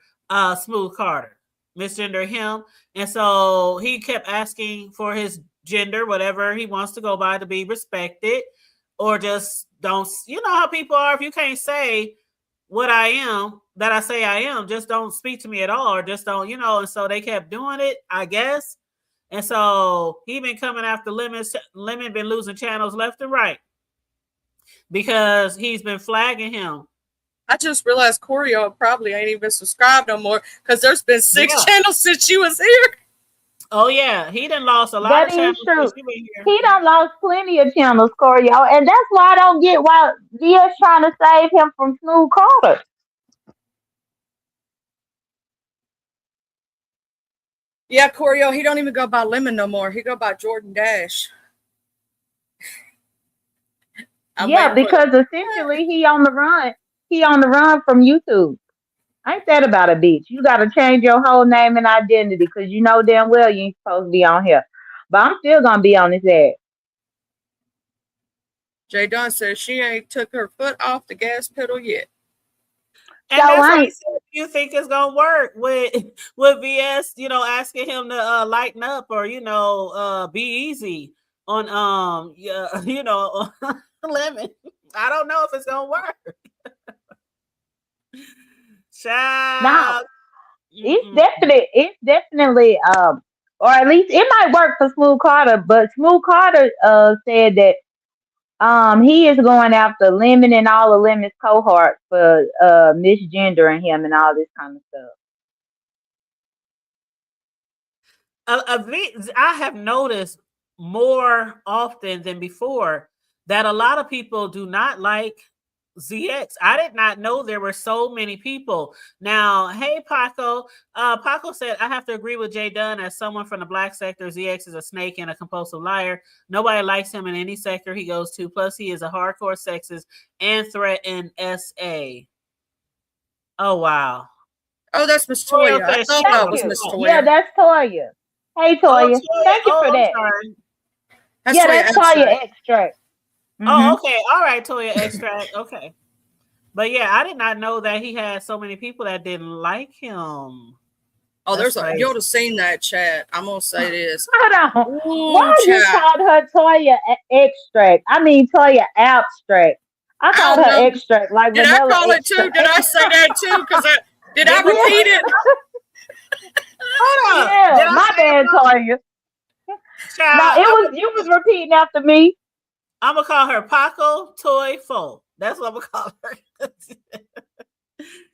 Smooth Carter, misgender him. And so he kept asking for his gender, whatever he wants to go by, to be respected, or just don't, you know how people are. If you can't say what I am, that I say I am, just don't speak to me at all, or just don't, and so they kept doing it, I guess. And so he been coming after Lemon. Lemon been losing channels left and right because he's been flagging him. I just realized Choreo probably ain't even subscribed no more because there's been 6 channels since she was here. Oh yeah, he done lost a lot of channels. True. He done lost plenty of channels, Choreo, and that's why I don't get why VS trying to save him from Smooth Carter. Yeah, Choreo, he don't even go by Lemon no more. He go by Jordan Dash. Because essentially he on the run. He on the run from YouTube. Ain't that about a bitch? You got to change your whole name and identity because you know damn well you ain't supposed to be on here. But I'm still going to be on this ad. Jay Dunn says she ain't took her foot off the gas pedal yet. And so that's why I said, you think it's going to work with VS, asking him to lighten up or, be easy on, Lemon. I don't know if it's going to work. Child. Now, it's definitely, or at least it might work for Smooth Carter, but Smooth Carter said that he is going after Lemon and all of Lemon's cohort for misgendering him and all this kind of stuff. I have noticed more often than before that a lot of people do not like ZX. I did not know there were so many people. Now, hey, Paco. Paco said, I have to agree with Jay Dunn. As someone from the black sector, ZX is a snake and a compulsive liar. Nobody likes him in any sector he goes to. Plus, he is a hardcore sexist and threat in SA. Oh, wow. Oh, that's Miss Toya. I thought that was Miss Toya. Yeah, that's Toya. Hey, Toya. Thank you for that. That's Toya Extract. Mm-hmm. Oh, okay. All right, Toya Extract. Okay. But yeah, I did not know that he had so many people that didn't like him. Oh, you ought to seen that chat. I'm going to say this. Hold on. Why you called her Toya Extract? I mean, Toya Abstract. I called her Extract. Like did I call it too? Did I say that too? Because did I repeat it? Hold on. Yeah, my bad, Toya. No, you was repeating after me. I'm gonna call her Paco Toy Fo. That's what I'm gonna call her.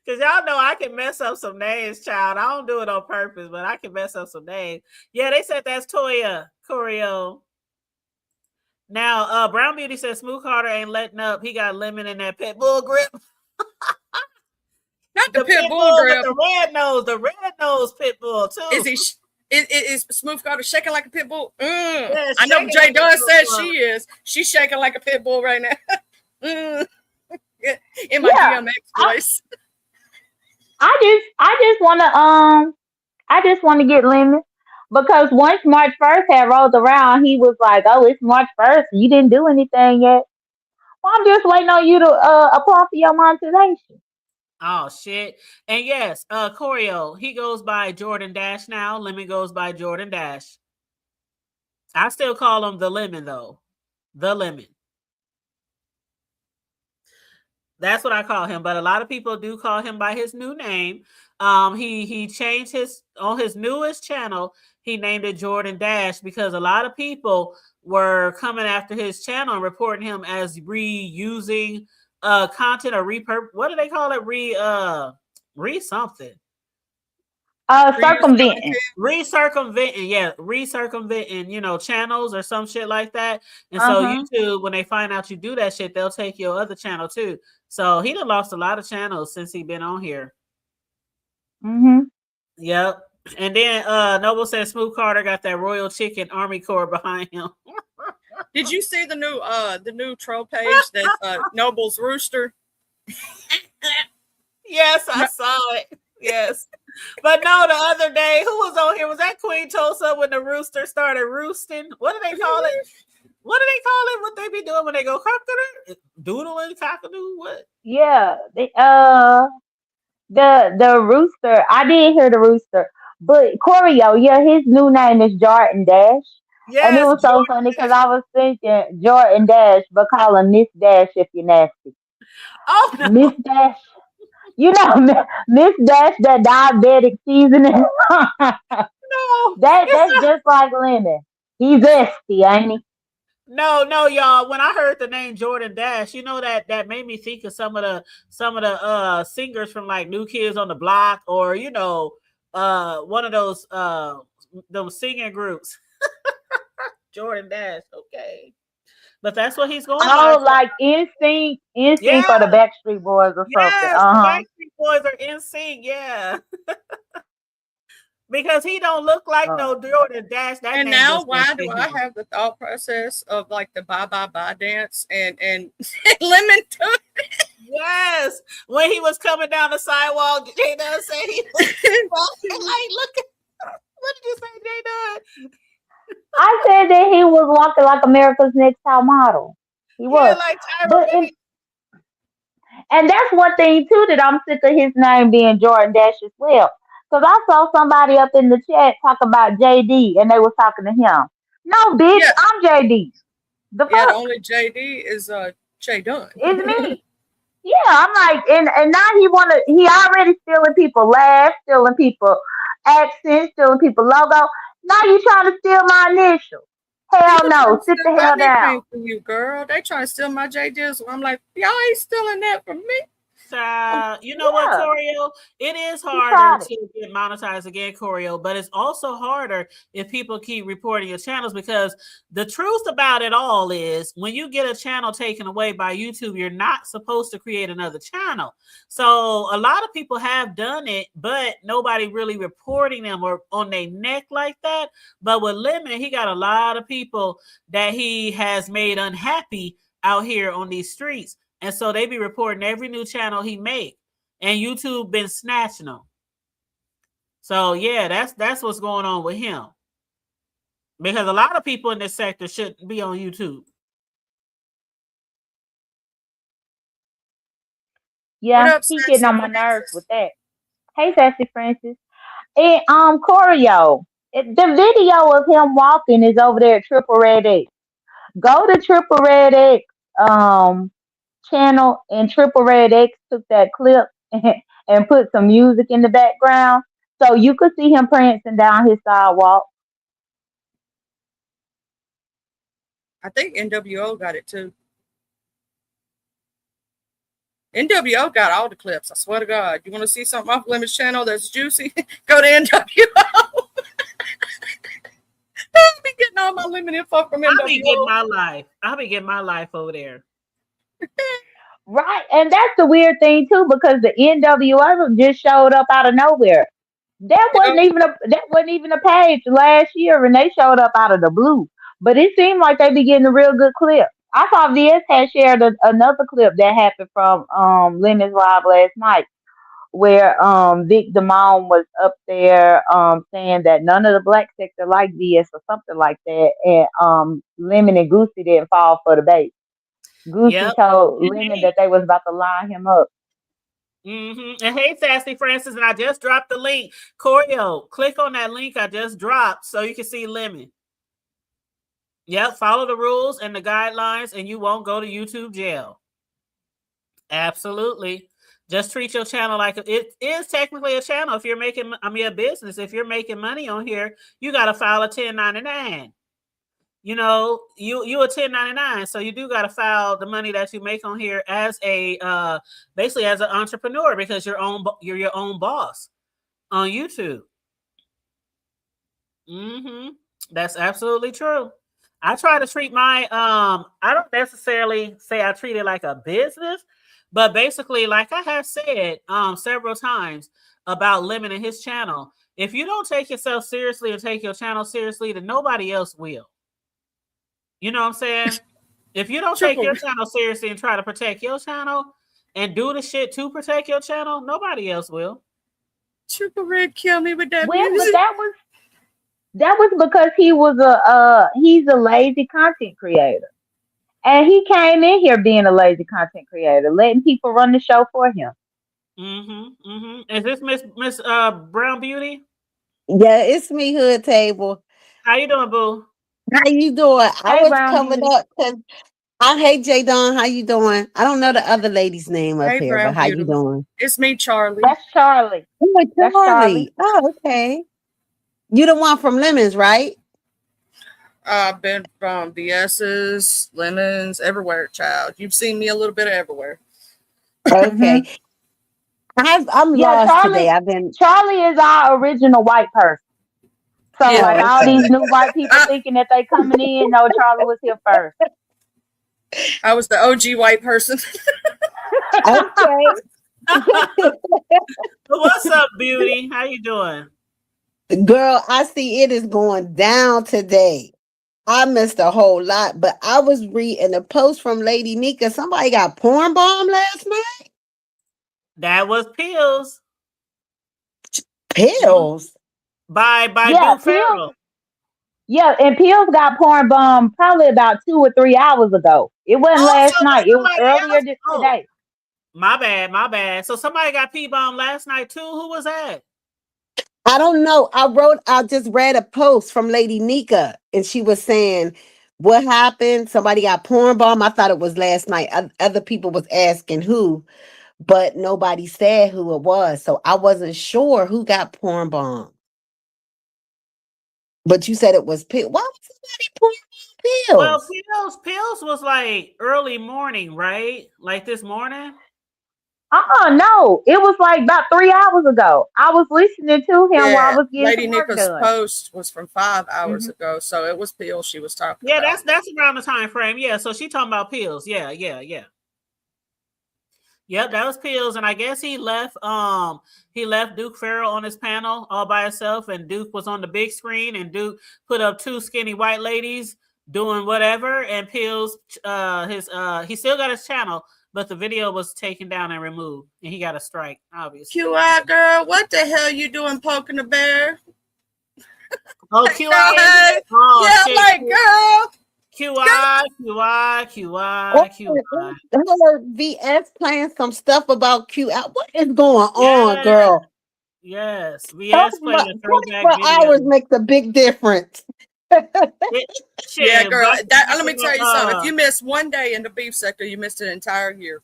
Cause y'all know I can mess up some names, child. I don't do it on purpose, but I can mess up some names. Yeah, they said that's Toya Choreo. Now, Brown Beauty says Smooth Carter ain't letting up. He got Lemon in that pit bull grip. Not the pit bull grip. The red nose pit bull too. Is he? Is Smooth Carter shaking like a pit bull? Yeah, I know Jay Dunn says she is. She's shaking like a pit bull right now. In my DMX voice. I just want to get Lemon because once March 1st had rolled around, he was like, "Oh, it's March 1st. You didn't do anything yet." Well, I'm just waiting on you to apply for your monetization. Oh shit. And yes, Choreo, he goes by Jordan Dash now. Lemon goes by Jordan Dash. I still call him the Lemon though. The Lemon. That's what I call him, but a lot of people do call him by his new name. He changed on his newest channel, he named it Jordan Dash because a lot of people were coming after his channel and reporting him as reusing content or what do they call it? Re something. Circumventing. Recircumventing, channels or some shit like that. And so YouTube, when they find out you do that shit, they'll take your other channel too. So he done lost a lot of channels since he been on here. Yep. And then Noble said Smooth Carter got that Royal Chicken Army Corps behind him. Did you see the new troll page that's Noble's Rooster? Yes, I saw it. Yes. But no, the other day, who was on here? Was that Queen Tulsa when the rooster started roosting? What do they call it? What do they call it? What they be doing when they go doodling, cockadoo? What? Yeah. The rooster. I did hear the rooster. But Choreo, yeah, his new name is Jordan Dash. Yes, and it was so funny because I was thinking Jordan Dash, but call him Miss Dash if you're nasty. Oh, no. Miss Dash. Miss Dash, that diabetic seasoning. No. That's just like Lemon. He's zesty, ain't he? No, y'all. When I heard the name Jordan Dash, that made me think of some of the singers from like New Kids on the Block, or one of those singing groups. Jordan Dash, okay. But that's what he's going by. Like NSYNC for the Backstreet Boys or something. Yes, the Backstreet Boys are NSYNC, yeah. Because he don't look like no Jordan Dash. And now why do I have the thought process of like the bye bye bye dance and Lemon took it? Yes. When he was coming down the sidewalk, J-Dub said he was like, look at, what did you say, J-Dub? I said that he was walking like America's Next Top Model. He was. Like and that's one thing too that I'm sick of his name being Jordan Dash as well. Because I saw somebody up in the chat talk about JD and they was talking to him. No, bitch, I'm JD. The only JD is Jay Dunn. It's me. Yeah, I'm like, and now he already stealing people laugh, stealing people accents, stealing people logo. Now you trying to steal my initials. Hell no, sit the hell down. From you, girl. They trying to steal my J Dizzle. I'm like, y'all ain't stealing that from me. You know what, Choreo? It is harder to get monetized again, Choreo, but it's also harder if people keep reporting your channels, because the truth about it all is when you get a channel taken away by YouTube, you're not supposed to create another channel. So a lot of people have done it, but nobody really reporting them or on their neck like that. But with Lemon, he got a lot of people that he has made unhappy out here on these streets. And so they be reporting every new channel he make, and YouTube been snatching them. So yeah, that's what's going on with him, because a lot of people in this sector shouldn't be on YouTube. Yeah, he's getting on my nerves with that. Hey, Sassy Francis. And Choreo, the video of him walking is over there at Triple Red X. Go to Triple Red X channel, and Triple Red X took that clip and put some music in the background so you could see him prancing down his sidewalk. I think NWO got it too. NWO got all the clips. I swear to God. You want to see something off Lemon's channel that's juicy? Go to NWO. I'll be getting all my Lemon info from NWO. I'll be getting my life over there. Right, and that's the weird thing too, because the NWO just showed up out of nowhere. That wasn't even a page last year, and they showed up out of the blue. But it seemed like they be getting a real good clip. I saw VS had shared another clip that happened from Lemon's Live last night, where Vic Damone was up there saying that none of the black sector like VS or something like that, and Lemon and Goosey didn't fall for the bait. Goosey told Lemon that they was about to line him up. Mm-hmm. And hey, Sassy Francis, and I just dropped the link. Choreo, click on that link I just dropped so you can see Lemon. Yep, follow the rules and the guidelines, and you won't go to YouTube jail. Absolutely. Just treat your channel like it is technically a channel. If you're making, a business. If you're making money on here, you got to file a 1099. You a 1099, so you do got to file the money that you make on here as basically as an entrepreneur, because you're your own boss on YouTube. Mm-hmm. That's absolutely true. I try to treat my I don't necessarily say I treat it like a business, but basically, like I have said several times about Lemon and his channel, if you don't take yourself seriously and take your channel seriously, then nobody else will. You know what I'm saying? If you don't take Triple your channel seriously and try to protect your channel and do the shit to protect your channel, nobody else will. Triple Red killed me with that Well, but music. that was because he's a lazy content creator. And he came in here being a lazy content creator, letting people run the show for him. Mm-hmm. Mm-hmm. Is this Miss Brown Beauty? Yeah, it's me, Hood Table. How you doing, boo? How you doing? I Hey, was Brown coming Beauty. up because I hate J Don. How you doing? I don't know the other lady's name up Hey, here, but Brown how you Beauty. doing? It's me, Charlie. That's Charlie. Oh, That's Charlie. Charlie. Oh, okay. You the one from Lemons, right? I've been from BS's, Lemons, everywhere, child. You've seen me a little bit of everywhere. Okay. I'm Yeah, lost today. Charlie is our original white person. So Yeah. like all okay. these new white people thinking that they coming in, no, Charlie was here first. I was the OG white person. Okay. What's up, Beauty? How you doing? Girl, I see it is going down today. I missed a whole lot, but I was reading a post from Lady Nika. Somebody got porn bombed last night. That was Pills Pills. by Yeah, Duke Farrell. Yeah, and Pills got porn bombed probably about 2 or 3 hours ago. It wasn't last so night. It was somebody earlier else? Oh, today. my bad. So somebody got P-bombed last night too. Who was that? I don't know. I just read a post from Lady Nika, and she was saying, what happened? Somebody got porn bomb. I thought it was last night. Other people was asking who, but nobody said who it was. So I wasn't sure who got porn bomb. But you said it was Pills. Why would somebody porn bomb Well, Pills was like early morning, right? Like this morning. No. It was like about 3 hours ago. I was listening to him while I was getting Lady some work Nika's done. post was from 5 hours ago, so it was Pills she was talking Yeah, about. that's around the time frame. Yeah, so she talking about Pills. Yeah. Yep, that was Pills, and I guess he left Duke Farrell on his panel all by himself, and Duke was on the big screen, and Duke put up 2 skinny white ladies doing whatever, and Pills he still got his channel, but the video was taken down and removed, and he got a strike, obviously. QI girl, what the hell you doing poking the bear? Oh, QI. Oh, yeah, shit. like girl. QI. I heard VS playing some stuff about QI. What is going on, girl? Yes, VS playing a throwback 24 video. hours makes a big difference. Yeah, girl. Let me tell you something. If you miss one day in the beef sector, you missed an entire year.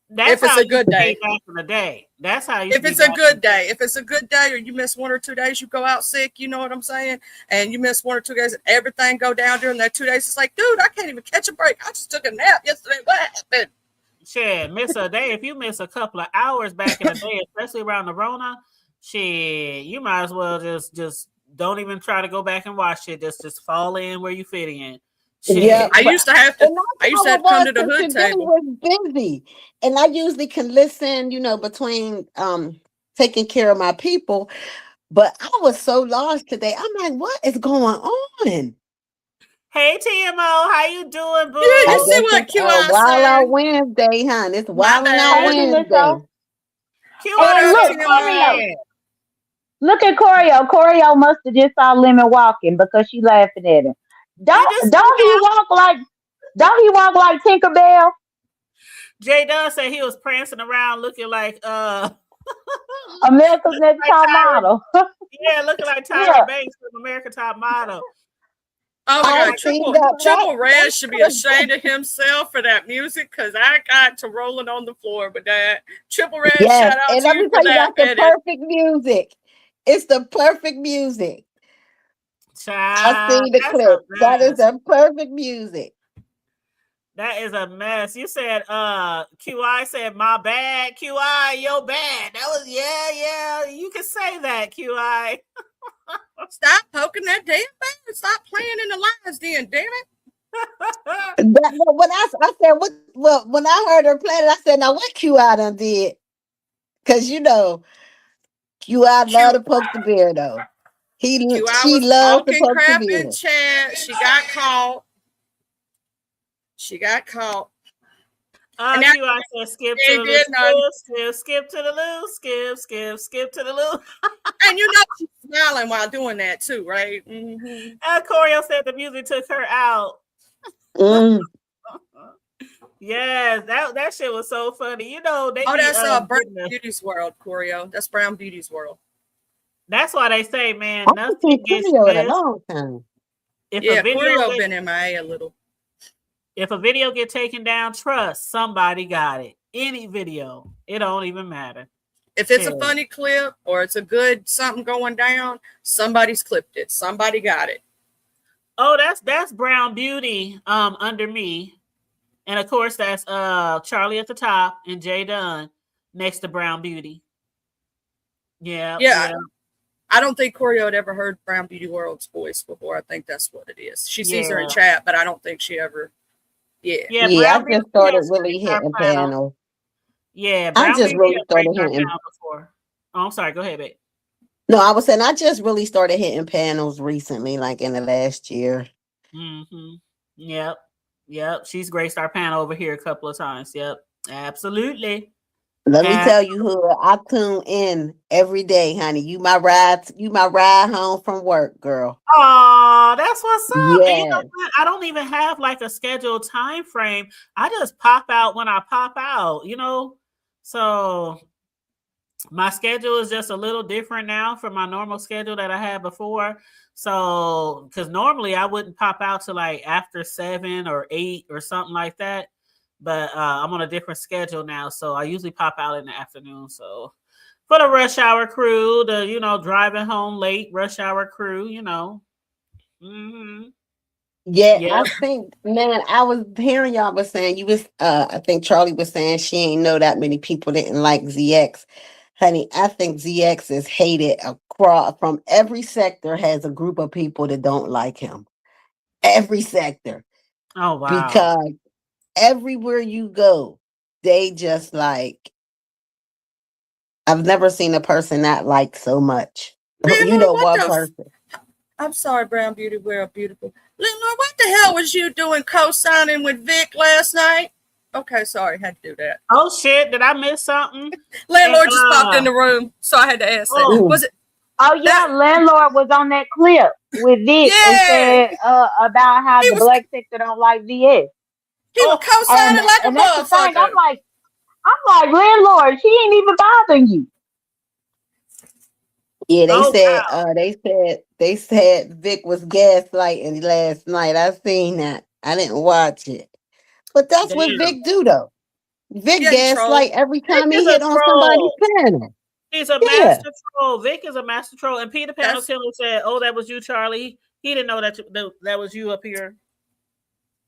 That's if it's a good day. Back in the day. That's how you. If it's a good day, if it's a good day, or you miss 1 or 2 days, you go out sick. You know what I'm saying? And you miss 1 or 2 days, and everything go down during that 2 days. It's like, dude, I can't even catch a break. I just took a nap yesterday. What happened? Shit, miss a day. If you miss a couple of hours back in the day, especially around the Rona, shit, you might as well just don't even try to go back and watch it. Just fall in where you fit in. Shit. Yeah, I used to have to come to the hood table. Was busy, and I usually can listen, between taking care of my people. But I was so lost today. I'm like, what is going on? Hey TMO, how you doing, boo? Yeah, you see what QI said? Wild Out Wednesday, hon. It's Wild Out Wednesday. Look at Choreo. Choreo must have just saw Lemon walking because she laughing at him. Don't he walk like Tinkerbell? Jay Dunn said he was prancing around looking like America's Next Top Model. Yeah, looking like Tyra Banks from American Top Model. Oh my God, Triple Red should be ashamed of himself for that music because I got to rolling on the floor with that. Triple Red, shout out to you for that. That's the perfect music. It's the perfect music. I see the clip. That is the perfect music. That is a mess. You said QI said my bad. QI, your bad. That was yeah. You can say that, QI. Stop poking that damn bear. Stop playing in the lines, then, damn it. When I said what, well, when I heard her play it, I said, now what QI done did? Because QI love to poke the bear though. QI She was loves to talking poke the crap in bear. chat. She got caught. And now QI said skip they to the did none. loo, skip to the loo, skip to the loo. And you know she's smiling while doing that too, right? Mm-hmm. Corio said the music took her out. Mm. Yes, that shit was so funny. You know, they That's Brown goodness. Beauty's World, Corio. That's Brown Beauty's World. That's why they say, man, I nothing think gets Corio in a missed. long time. Yeah, Corio been MIA a little. If a video get taken down, trust somebody got it. Any video, it don't even matter. If it's a funny clip or it's a good something going down, somebody's clipped it. Somebody got it. Oh, that's Brown Beauty under me. And of course that's Charlie at the top and Jay Dunn next to Brown Beauty. Yeah. I don't think Corio had ever heard Brown Beauty World's voice before. I think that's what it is. She sees her in chat, but I don't think she ever. Yeah. I just started really hitting panels. Yeah, I just really started hitting. Before. Oh, I'm sorry. Go ahead, babe. No, I was saying I just really started hitting panels recently, like in the last year. Mm-hmm. Yep. She's graced our panel over here a couple of times. Yep, absolutely. Let me tell you who I tune in every day, honey. You my ride home from work, girl. Oh, that's what's up. Yes. And you know what? I don't even have like a scheduled time frame. I just pop out when I pop out, you know. So my schedule is just a little different now from my normal schedule that I had before. So, because normally I wouldn't pop out to like after 7 or 8 or something like that. But I'm on a different schedule now, so I usually pop out in the afternoon. So for the rush hour crew, the driving home late rush hour crew, Mm-hmm. Yeah, I think, man, I was hearing y'all was saying you was I think Charlie was saying she ain't know that many people didn't like ZX. Honey, I think ZX is hated across from every sector, has a group of people that don't like him. Every sector. Oh wow. Because everywhere you go, they just like, I've never seen a person not like so much. One person. I'm sorry, Brown Beauty, we're beautiful. Landlord, what the hell was you doing co-signing with Vic last night? Okay, sorry, had to do that. Oh shit, did I miss something? Landlord just popped in the room, so I had to ask that. Was it? Oh yeah, Landlord was on that clip with Vic and said about how the black sector don't like VS. He was co-signing like a motherfucker. I'm like, Landlord, she ain't even bothering you. Yeah, they said Vic was gaslighting last night. I seen that. I didn't watch it, but that's what Vic do though. Vic gaslight every time he hit on somebody's panel. He's a master troll. Vic is a master troll. And Peter Panel Killer said, "Oh, that was you, Charlie." He didn't know that was you up here.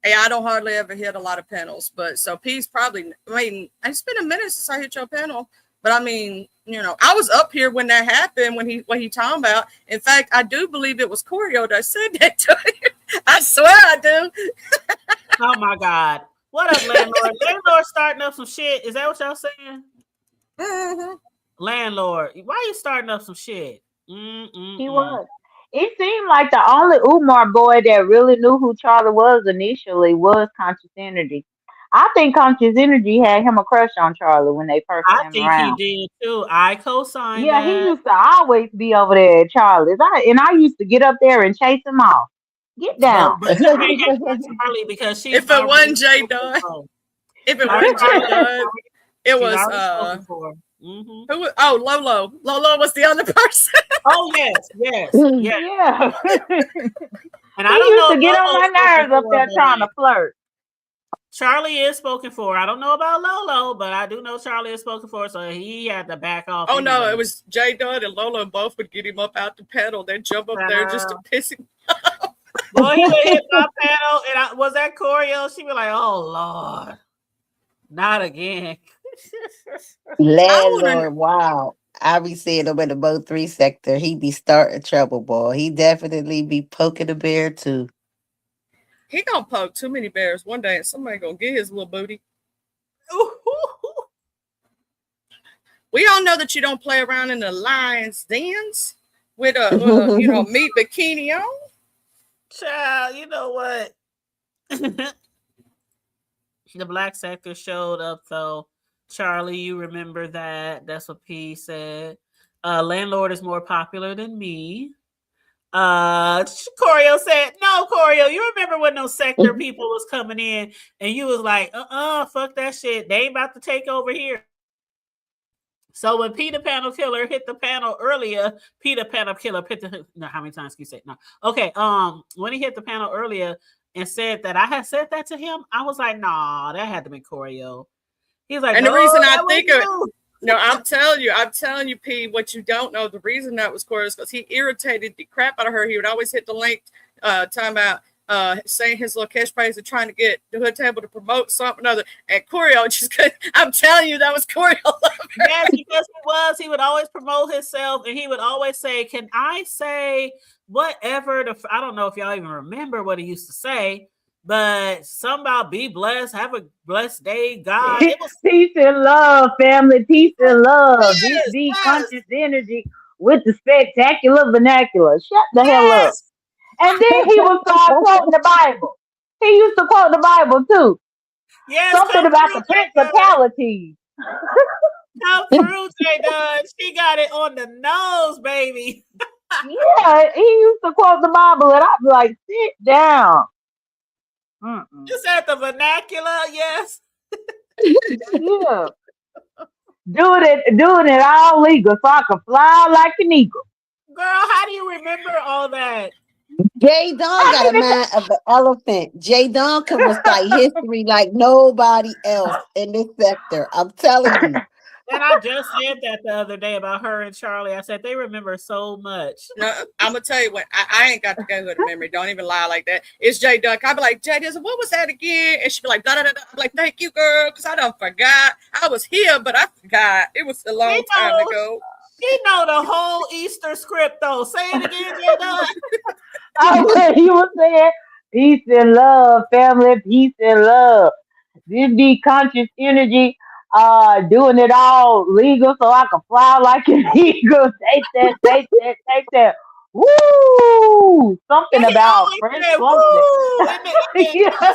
Hey, I don't hardly ever hit a lot of panels, but so P's probably. I mean, it's been a minute since I hit your panel, but I mean, I was up here when that happened. When he talking about. In fact, I do believe it was Corio that said that to you. I swear I do. Oh my God! What up, Landlord? Landlord starting up some shit. Is that what y'all saying? Mm-hmm. Landlord, why you starting up some shit? He was. It seemed like the only Umar boy that really knew who Charlie was initially was Conscious Energy. I think Conscious Energy had him a crush on Charlie when they first came around. I think he did too. I co-signed Yeah, that. he used to always be over there at Charlie's. I used to get up there and chase him off. Get down. But Charlie, because she's if it wasn't Jay Dunn, it was Mm-hmm. Who? Oh, Lolo. Lolo was the other person. Oh yes. Yeah. And I don't know. To get on my nerves up there trying to flirt. Charlie is spoken for. I don't know about Lolo, but I do know Charlie is spoken for, so he had to back off. Oh no, it was Jay Dunn and Lolo both would get him up out the pedal, then jump up there just to piss him off. Well, he would hit my pedal, and was that Corio? She'd be like, "Oh Lord, not again." Landlord, wow. I be seeing him in the Mo 3 sector. He be starting trouble, boy. He definitely be poking the bear too. He gonna poke too many bears one day, and somebody gonna get his little booty. We all know that you don't play around in the lion's dens with a meat bikini on. Child, you know what? The black sector showed up though. Charlie, you remember that? That's what P said. Landlord is more popular than me. Corio said, no, Corio, you remember when those sector people was coming in and you was like, fuck that shit. They ain't about to take over here. So when Peter Panel Killer hit the panel earlier, how many times can you say it? No. Okay, when he hit the panel earlier and said that I had said that to him, I was like, nah, that had to be Corio. He's like, and no, the reason I that think was of you. no, I'm telling you, P, what you don't know, the reason that was Corio is because he irritated the crap out of her. He would always hit the link, talking about saying his little catchphrase and trying to get the hood table to promote something or other. And Corio just could, I'm telling you, that was Corio. Yes, because he would always promote himself and he would always say, can I say whatever? I don't know if y'all even remember what he used to say, but something about be blessed, have a blessed day, God. It was peace and love, family. Peace and love. yes, This be yes, conscious energy with the spectacular vernacular. Shut the hell up. yes. And then he would start quoting the Bible. He used to quote the Bible too. Yes, Something come about through, the J-Dub. principalities. Come through, J-Dub. She got it on the nose, baby. Yeah, he used to quote the Bible, and I'd be like, sit down. Mm-mm. You said the vernacular, yes. Yeah. Doing it all legal so I can fly like an eagle. Girl, how do you remember all that? J Don got a mind of an elephant. J Don can recite history like nobody else in this sector. I'm telling you. And I just said that the other day about her and Charlie. I said they remember so much. No, I'm gonna tell you what, I ain't got to go with the memory. Don't even lie like that. It's J Duck. I'll be like, J Duck, what was that again? And she'd be like, da da da. I'm like, thank you, girl, because I done forgot. I was here, but I forgot. It was a long time ago. He know the whole Easter script though. Say it again, J Duck. Oh, he was saying, peace and love, family, peace and love. This be conscious energy, doing it all legal so I can fly like an eagle. Take that. Woo! Something And he about always French said, something. woo! Yeah.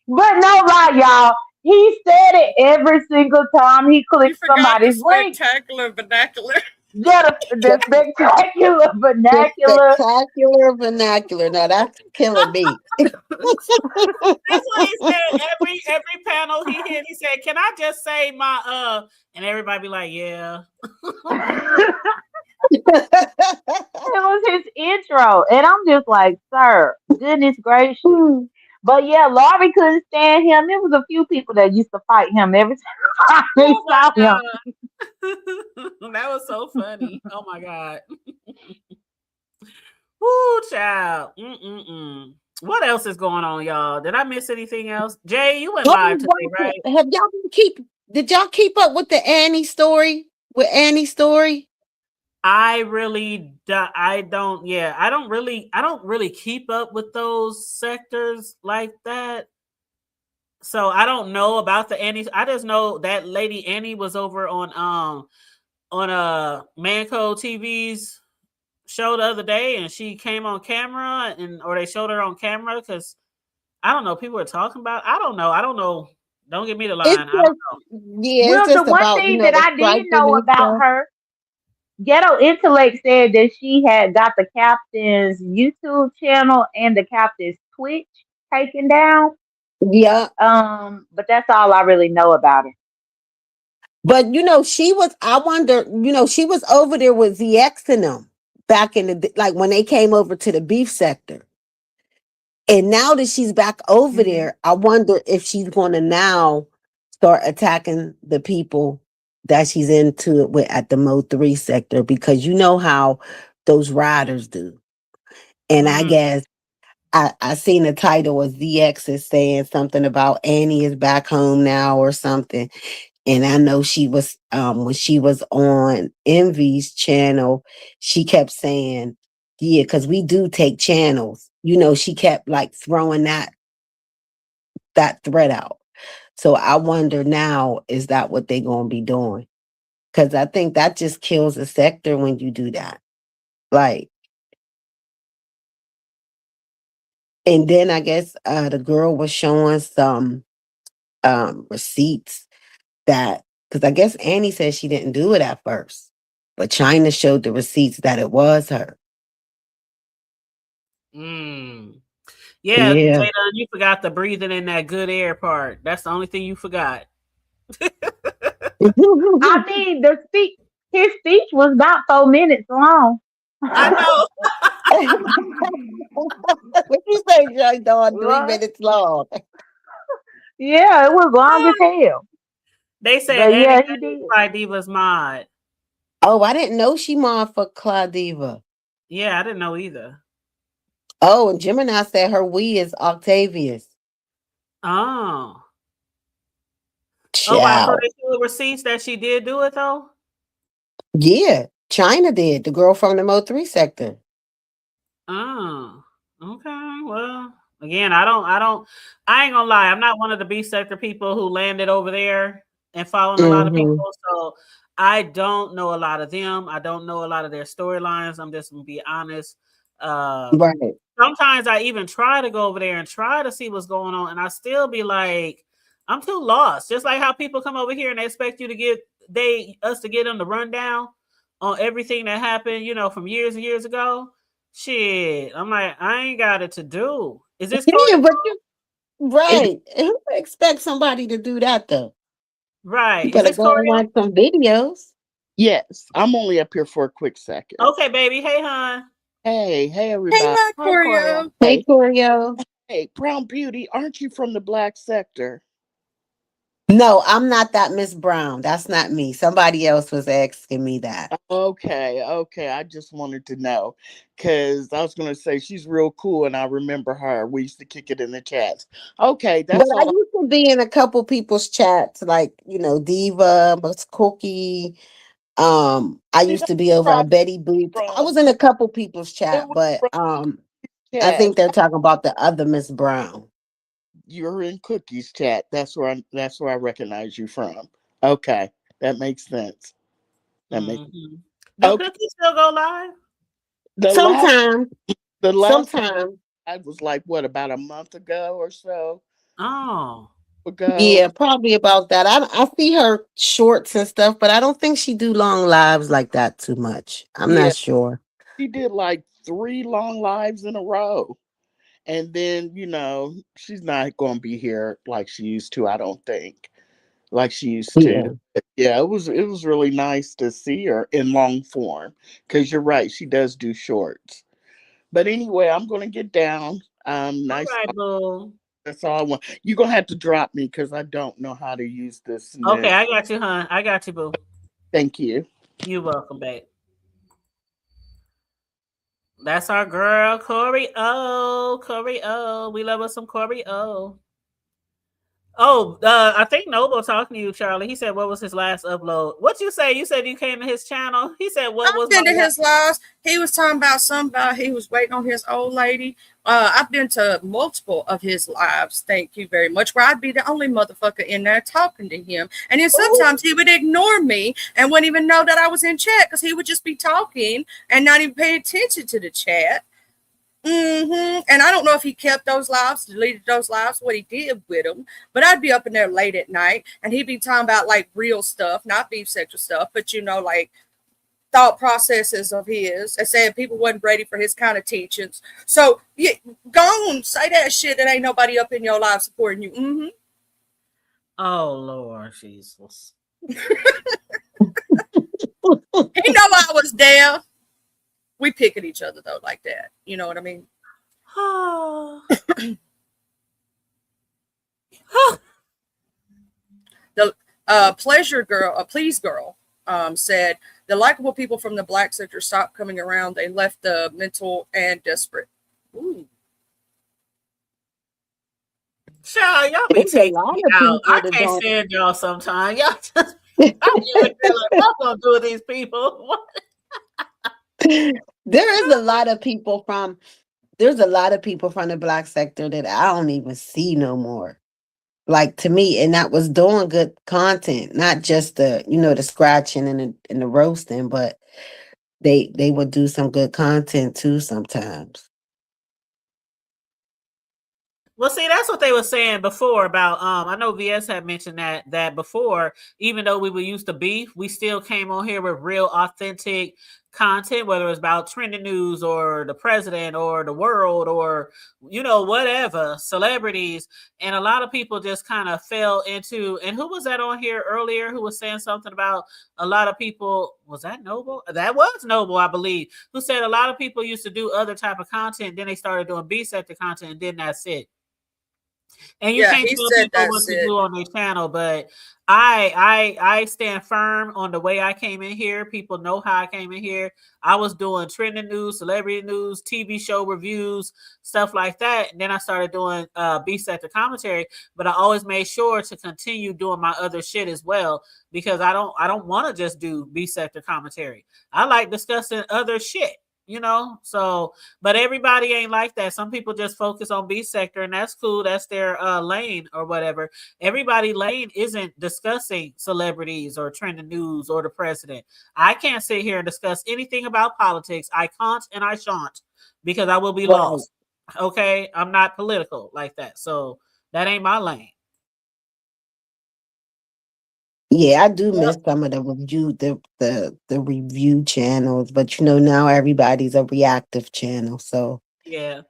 But no lie, y'all. He said it every single time he You clicked forgot the somebody's link. spectacular vernacular. Yeah, the spectacular The vernacular. spectacular vernacular. Now that's killing me. That's what he said. Every panel he hit, he said, "Can I just say my?" And everybody be like, "Yeah." It was his intro, and I'm just like, sir, goodness gracious. But yeah, Laurie couldn't stand him. There was a few people that used to fight him every time they Oh my saw him. God. That was so funny. Oh my God. Woo, child. Mm-mm-mm. What else is going on, y'all? Did I miss anything else? Jay, you went live today, right? Have y'all did y'all keep up with the Annie story? With Annie's story? I don't really keep up with those sectors like that. So I don't know about the Annie. I just know that lady Annie was over on Manco TV's show the other day, and she came on camera, or they showed her on camera because I don't know. People were talking about. I don't know. Don't give me the line. I don't know. Yeah, Well, it's just the one about, thing the that I did striking know and about stuff. her, Ghetto Intellect said that she had got the captain's YouTube channel and the captain's Twitch taken down. Yeah. But that's all I really know about her. But she was, I wonder, she was over there with ZX and them back in like when they came over to the beef sector. And now that she's back over there, I wonder if she's going to now start attacking the people that she's into it with at the Mo 3 sector, because you know how those riders do. And I guess I seen the title of ZX is saying something about Annie is back home now or something. And I know she was when she was on Envy's channel, she kept saying, yeah, because we do take channels. You know, she kept like throwing that threat out. So I wonder now, is that what they're gonna be doing? Because I think that just kills a sector when you do that. Like, and then I guess the girl was showing some receipts that, because I guess Annie said she didn't do it at first, but China showed the receipts that it was her. Yeah, Yeah. Jada, you forgot the breathing in that good air part. That's the only thing you forgot. I mean, his speech was about 4 minutes long. I know. What you say, Joy Dawn? 3 Right? minutes long. Yeah, it was long as hell. They said But Annie yeah, got he did. Fly Diva's mod. Oh, I didn't know she mod for Claudiva. Yeah, I didn't know either. Oh, and Gemini said her we is Octavius. Oh. Oh wow. So Ciao. they still receipts that she did do it though? Yeah, China did. The girl from the Mo3 sector. Oh. Okay. Well, again, I ain't gonna lie. I'm not one of the B sector people who landed over there and following a lot of Mm-hmm. people. So I don't know a lot of them. I don't know a lot of their storylines. I'm just gonna be honest. Right. Sometimes I even try to go over there and try to see what's going on, and I still be like, I'm too lost. Just like how people come over here and they expect you to get us to get them the rundown on everything that happened, from years and years ago. Shit, I'm like, I ain't got it to do. Is this Corey? Yeah, but you right. Who expect somebody to do that though? You Right? Is better this go and Corey? watch some videos. Yes, I'm only up here for a quick second. Okay, baby. Hey, hon. Hey, Hey, everybody. hi, Hey, Coria. Corio. Hey, Hey, Corio. hey, Brown Beauty, aren't you from the Black Sector? No, I'm not that Miss Brown. That's not me. Somebody else was asking me that. Okay, I just wanted to know because I was going to say she's real cool and I remember her. We used to kick it in the chats. Okay, But that's I all. used to be in a couple people's chats, like, Diva, Miss Cookie. I See, used that's to be over probably at Betty Boots. I from. was in a couple people's It chat, was but from I chat. think they're talking about the other Miss Brown. You're in Cookie's chat. That's where I recognize you from. Okay, that makes sense. That makes Mm-hmm. Do okay. Cookies still go live? The last Sometimes, the last time sometimes. I was like what about a month ago or so Oh. ago. Yeah, probably about that. I see her shorts and stuff, but I don't think she do long lives like that too much. I'm Yeah, not sure. she did like 3 long lives in a row. And then, she's not going to be here like she used to, I don't think. Like she used to. Yeah. Yeah, it was really nice to see her in long form cuz you're right, she does do shorts. But anyway, I'm going to get down. All Nice. right, boo. That's all I want. You're going to have to drop me cuz I don't know how to use this Okay, new. I got you, hon. I got you, boo. Thank you. You're welcome, babe. That's our girl, Corey O. Corey O. We love us some Corey O. Oh, I think Noble talking to you, Charlie. He said, "What was his last upload?" What you say? You said you came to his channel. He said, "What was I've my been to last?" his lives. He was talking about somebody he was waiting on his old lady. I've been to multiple of his lives. Thank you very much. Where I'd be the only motherfucker in there talking to him, and then sometimes he would ignore me and wouldn't even know that I was in chat because he would just be talking and not even pay attention to the chat. And I don't know if he kept those lives, deleted those lives, what he did with them. But I'd be up in there late at night, and he'd be talking about like real stuff, not beef sexual stuff, but like thought processes of his and saying people wasn't ready for his kind of teachings. So yeah, go on, say that shit that ain't nobody up in your life supporting you. Oh Lord Jesus! He know I was there. We pick at each other though, like that. You know what I mean? The please girl, said the likable people from the Black sector stopped coming around. They left the mental and desperate. Ooh. Child, y'all be There's a taking lot me of out. people I that can't don't. stand y'all sometimes. Y'all just, I be like, what I'm gonna do with these people? There is a lot of people from. There's a lot of people from the black sector that I don't even see no more. Like to me, and that was doing good content, not just the the scratching and the roasting, but they would do some good content too sometimes. Well, see, that's what they were saying before about I know VS had mentioned that before, even though we were used to beef, we still came on here with real authentic content, whether it's about trending news or the president or the world or whatever, celebrities. And a lot of people just kind of fell into, and who was that on here earlier who was saying something about a lot of people, was that Noble? That was Noble, I believe, who said a lot of people used to do other type of content, then they started doing B sector content, and then that's it. And you Yeah, can't he tell said people what that's to it. do on their channel, but I stand firm on the way I came in here. People know how I came in here. I was doing trending news, celebrity news, TV show reviews, stuff like that. And then I started doing B sector commentary, but I always made sure to continue doing my other shit as well, because I don't want to just do B sector commentary. I like discussing other shit. So but everybody ain't like that. Some people just focus on B sector, and that's cool. That's their lane or whatever. Everybody lane isn't discussing celebrities or trending news or the president. I can't sit here and discuss anything about politics. I can't and I shan't, because I will be Right. lost. Okay, I'm not political like that, so that ain't my lane. Yeah, I do Yep. miss some of the review channels, but now everybody's a reactive channel, so Yeah.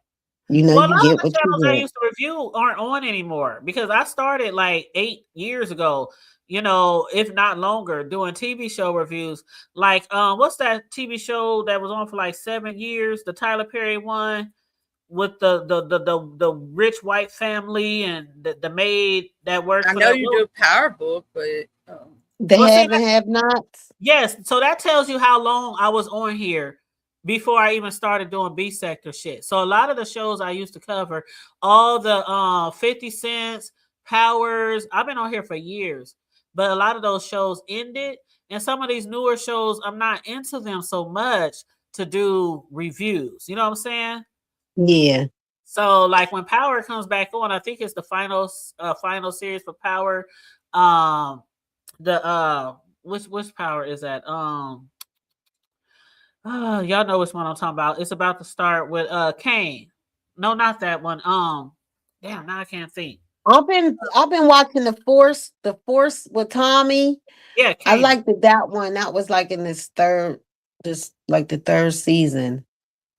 Well, a you lot of get the what you channels I get. used to review aren't on anymore, because I started like 8 years ago, if not longer, doing TV show reviews. Like, what's that TV show that was on for like 7 years? The Tyler Perry one with the rich white family and the maid that worked I for know the you do Power Book, but The well, see, have and have nots. yes, so that tells you how long I was on here before I even started doing B sector shit. So a lot of the shows I used to cover, all the 50 Cents, Powers, I've been on here for years. But a lot of those shows ended, and some of these newer shows, I'm not into them so much to do reviews. You know what I'm saying? Yeah. So like when Power comes back on, I think it's the final series for Power. Um the which Power is that? Y'all know which one I'm talking about. It's about to start with Kane. No, not that one. Damn, now I can't think. I've been watching the Force with Tommy. Yeah, I Kane. liked that one. That was like in this like the third season.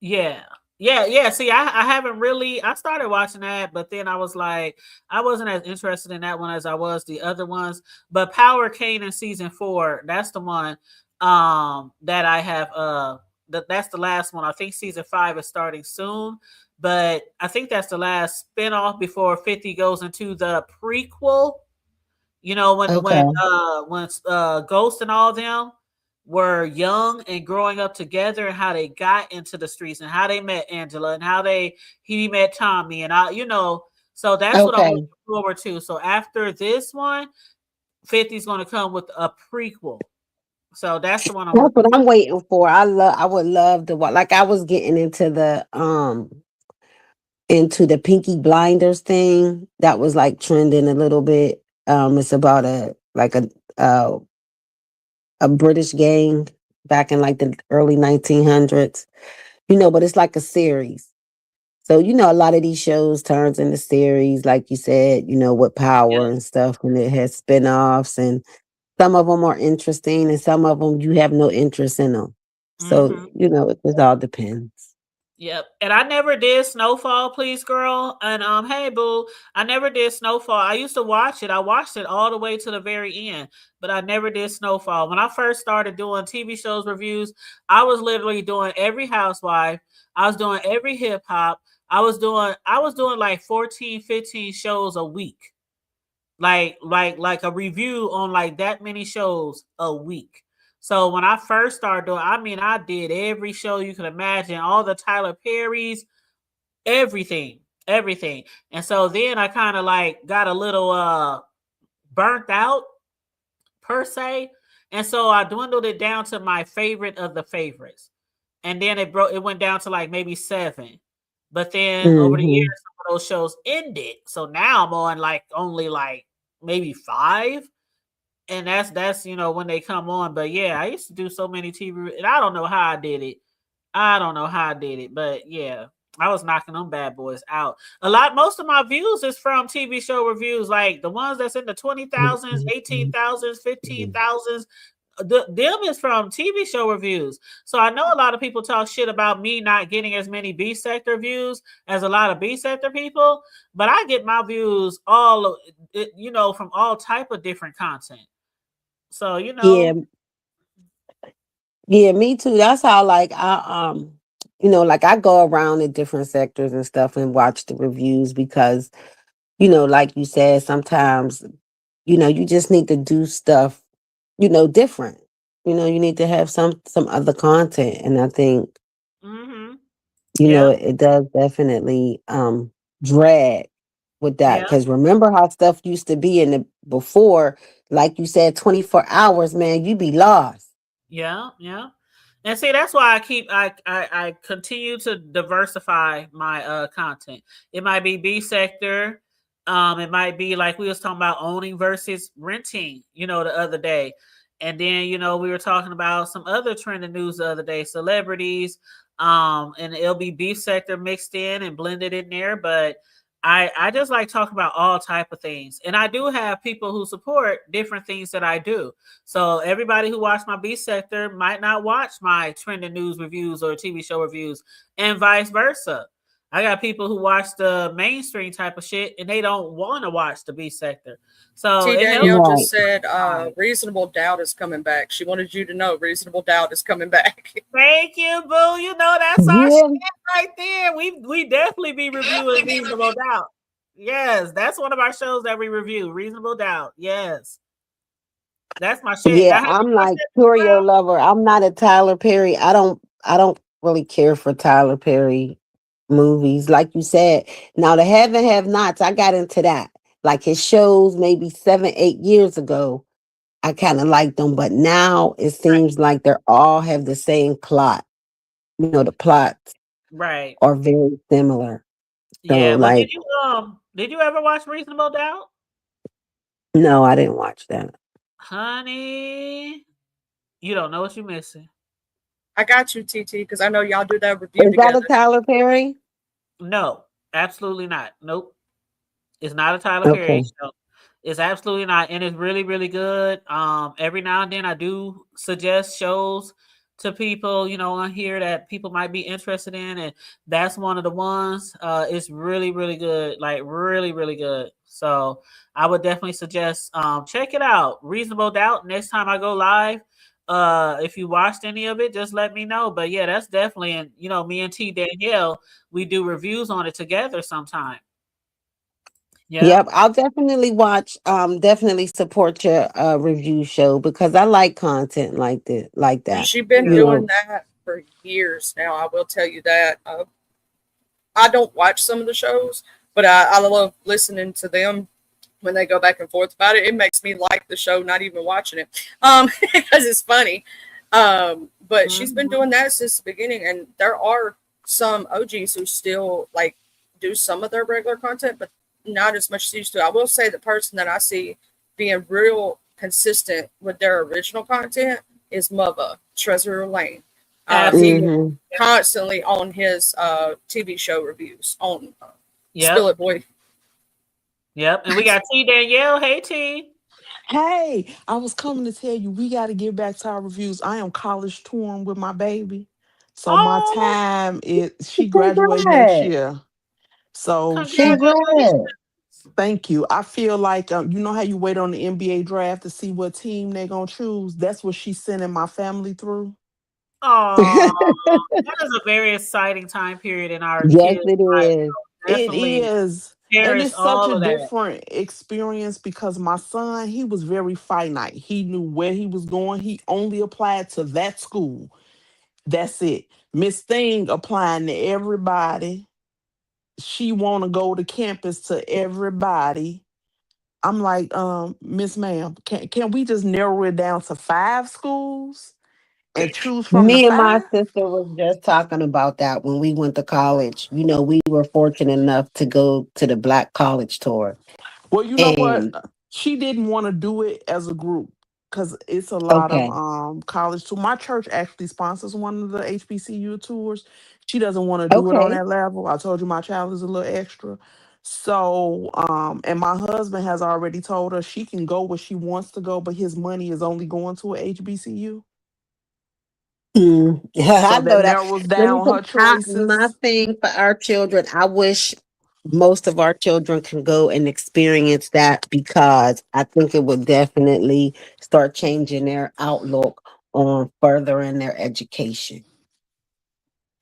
Yeah. Yeah. See, I haven't really. I started watching that, but then I was like, I wasn't as interested in that one as I was the other ones. But Power Kane in season 4, that's the one that I have that's the last one. I think season 5 is starting soon, but I think that's the last spinoff before 50 goes into the prequel. When Okay. Ghost and all them were young and growing up together, and how they got into the streets and how they met Angela and how he met Tommy and so that's what I'm looking Okay. forward to. So after this one, 50's going to come with a prequel. So that's the one I'm That's looking what for. I'm waiting for. I would love to watch. Like I was getting into the Pinky Blinders thing that was like trending a little bit. It's about uh, a British gang back in like the early 1900s. But it's like a series. So a lot of these shows turns into series, like you said. With Power Yes. and stuff, and it has spin-offs, and some of them are interesting, and some of them you have no interest in them. So Mm-hmm. it just all depends. Yep. And I never did Snowfall, please, girl. And hey boo, I never did Snowfall. I used to watch it. I watched it all the way to the very end, but I never did Snowfall. When I first started doing TV shows reviews, I was literally doing every housewife. I was doing every hip hop. I was doing like 14, 15 shows a week. Like a review on like that many shows a week. So when I first started doing, I did every show you can imagine, all the Tyler Perry's, everything. everything. And so then I kind of like got a little burnt out per se. And so I dwindled it down to my favorite of the favorites. And then it went down to like maybe 7. But then over the years, Mhm. some of those shows ended. So now I'm on like only like maybe 5. And that's when they come on. But yeah, I used to do so many TV, and I don't know how I did it. But yeah, I was knocking them bad boys out. Most of my views is from TV show reviews, like the ones that's in the 20,000s, 18,000s, 15,000s. Them is from TV show reviews. So I know a lot of people talk shit about me not getting as many B sector views as a lot of B sector people, but I get my views all, from all type of different content. So Yeah, yeah, me too. That's how like like I go around in different sectors and stuff and watch the reviews because, like you said, sometimes, you just need to do stuff, different. You need to have some other content. And I think, Mm-hmm. know, Yep. it does definitely drag with that. Yeah. Because remember how stuff used to be in the before, like you said, 24 hours, man, you be lost. Yeah. Yeah. And see, that's why I continue to diversify my content. It might be B sector. It might be like we was talking about owning versus renting, the other day. And then, we were talking about some other trending news the other day, celebrities. And it'll be B sector mixed in and blended in there. But I just like talking about all type of things. And I do have people who support different things that I do. So everybody who watched my B sector might not watch my trending news reviews or TV show reviews, and vice versa. I got people who watch the mainstream type of shit and they don't want to watch the B sector. So T. it helps. Danielle Right. just said Reasonable Doubt is coming back. She wanted you to know Reasonable Doubt is coming back. Thank you, boo. That's our Yeah. shit right there. We definitely be reviewing Reasonable Doubt. Yes, that's one of our shows that we review. Reasonable Doubt. Yes. That's my shit. Yeah, Now, have I'm you watched like that as Curio well? lover. I'm not a Tyler Perry. I don't really care for Tyler Perry movies. Like you said, now the have and have nots, I got into that. Like his shows maybe 7, 8 years ago, I kind of liked them, but now it seems like they're all have the same plot. The plots Right. are very similar. So Yeah. Well, like, did you ever watch Reasonable Doubt? no, I didn't watch that. Honey, you don't know what you're missing. I got you, TT, because I know y'all do that review Is that together. a Tyler Perry? No, absolutely not. Nope. It's not a Tyler Perry Okay. show. It's absolutely not. And it's really, really good. Every now and then I do suggest shows to people, on here that people might be interested in. And that's one of the ones. It's really, really good. Like really, really good. So I would definitely suggest check it out. Reasonable Doubt. Next time I go live. If you watched any of it, just let me know. But yeah, that's definitely, and me and T Danielle, we do reviews on it together sometime. Yeah. Yep, I'll definitely watch. Definitely support your review show because I like content like that. She's been You doing know, that for years now. I will tell you that. I don't watch some of the shows, but I love listening to them when they go back and forth about it. It makes me like the show, not even watching it, because it's funny. But she's been doing that since the beginning, and there are some OGs who still like do some of their regular content, but not as much as used to. I will say the person that I see being real consistent with their original content is Mubba, Treasure Lane. He mhm. constantly on his TV show reviews on Yep. Spill It Boy. Yep. And we got T Danielle. Hey T. Hey, I was coming to tell you we got to get back to our reviews. I am college touring with my baby. So my Oh, time is she graduate next Congrats. year. So she congratulations. Congrats. thank you. I feel like you know how you wait on the NBA draft to see what team they're gonna choose. That's what she's sending my family through. Oh, that is a very exciting time period in our Yes, kids' it life. is. It Definitely is. And cherish it's such all a of that. different experience because my son, he was very finite. He knew where he was going. He only applied to that school. That's it. Miss Thing applying to everybody. she want to go to campus to everybody. I'm like, Miss Ma'am, can we just narrow it down to 5 schools and choose from the Me and my 5? sister was just talking about that when we went to college. You know, we were fortunate enough to go to the Black College Tour. Well, you know what? And She didn't want to do it as a group because it's a lot of okay, college. So my church actually sponsors one of the HBCU tours. She doesn't want to do it on okay. that level. I told you my child is a little extra. So, and my husband has already told her she can go where she wants to go, but his money is only going to a HBCU. I So that know that. narrows Let me down tell her my choices. thing for our children. I wish most of our children can go and experience that because I think it would definitely start changing their outlook on furthering their education.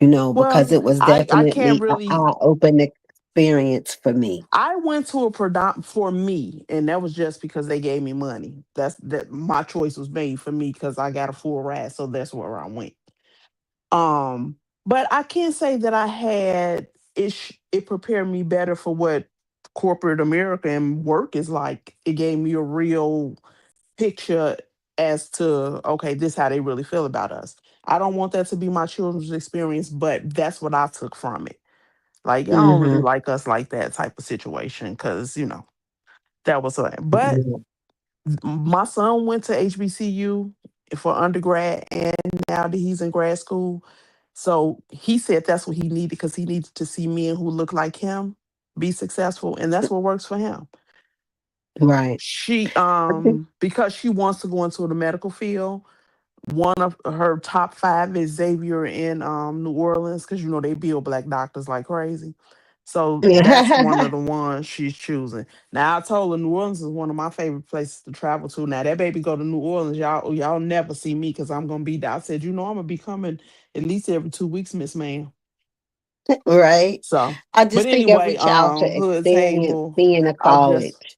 You know, because Well, it was I can't definitely an really. eye-open experience for me. I went to a predominiant for me, and that was just because they gave me money. That my choice was made for me because I got a full ride, so that's where I went. Um, but I can't say that I had it. It prepared me better for what corporate America and work is like. It gave me a real picture as to okay, this how they really feel about us. I don't want that to be my children's experience, but that's what I took from it. Like, I don't really Hmm. like us like that type of situation because, that was a, but my son went to HBCU for undergrad and now that he's in grad school. So he said that's what he needed because he needed to see men who look like him be successful. And that's what works for him. Right. She, I think. because she wants to go into the medical field, one of her top 5 is Xavier in New Orleans because they build black doctors like crazy. So that's one of the ones she's choosing. Now I told her New Orleans is one of my favorite places to travel to. Now that baby go to New Orleans, y'all never see me because I'm gonna be there. I said, I'm gonna be coming at least every 2 weeks, Miss Ma'am. Right. So, I but just think every anyway, child should Hood experience Table, being a I'll just college.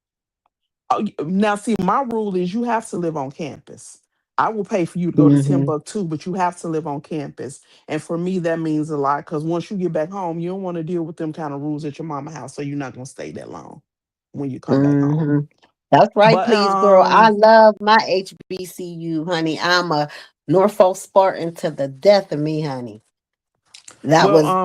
now, see, my rule is you have to live on campus. I will pay for you to go to Hmm. Timbuktu, but you have to live on campus. And for me, that means a lot because once you get back home, you don't want to deal with them kind of rules at your mama house. So you're not gonna stay that long when you come back home. Hmm. That's right, But please, girl. I love my HBCU, honey. I'm a Norfolk Spartan to the death of me, honey. That well, was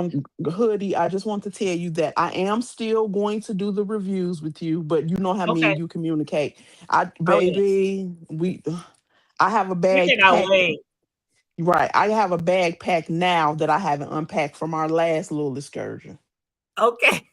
Hoodie, I just want to tell you that I am still going to do the reviews with you, but you know how me Okay. and you communicate. Oh yeah. Baby, I have a We bag cannot packed. wait. Right. I have a bag packed now that I haven't unpacked from our last little excursion. Okay.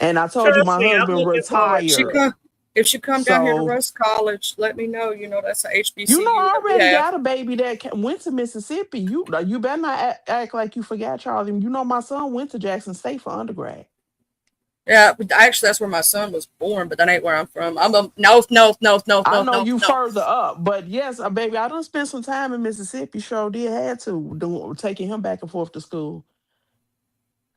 And I told you Trust my me, I'm husband looking forward She to retired. it. come if she come down here to So, Russ College, let me know. You know that's a HBCU I that we already have. got a baby that went to Mississippi. You better not act like you forgot, Charlie. My son went to Jackson State for undergrad. Yeah, but actually that's where my son was born, but that ain't where I'm from. I'm a no, no, no, no, I no, know no, you no. further up, but yes, baby, I done spent some time in Mississippi. Sure did had to taking him back and forth to school.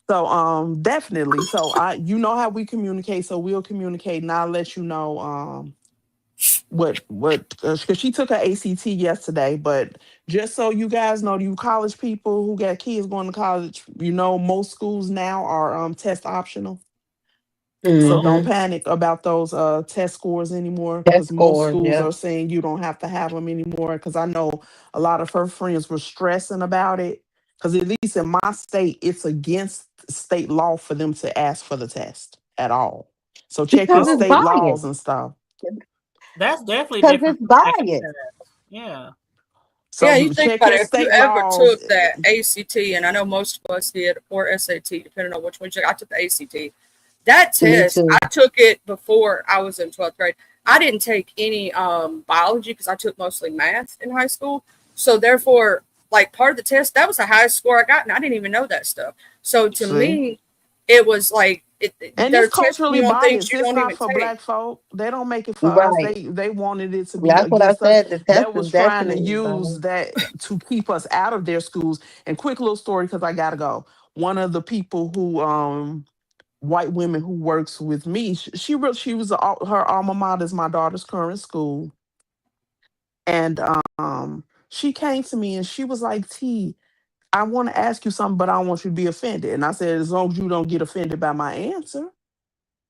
So definitely. So you know how we communicate, so we'll communicate and I'll let you know what because she took her ACT yesterday, but just so you guys know, you college people who got kids going to college, most schools now are test optional. So don't hmm panic about those test scores anymore test because most scores. schools Yeah. are saying you don't have to have them anymore. Because I know a lot of her friends were stressing about it. Because at least in my state, it's against state law for them to ask for the test at all. So check your Because it's Oh, state biased. laws and stuff. that's definitely Because different it's from second biased. test. Yeah. So Yeah, you think check about your it. If you state ever laws. took that ACT, and I know most of us did, or SAT, depending on which one you took. I took the ACT. That Me test, too. I took it before I was in 12th grade. I didn't take any biology because I took mostly math in high school. So therefore, like part of the test, that was the highest score I got, and I didn't even know that stuff. So to See? me, it was like And they're it's testing culturally you on things biased. you It's don't not even for take. black folk. They don't make it for us. Right. They wanted it to be That's what I against us. said. The test That is was trying to definitely use biased. that to keep us out of their schools. And quick little story because I gotta go. One of the people who white women who works with me, she was her alma mater is my daughter's current school, and she came to me and she was like, T, I want to ask you something, but I don't want you to be offended. And I said, as long as you don't get offended by my answer.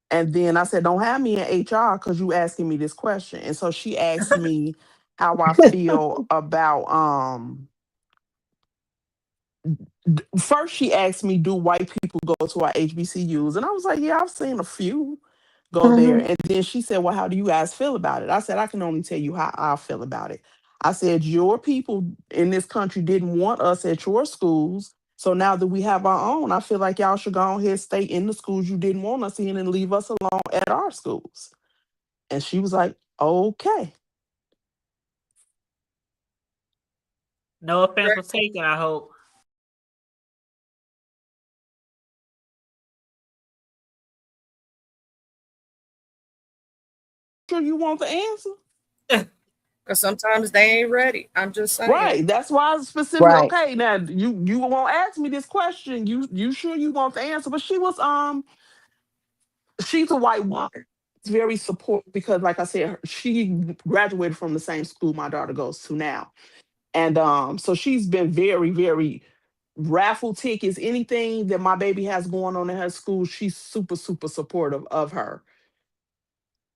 And then I said, don't have me in HR because you asking me this question. And so she asked me how I feel about first she asked me, do white people go to our HBCUs? And I was like, yeah, I've seen a few go there. And then she said, well, how do you guys feel about it? I said, I can only tell you how I feel about it. I said, your people in this country didn't want us at your schools. So now that we have our own, I feel like y'all should go ahead and stay in the schools you didn't want us in and leave us alone at our schools. And she was like, okay. No offense was taken, I hope. Sure you want the answer? Because sometimes they ain't ready. I'm just saying. Right. That's why I was specifically Right. okay. Now you won't ask me this question. You sure you want the answer? But she was she's a white woman. It's very supportive because, like I said, she graduated from the same school my daughter goes to now. And so she's been very, very raffle tickets, anything that my baby has going on in her school, she's super, super supportive of her.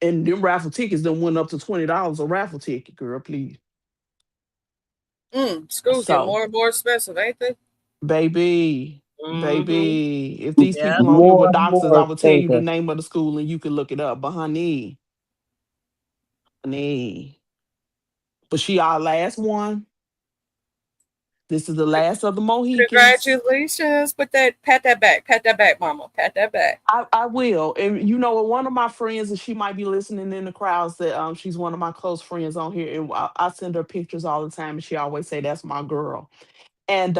And them raffle tickets then went up to $20 a raffle ticket, girl, please. Schools get So, more and more expensive, ain't they? baby, Mhm. if these Yeah. people on here were More and doctors, more I would tell you the expensive. name of the school and you could look it up. But honey. But she our last one. This is the last of the Mohicans. Congratulations. Pat that back, mama. Pat that back. I will. And you know, one of my friends, and she might be listening in the crowds, that she's one of my close friends on here. And I send her pictures all the time, and she always say, that's my girl. And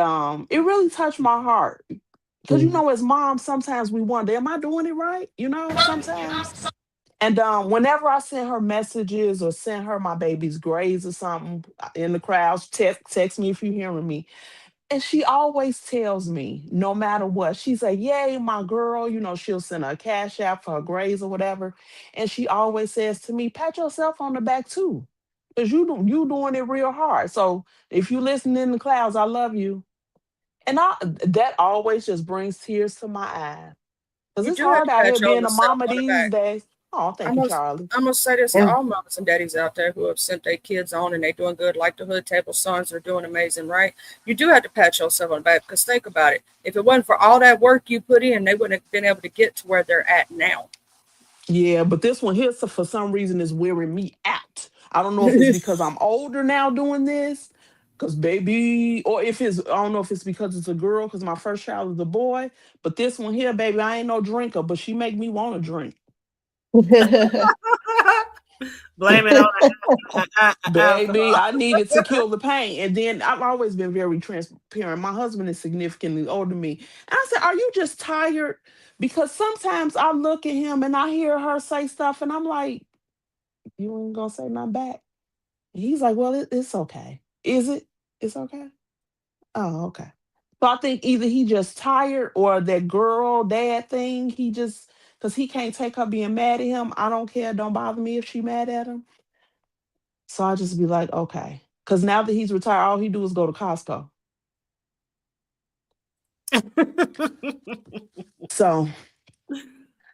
it really touched my heart. Because you know, as moms, sometimes we wonder, am I doing it right? You know, sometimes. And whenever I send her messages or send her my baby's grades or something in the crowds, text me if you're hearing me. And she always tells me, no matter what, she's like, yay, my girl, you know, she'll send her a cash app for her grades or whatever. And she always says to me, pat yourself on the back too. Because you doing it real hard. So if you listen in the clouds, I love you. And that always just brings tears to my eyes. Because You it's do have hard to out here pat being a yourself mama on the these back. days. Oh, thank you, Charlie. I'm gonna say this to And all moms and daddies out there who have sent their kids on and they're doing good, like the Hood Table Sons are doing amazing, right? You do have to pat yourself on the back because think about it. If it wasn't for all that work you put in, they wouldn't have been able to get to where they're at now. Yeah, but this one here, so for some reason, is wearing me out. I don't know if it's because I'm older now doing this, because baby, or if it's, I don't know if it's because it's a girl, because my first child is a boy. But this one here, baby, I ain't no drinker, but she make me want to drink. Blame it on Baby, alcohol. I needed to kill the pain. And then I've always been very transparent. My husband is significantly older than me. And I said, are you just tired? Because sometimes I look at him and I hear her say stuff and I'm like, you ain't gonna say nothing back. He's like, well, it's okay. Is it? It's okay. Oh, okay. So I think either he just tired or that girl dad thing. He just, because he can't take her being mad at him. I don't care. Don't bother me if she mad at him. So I just be like, okay. Because now that he's retired, all he do is go to Costco. So.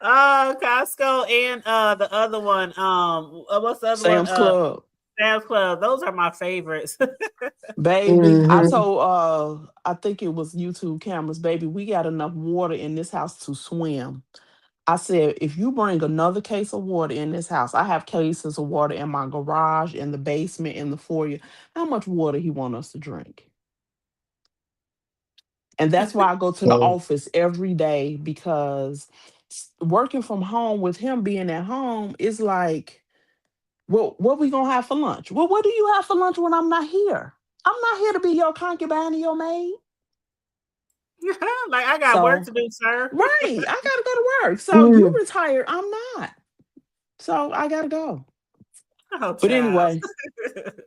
Costco and the other one. What's the other Sam's one? Club. Sam's Club. Those are my favorites. Baby, I told I think it was YouTube cameras, baby, we got enough water in this house to swim. I said, if you bring another case of water in this house, I have cases of water in my garage, in the basement, in the foyer. How much water he want us to drink? And that's why I go to the office every day, because working from home with him being at home is like, well, what we gonna have for lunch? Well, what do you have for lunch when I'm not here? I'm not here to be your concubine and your maid. Like, I got work to do, sir. Right. I gotta go to work. So you retired. I'm not. So I gotta go. Oh, but anyway,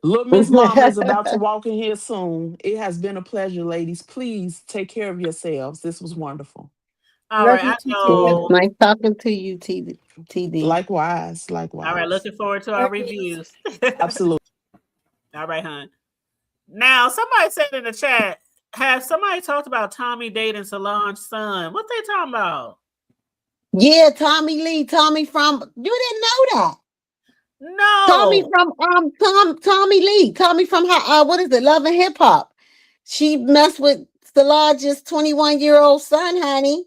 little Miss Mama is about to walk in here soon. It has been a pleasure, ladies. Please take care of yourselves. This was wonderful. All right, I know. Nice talking to you, TD. Likewise. All right, looking forward to our reviews. Absolutely. All right, hon. Now, somebody said in the chat, have somebody talked about Tommy dating Solange's son? What they talking about? Yeah, Tommy Lee. Tommy from, you didn't know that. Tommy No. from Tommy Lee. Tommy from what is it? Love and Hip Hop. She messed with Solange's 21-year-old son, honey.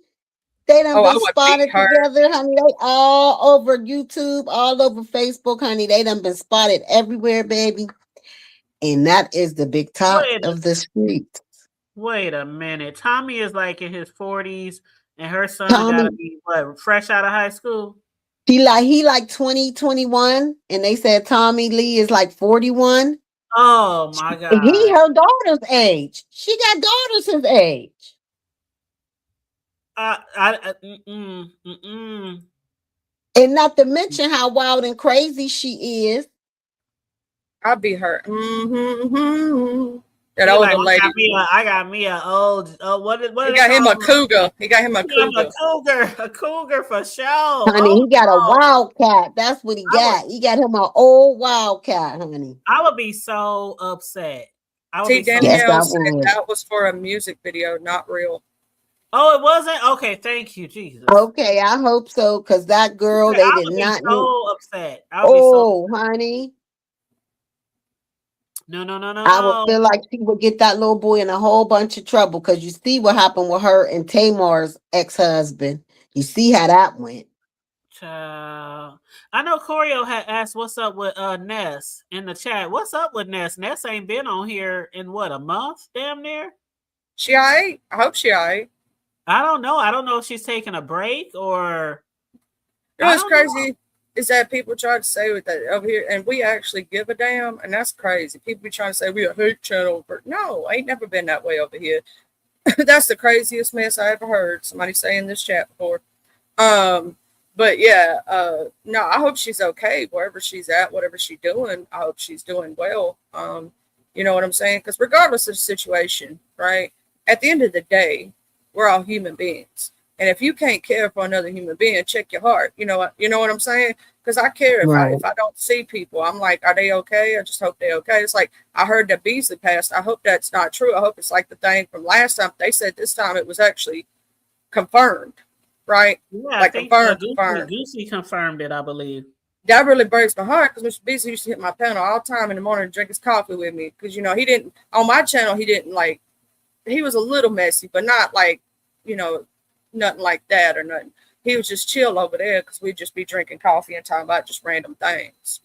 They done Oh, I been would spotted beat her. together, honey. They all over YouTube, all over Facebook, honey. They done been spotted everywhere, baby. And that is the big top of the street. Wait a minute. Tommy is like in his 40s, and her son Tommy, gotta be what, fresh out of high school? he like 20, 21, and they said Tommy Lee is like 41. Oh my God. And he her daughter's age. She got daughters his age. Mm-mm. And not to mention how wild and crazy she is. I'll be her. That He like, older lady. I got me a old. What He got him a cougar. He got him a cougar. A cougar for sure. Honey, he got a wildcat. That's what he got. He got him an old wildcat, honey. I would be so upset. T. Danielle said that was for a music video, not real. Oh, it wasn't? Okay, thank you, Jesus. Okay, I hope so, because that girl, they did not. So upset. Honey. No. I would feel like she would get that little boy in a whole bunch of trouble, because you see what happened with her and Tamar's ex-husband. You see how that went. Child. I know Corio had asked what's up with Ness in the chat. What's up with Ness? Ness ain't been on here in what, a month? Damn near? She all right? I hope she all right. I don't know. I don't know if she's taking a break or. You know what's crazy is that people try to say with that over here, and we actually give a damn, and that's crazy. People be trying to say we a hate channel, but no, I ain't never been that way over here. That's the craziest mess I ever heard somebody say in this chat before. But yeah, no, I hope she's okay wherever she's at, whatever she's doing. I hope she's doing well. You know what I'm saying? Because regardless of the situation, right? At the end of the day, we're all human beings. And if you can't care for another human being, check your heart. You know what I'm saying? Because I care if I don't see people. I'm like, are they okay? I just hope they're okay. It's like I heard that Beasley passed. I hope that's not true. I hope it's like the thing from last time. They said this time it was actually confirmed, right? Yeah, like I think confirmed. Goosey confirmed it, I believe. That really breaks my heart because Mr. Beasley used to hit my panel all the time in the morning and drink his coffee with me. Because he didn't on my channel. He was a little messy, but not like nothing like that or nothing. He was just chill over there because we'd just be drinking coffee and talking about just random things,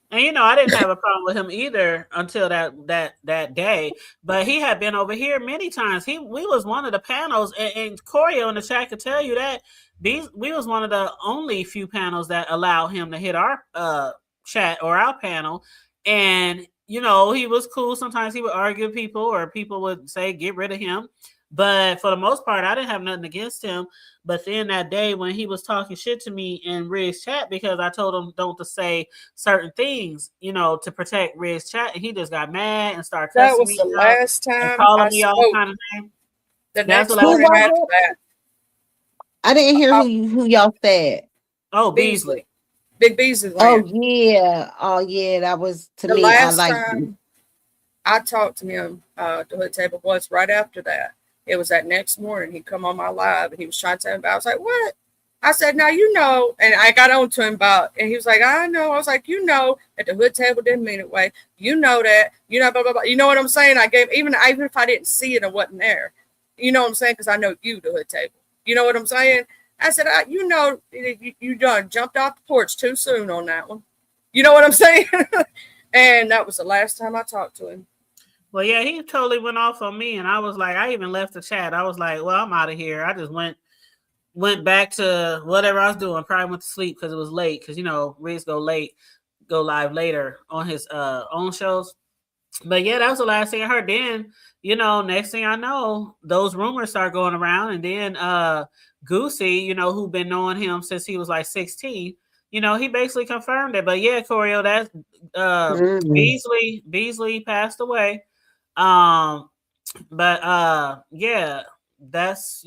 And I didn't have a problem with him either until that day. But he had been over here many times. We was one of the panels, and Corio in the chat could tell you that we was one of the only few panels that allowed him to hit our chat or our panel. And he was cool. Sometimes he would argue with people, or people would say get rid of him. But for the most part, I didn't have nothing against him. But then that day when he was talking shit to me in Rig's chat because I told him don't to say certain things, to protect Rig's chat, and he just got mad and started cussing me. That was the last time calling me all kind of names. The next morning after that. I didn't hear who y'all said. Oh, Beasley. Big Beasley. Oh yeah. That was to the me. Last I time I talked to him, the Hood Table was right after that. It was that next morning. He come on my live and he was trying to tell me about. I was like, what? I said, now and I got on to him about, and he was like, I know. I was like, that the Hood Table didn't mean it way. That, blah, blah, blah. You know what I'm saying? I gave even if I didn't see it or wasn't there. You know what I'm saying? Because I know you, the Hood Table. You know what I'm saying? I said, you done jumped off the porch too soon on that one. You know what I'm saying? And that was the last time I talked to him. Well, yeah, he totally went off on me, and I was like, I even left the chat. I was like, well, I'm out of here. I just went back to whatever I was doing. Probably went to sleep because it was late. Because Riggs go live later on his own shows. But yeah, that was the last thing I heard. Then next thing I know, those rumors start going around, and then Goosey, who been knowing him since he was like 16. He basically confirmed it. But yeah, Corio, that's Beasley passed away. But yeah, that's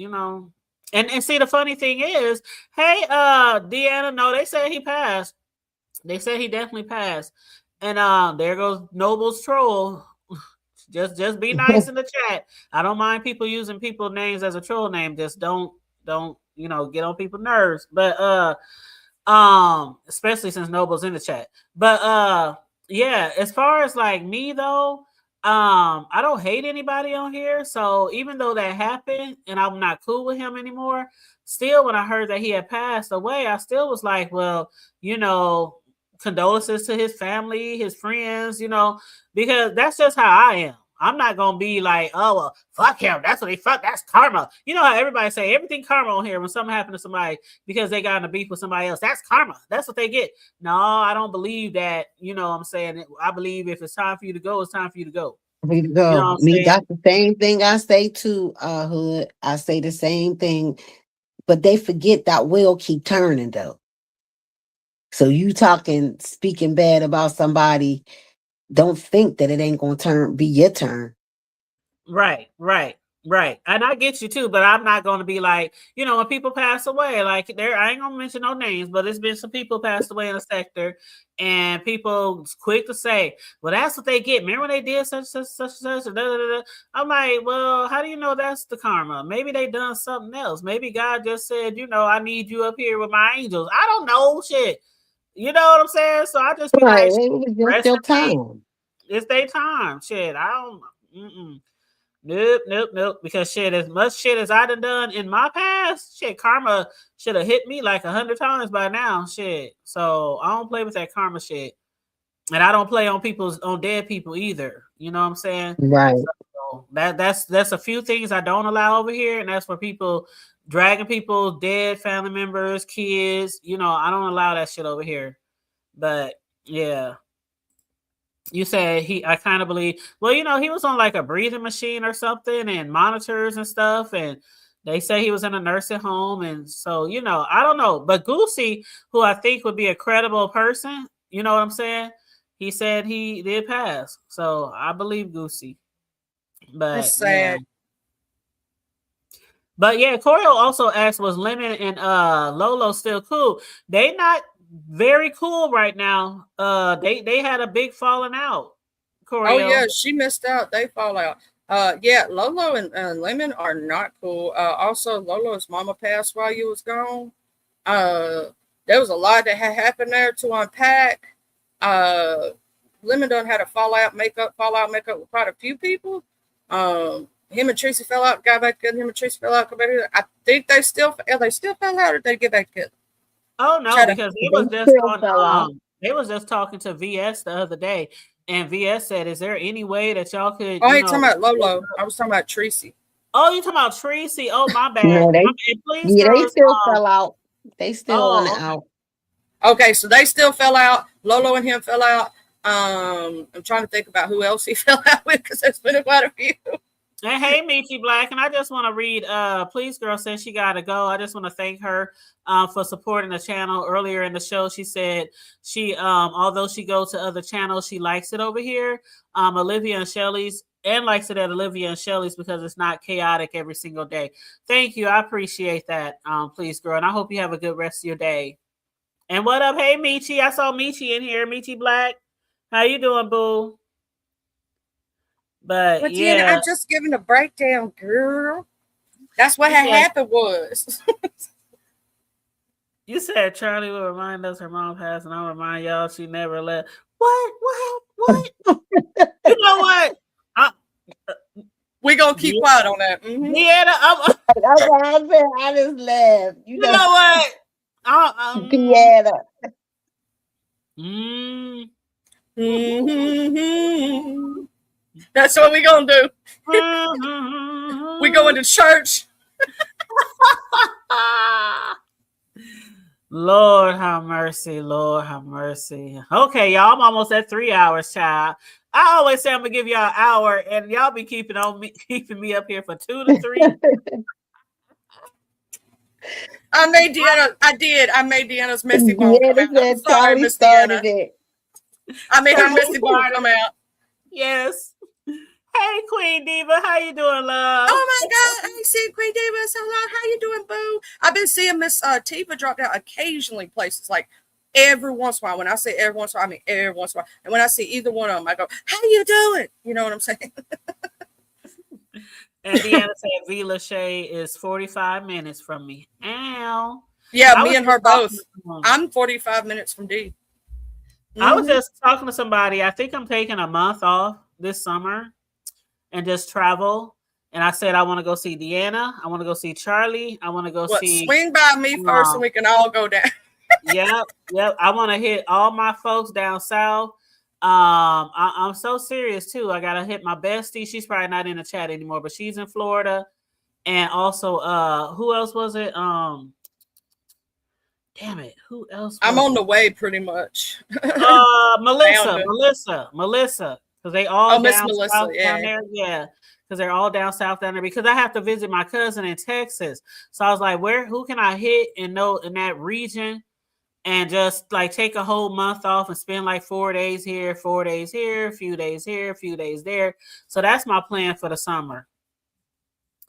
and see, the funny thing is, hey, Deanna, no, they said he passed. They said he definitely passed. And there goes Noble's troll. Just be nice in the chat. I don't mind people using people's names as a troll name. Just don't get on people's nerves. But especially since Noble's in the chat. But yeah, as far as like me though, I don't hate anybody on here. So even though that happened and I'm not cool with him anymore, still when I heard that he had passed away, I still was like, well, condolences to his family, his friends, because that's just how I am. I'm not gonna be like, oh well, fuck him. That's what that's karma. You know how everybody say everything karma on here when something happened to somebody because they got in a beef with somebody else. That's karma. That's what they get. No, I don't believe that. You know what I'm saying? I believe if it's time for you to go, it's time for you to go. Me to go. That's the same thing I say too, Hood. I say the same thing, but they forget that wheel keep turning though. So you speaking bad about somebody, don't think that it ain't gonna be your turn. Right. And I get you too, but I'm not going to be like, when people pass away, like I ain't gonna mention no names, but it's been some people passed away in the sector, and people quick to say, well, that's what they get. Remember when they did such. I'm like, well, how do you know that's the karma? Maybe they done something else. Maybe God just said, I need you up here with my angels. I don't know shit. You know what I'm saying? So I just be like, it's your time. It's their time. Shit, I don't. Nope. Because shit, as much shit as I done in my past, shit, karma should have hit me like 100 times by now. Shit. So I don't play with that karma shit. And I don't play on dead people either. You know what I'm saying? Right. So that's a few things I don't allow over here, and that's for people dragging people's dead family members, kids. I don't allow that shit over here. But yeah. You said I kind of believe, well, he was on like a breathing machine or something and monitors and stuff. And they say he was in a nursing home. And so, I don't know. But Goosey, who I think would be a credible person, you know what I'm saying? He said he did pass. So I believe Goosey. But that's sad. But yeah, Corio also asked, was Lemon and Lolo still cool? They not very cool right now. They had a big falling out. Corio. Oh yeah, she missed out. They fall out. Yeah, Lolo and Lemon are not cool. Also, Lolo's mama passed while you was gone. There was a lot that had happened there to unpack. Lemon done had a fallout makeup with quite a few people. Him and Tracy fell out, got back together. Him and Tracy fell out, got back together. I think they still fell out, or did they get back together? Oh no, because they was just talking to VS the other day, and VS said, "Is there any way that y'all could?" Oh, I ain't talking about Lolo. I was talking about Tracy. Oh, you talking about Tracy? Oh, my bad. No, they still fell out. They still went out. Okay, so they still fell out. Lolo and him fell out. I'm trying to think about who else he fell out with because there's been quite a few. And hey, Michi Black, and I just want to read. Please, girl says she got to go. I just want to thank her for supporting the channel. Earlier in the show, she said she, although she goes to other channels, she likes it over here. Olivia and Shelly's, and likes it at Olivia and Shelly's because it's not chaotic every single day. Thank you, I appreciate that. Please, girl, and I hope you have a good rest of your day. And what up, hey Michi? I saw Michi in here. Michi Black, how you doing, boo? But yeah, I'm just giving a breakdown, girl. That's what had happened was. You said Charlie will remind us her mom passed, and I'll remind y'all she never left. What? You know what? We're gonna keep quiet on that. Mm-hmm. Yeah, I just laughed. You know what? Pieta. Mm-hmm. That's what we're gonna do. We going to church. Lord have mercy. Lord have mercy. Okay, y'all, I'm almost at 3 hours, child. I always say I'm gonna give y'all an hour, and y'all be keeping me up here for 2 to 3. I made Deanna's messy bone come out. I'm sorry, Miss Deanna. I made her messy bone come out. Yes. Hey, Queen Diva, how you doing, love? Oh my God, I ain't seen Queen Diva so long. How you doing, boo? I've been seeing Miss Tifa drop down occasionally places like every once in a while. When I say every once in a while, I mean every once in a while. And when I see either one of them, I go, "How you doing?" You know what I'm saying? And Deanna said V. Lachey is 45 minutes from me. Ow. Yeah, I me was and her just talking both. to someone. I'm 45 minutes from D. I was Mhm. just talking to somebody. I think I'm taking a month off this summer and just travel. And I said I want to go see Deanna. I want to go see Charlie. I want to go What? see. Swing by me first, and we can all go down. Yep. I want to hit all my folks down south. I'm so serious too. I gotta hit my bestie. She's probably not in the chat anymore, but she's in Florida. And also, who else was it? Damn it, who else? I'm was on it? the way, pretty much. Melissa, because they all Oh, Miss down Melissa, south yeah. down there. Yeah, because they're all down south down there. Because I have to visit my cousin in Texas, so I was like, who can I hit and know in that region, and just like take a whole month off and spend like 4 days here, 4 days here, a few days here, a few days there. So that's my plan for the summer.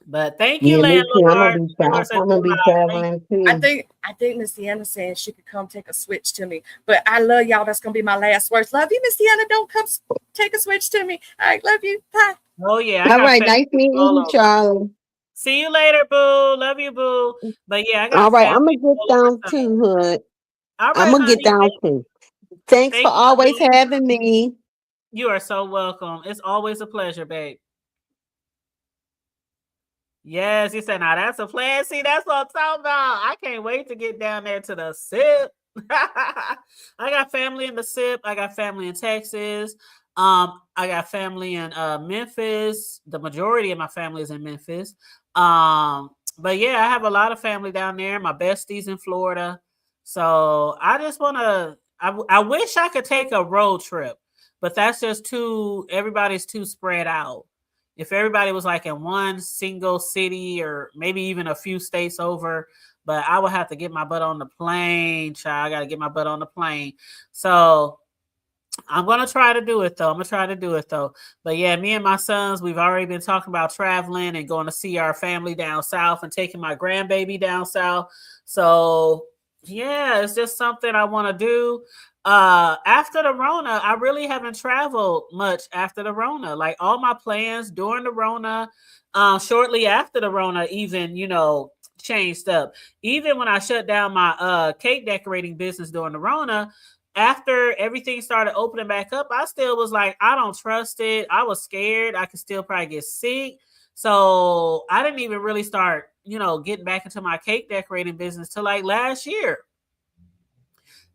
But thank you, Yeah, me too. landlord. I'm gonna be traveling too. I think Miss Deanna saying she could come take a switch to me. But I love y'all. That's gonna be my last words. Love you, Miss Deanna. Don't come take a switch to me. All right, love you. Bye. Oh yeah. All right, nice meeting you, Charlie. See you later, boo. Love you, boo. But yeah, I got. All right, I'm gonna get down too, Hood. All right, I'm gonna get down too. Thanks for always having me. You are so welcome. It's always a pleasure, babe. Yes, you said, now that's a plan. See, that's what I'm talking about. I can't wait to get down there to the SIP. I got family in the SIP. I got family in Texas. I got family in Memphis. The majority of my family is in Memphis. But yeah, I have a lot of family down there. My besties in Florida. So I just want to, I wish I could take a road trip, but that's just everybody's too spread out. If everybody was like in one single city or maybe even a few states over, but I would have to get my butt on the plane, child. I got to get my butt on the plane. So I'm going to try to do it, though. But yeah, me and my sons, we've already been talking about traveling and going to see our family down south and taking my grandbaby down south. So yeah, it's just something I want to do. After the Rona, I really haven't traveled much after the Rona. Like all my plans during the Rona, shortly after the Rona, even, changed up. Even when I shut down my cake decorating business during the Rona, after everything started opening back up, I still was like, I don't trust it. I was scared. I could still probably get sick. So I didn't even really start, getting back into my cake decorating business till like last year.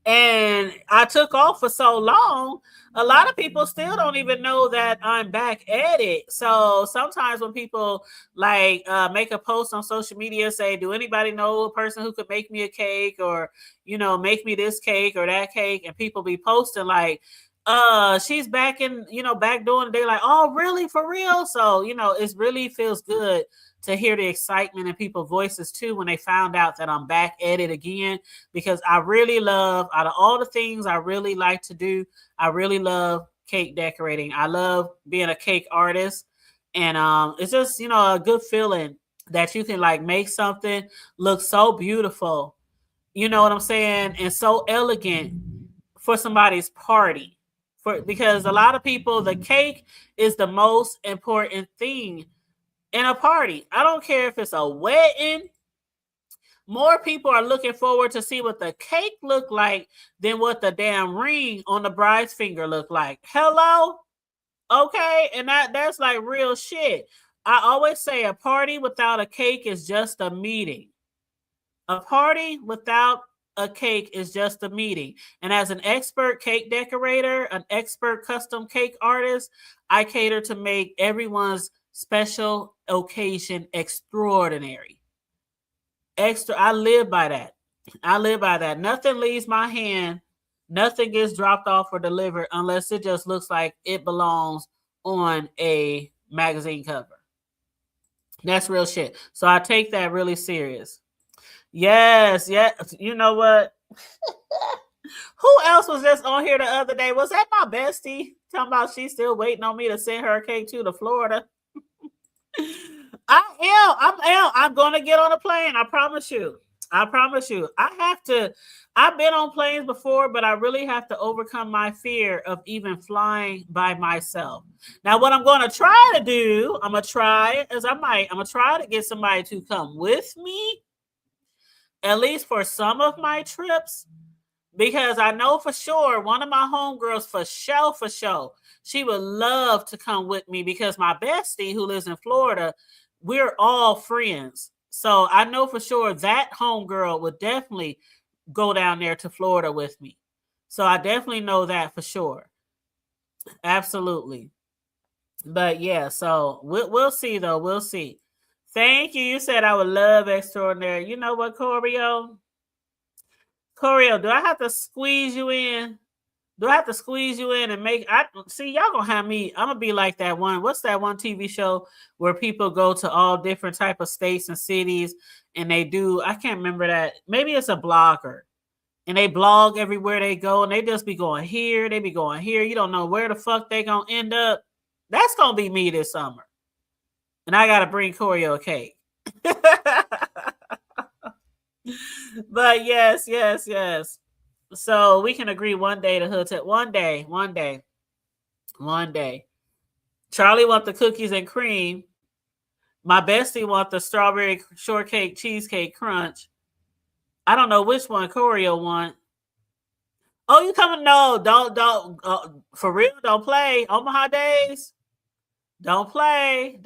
And I took off for so long, a lot of people still don't even know that I'm back at it. So sometimes when people like make a post on social media, say, do anybody know a person who could make me a cake or, make me this cake or that cake? And people be posting like, she's back in, back doing it. They're like, oh, really? For real? So, it really feels good to hear the excitement in people's voices too when they found out that I'm back at it again, because I really love, out of all the things I really like to do, I really love cake decorating. I love being a cake artist, and it's just, a good feeling that you can like make something look so beautiful, you know what I'm saying, and so elegant for somebody's party. Because a lot of people, the cake is the most important thing in a party. I don't care if it's a wedding. More people are looking forward to see what the cake look like than what the damn ring on the bride's finger look like. Hello? Okay? And that's like real shit. I always say a party without a cake is just a meeting. A party without a cake is just a meeting. And as an expert cake decorator, an expert custom cake artist, I cater to make everyone's special occasion extraordinary. I live by that. Nothing leaves my hand. Nothing gets dropped off or delivered unless it just looks like it belongs on a magazine cover. That's real shit. So I take that really serious. Yes. You know what? Who else was just on here the other day? Was that my bestie? Talking about she's still waiting on me to send her a cake to Florida. I'm going to get on a plane. I promise you. I promise you. I've been on planes before, but I really have to overcome my fear of even flying by myself. Now, what I'm going to try to do, I'm going to try to get somebody to come with me, at least for some of my trips, because I know for sure one of my homegirls for sure, she would love to come with me because my bestie who lives in Florida, we're all friends. So I know for sure that homegirl would definitely go down there to Florida with me. So I definitely know that for sure. Absolutely. But yeah, so we'll see though. We'll see. Thank you. You said I would love extraordinary. You know what, Corio? Corio, do I have to squeeze you in? Do I have to squeeze you in and see y'all gonna have me? I'm gonna be like that one. What's that one TV show where people go to all different type of states and cities and they do? I can't remember that. Maybe it's a blogger, and they blog everywhere they go, and they just be going here, they be going here. You don't know where the fuck they gonna end up. That's gonna be me this summer, and I gotta bring Corio a cake. But yes. So we can agree one day to hotel. One day. Charlie want the cookies and cream. My bestie want the strawberry shortcake cheesecake crunch. I don't know which one Corio want. Oh, you coming? No, don't. For real, don't play. Omaha days. Don't play.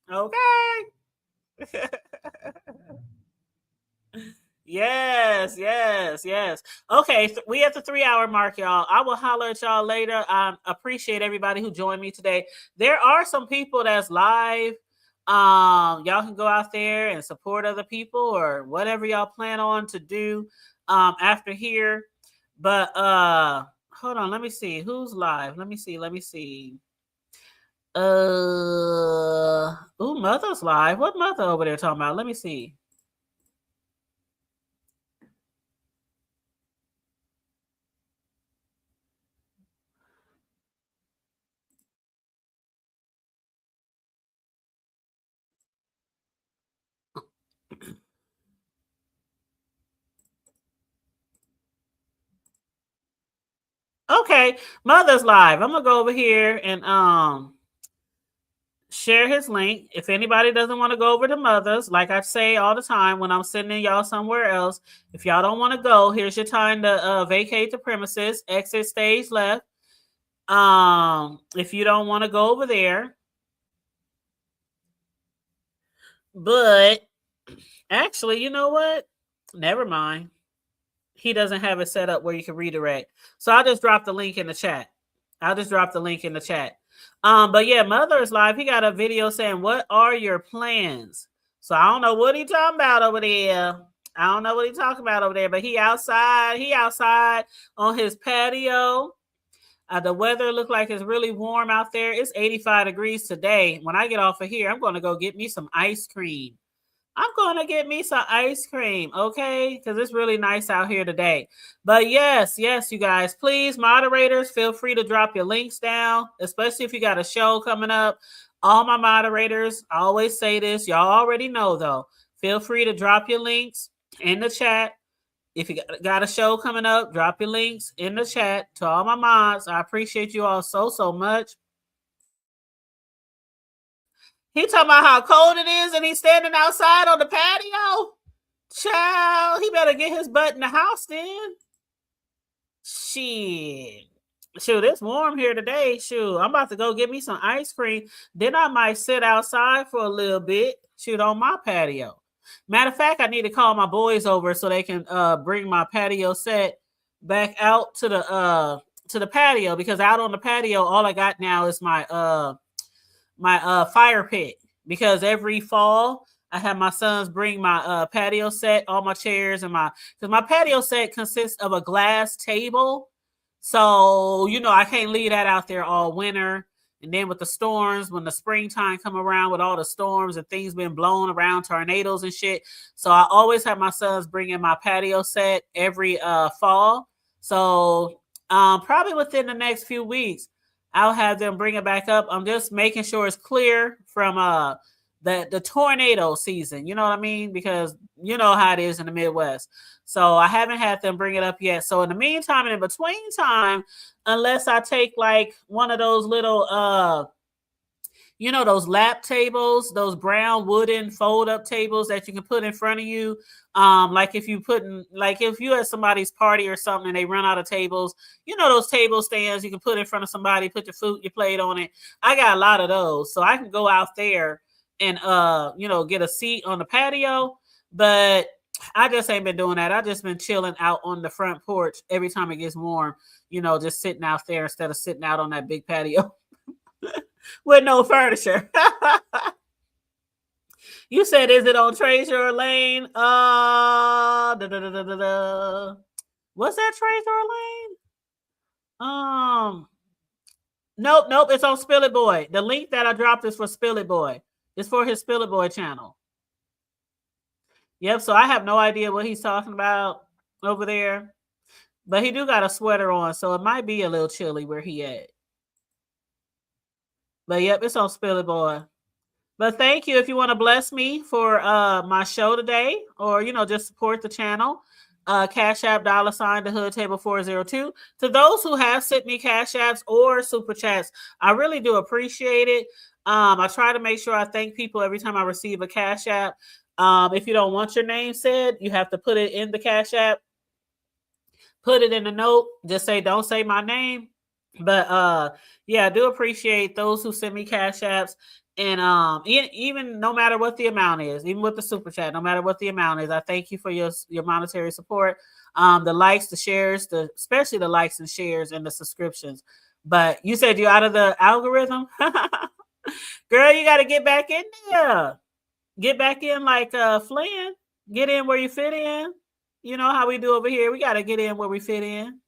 Okay. Yes. Okay, we at the 3-hour mark, y'all. I will holler at y'all later. I appreciate everybody who joined me today. There are some people that's live. Y'all can go out there and support other people or whatever y'all plan on to do after here. But hold on, let me see who's live. Let me see. Mother's live. What Mother over there talking about? Let me see. Okay, Mother's live. I'm gonna go over here and share his link. If anybody doesn't want to go over to Mother's, like I say all the time when I'm sending y'all somewhere else, if y'all don't want to go, here's your time to vacate the premises, exit stage left. If you don't want to go over there, but actually, you know what? Never mind. He doesn't have it set up where you can redirect. So I'll just drop the link in the chat. But yeah, Mother is live. He got a video saying, what are your plans? So I don't know what he talking about over there. But he outside on his patio. The weather look like it's really warm out there. It's 85 degrees today. When I get off of here, I'm going to go get me some ice cream. Okay? Because it's really nice out here today. But yes, you guys, please, moderators, feel free to drop your links down, especially if you got a show coming up. All my moderators, I always say this. Y'all already know, though. Feel free to drop your links in the chat. If you got a show coming up, drop your links in the chat to all my mods. I appreciate you all so much. He talking about how cold it is and he's standing outside on the patio. Child, he better get his butt in the house then. Shit, it's warm here today. Shoot, I'm about to go get me some ice cream. Then I might sit outside for a little bit. On my patio. Matter of fact, I need to call my boys over so they can bring my patio set back out to the patio, because out on the patio, all I got now is my fire pit, because every fall I have my sons bring my patio set, all my chairs because my patio set consists of a glass table. So, I can't leave that out there all winter. And then with the storms, when the springtime come around with all the storms and things being blown around, tornadoes and shit. So I always have my sons bring in my patio set every fall. So probably within the next few weeks, I'll have them bring it back up. I'm just making sure it's clear from the tornado season. You know what I mean? Because you know how it is in the Midwest. So I haven't had them bring it up yet. So in the meantime and in between time, unless I take like one of those little you know, those lap tables, those brown wooden fold up tables that you can put in front of you. Like if you at somebody's party or something and they run out of tables, you know, those table stands you can put in front of somebody, put your food, your plate on it. I got a lot of those. So I can go out there and you know, get a seat on the patio, but I just ain't been doing that. I just been chilling out on the front porch every time it gets warm, you know, just sitting out there instead of sitting out on that big patio with no furniture. You said, is it on Treasure Lane? What's that, Treasure Lane? Nope. It's on Spill It Boy. The link that I dropped is for Spill It Boy. It's for his Spill It Boy channel. Yep. So I have no idea what he's talking about over there, but he do got a sweater on, so it might be a little chilly where he at. But yep, it's on Spill It Boy. But thank you if you want to bless me for my show today, or you know, just support the channel. Cash App $the Hood Table 402. To those who have sent me Cash Apps or Super Chats, I really do appreciate it. I try to make sure I thank people every time I receive a Cash App. If you don't want your name said, you have to put it in the Cash App. Put it in the note. Just say, don't say my name. But yeah, I do appreciate those who send me Cash Apps. And even no matter what the amount is, even with the Super Chat, no matter what the amount is, I thank you for your monetary support. The likes, the shares, especially the likes and shares and the subscriptions. But you said you're out of the algorithm? Girl, you got to get back in there. Get back in like Flynn. Get in where you fit in. You know how we do over here. We got to get in where we fit in.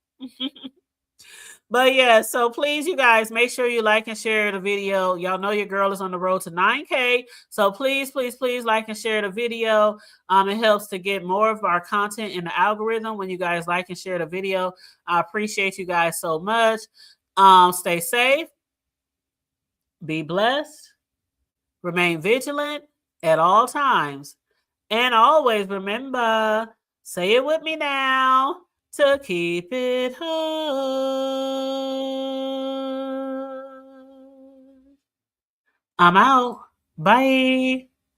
But yeah, so please, you guys, make sure you like and share the video. Y'all know your girl is on the road to 9K. So please, please, please like and share the video. It helps to get more of our content in the algorithm when you guys like and share the video. I appreciate you guys so much. Stay safe. Be blessed. Remain vigilant at all times. And always remember, say it with me now, to keep it hood. I'm out. Bye.